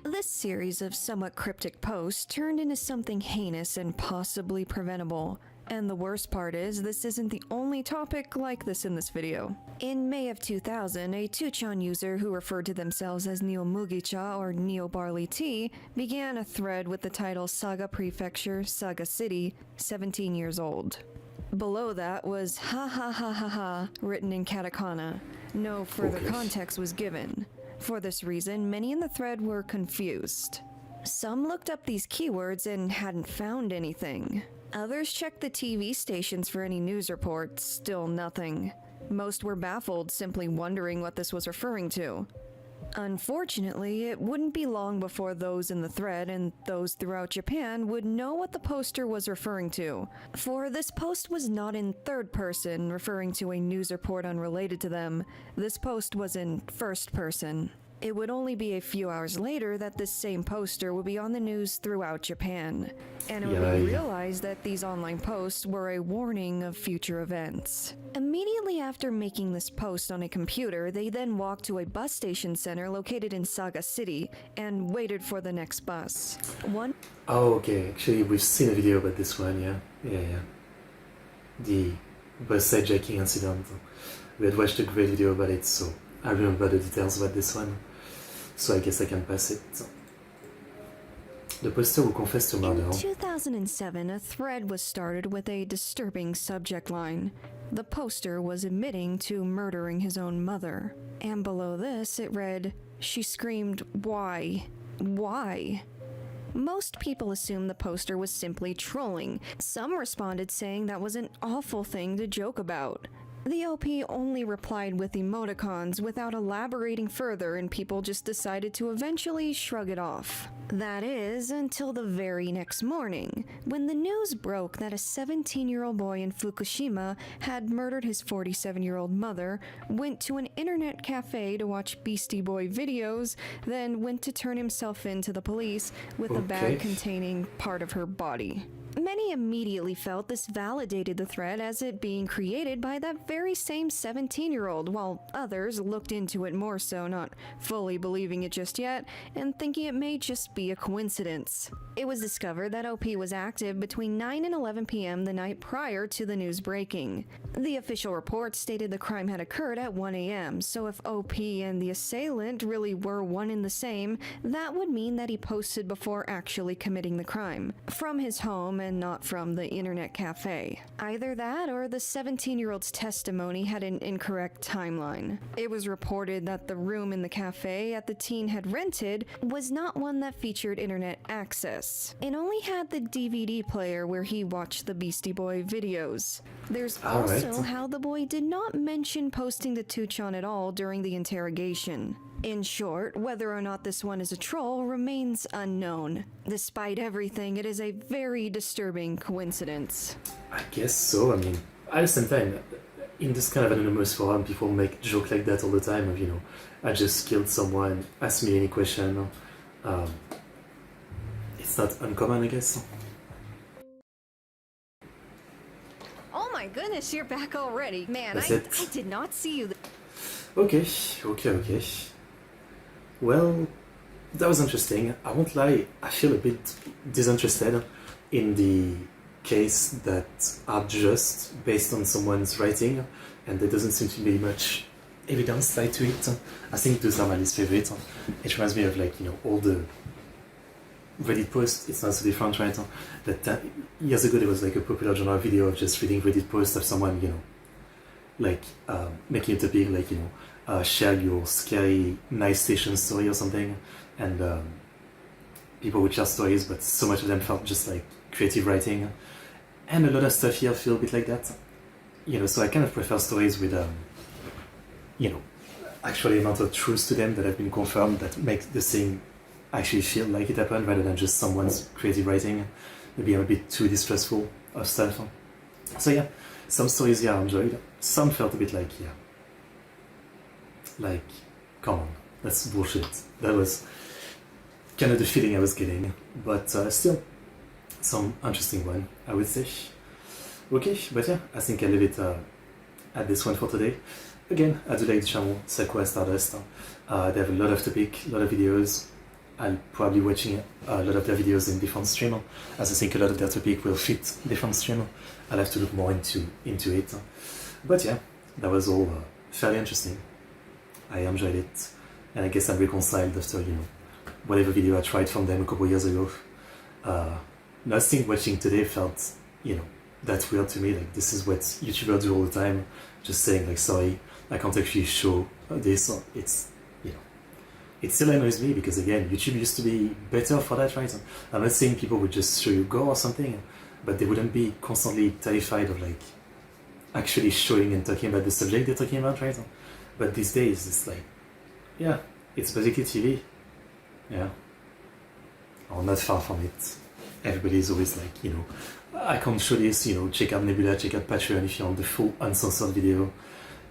This series of somewhat cryptic posts turned into something heinous and possibly preventable. And the worst part is, this isn't the only topic like this in this video. In May of 2000, a 2chan user who referred to themselves as Neo Mugicha or Neo Barley Tea began a thread with the title Saga Prefecture, Saga City, 17 years old. Below that was ha ha ha ha ha written in katakana. No further context was given. For this reason, many in the thread were confused. Some looked up these keywords and hadn't found anything. Others checked the TV stations for any news reports, still nothing. Most were baffled, simply wondering what this was referring to. Unfortunately, it wouldn't be long before those in the thread and those throughout Japan would know what the poster was referring to. For this post was not in third person, referring to a news report unrelated to them. This post was in first person. It would only be a few hours later that this same poster would be on the news throughout Japan, and it would be realized that these online posts were a warning of future events. Immediately after making this post on a computer, they then walked to a bus station center located in Saga City and waited for the next bus. Oh, okay. Actually, we've seen a video about this one, yeah. The bus hijacking incident. We had watched a great video about it, so I remember the details about this one. So I guess I can pass it. The poster who confessed to murder. In 2007, a thread was started with a disturbing subject line. The poster was admitting to murdering his own mother. And below this, it read, "She screamed, 'Why? Why?' Most people assumed the poster was simply trolling. Some responded saying that was an awful thing to joke about. The OP only replied with emoticons without elaborating further, and people just decided to eventually shrug it off. That is, until the very next morning, when the news broke that a 17-year-old boy in Fukushima had murdered his 47-year-old mother, went to an internet cafe to watch Beastie Boy videos, then went to turn himself in to the police with a bag containing part of her body. Many immediately felt this validated the thread as it being created by that very same 17-year-old, while others looked into it more so, not fully believing it just yet, and thinking it may just be a coincidence. It was discovered that OP was active between 9 and 11 p.m. the night prior to the news breaking. The official report stated the crime had occurred at 1 a.m., so if OP and the assailant really were one and the same, that would mean that he posted before actually committing the crime, from his home and not from the internet cafe. Either that or the 17-year-old's testimony had an incorrect timeline. It was reported that the room in the cafe that the teen had rented was not one that featured internet access. It only had the DVD player where he watched the Beastie Boy videos. There's also how the boy did not mention posting to 2chan at all during the interrogation. In short, whether or not this one is a troll remains unknown. Despite everything, it is a very disturbing coincidence. I guess so. I mean, at the same time, in this kind of anonymous forum, people make jokes like that all the time of, you know, I just killed someone, ask me any question. It's not uncommon, I guess. Oh my goodness, you're back already. Man, I did not see you. Okay. Well, that was interesting. I won't lie, I feel a bit disinterested in the case that are just based on someone's writing and there doesn't seem to be much evidence tied to it. I think those are my least favorite. It reminds me of like, you know, all the Reddit posts. It's not so different, right? But years ago there was like a popular genre video of just reading Reddit posts of someone, you know, like making a topic like, you know, share your scary night station story or something, and people would share stories, but so much of them felt just like creative writing, and a lot of stuff here feel a bit like that, you know. So I kind of prefer stories with you know, actually amount of truth to them that have been confirmed, that make the thing actually feel like it happened, rather than just someone's creative writing. Maybe I'm a bit too distrustful of stuff. So yeah, some stories, yeah, I enjoyed. Some felt a bit like, yeah, like, come on, that's bullshit. That was kind of the feeling I was getting, but still, some interesting one, I would say. Okay, but yeah, I think I'll leave it at this one for today. Again, I do like the channel, Sakura Stardust. They have a lot of topic, a lot of videos. I'll probably watching a lot of their videos in different streams, as I think a lot of their topic will fit different streams. I'll have to look more into it. But yeah, that was all fairly interesting. I enjoyed it, and I guess I'm reconciled after, you know, whatever video I tried from them a couple years ago. Nothing watching today felt, you know, that weird to me. Like, this is what YouTubers do all the time, just saying like, sorry, I can't actually show this. It's, you know, it still annoys me, because again, YouTube used to be better for that, right? I'm not saying people would just show you gore or something, but they wouldn't be constantly terrified of like actually showing and talking about the subject they're talking about, right? But these days, it's like, yeah, it's basically TV. Yeah, or not far from it. Everybody's always like, you know, I can't show this, you know, check out Nebula, check out Patreon if you want the full uncensored video.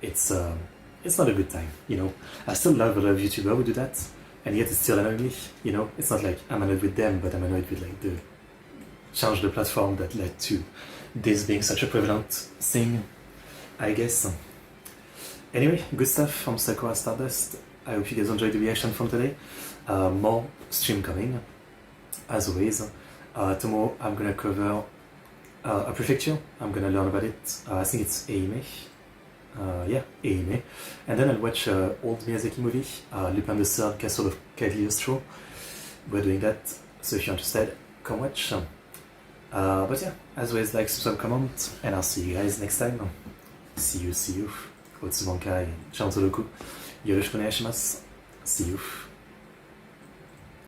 It's not a good time, you know. I still love a lot of YouTubers who do that, and yet it's still annoying me, you know. It's not like I'm annoyed with them, but I'm annoyed with like the change the platform that led to this being such a prevalent thing, I guess. Anyway, good stuff from Sakura Stardust. I hope you guys enjoyed the reaction from today. More stream coming, as always. Tomorrow I'm gonna cover a prefecture. I'm gonna learn about it. I think it's Eime. Yeah, Eime. And then I'll watch old Miyazaki movie, Lupin the Third, Castle of Cagliostro. We're doing that, so if you're interested, come watch. But yeah, as always, like, subscribe, comment, and I'll see you guys next time. See you. 2chan's Bankai, ちゃんと6よろしくお願いします. See you.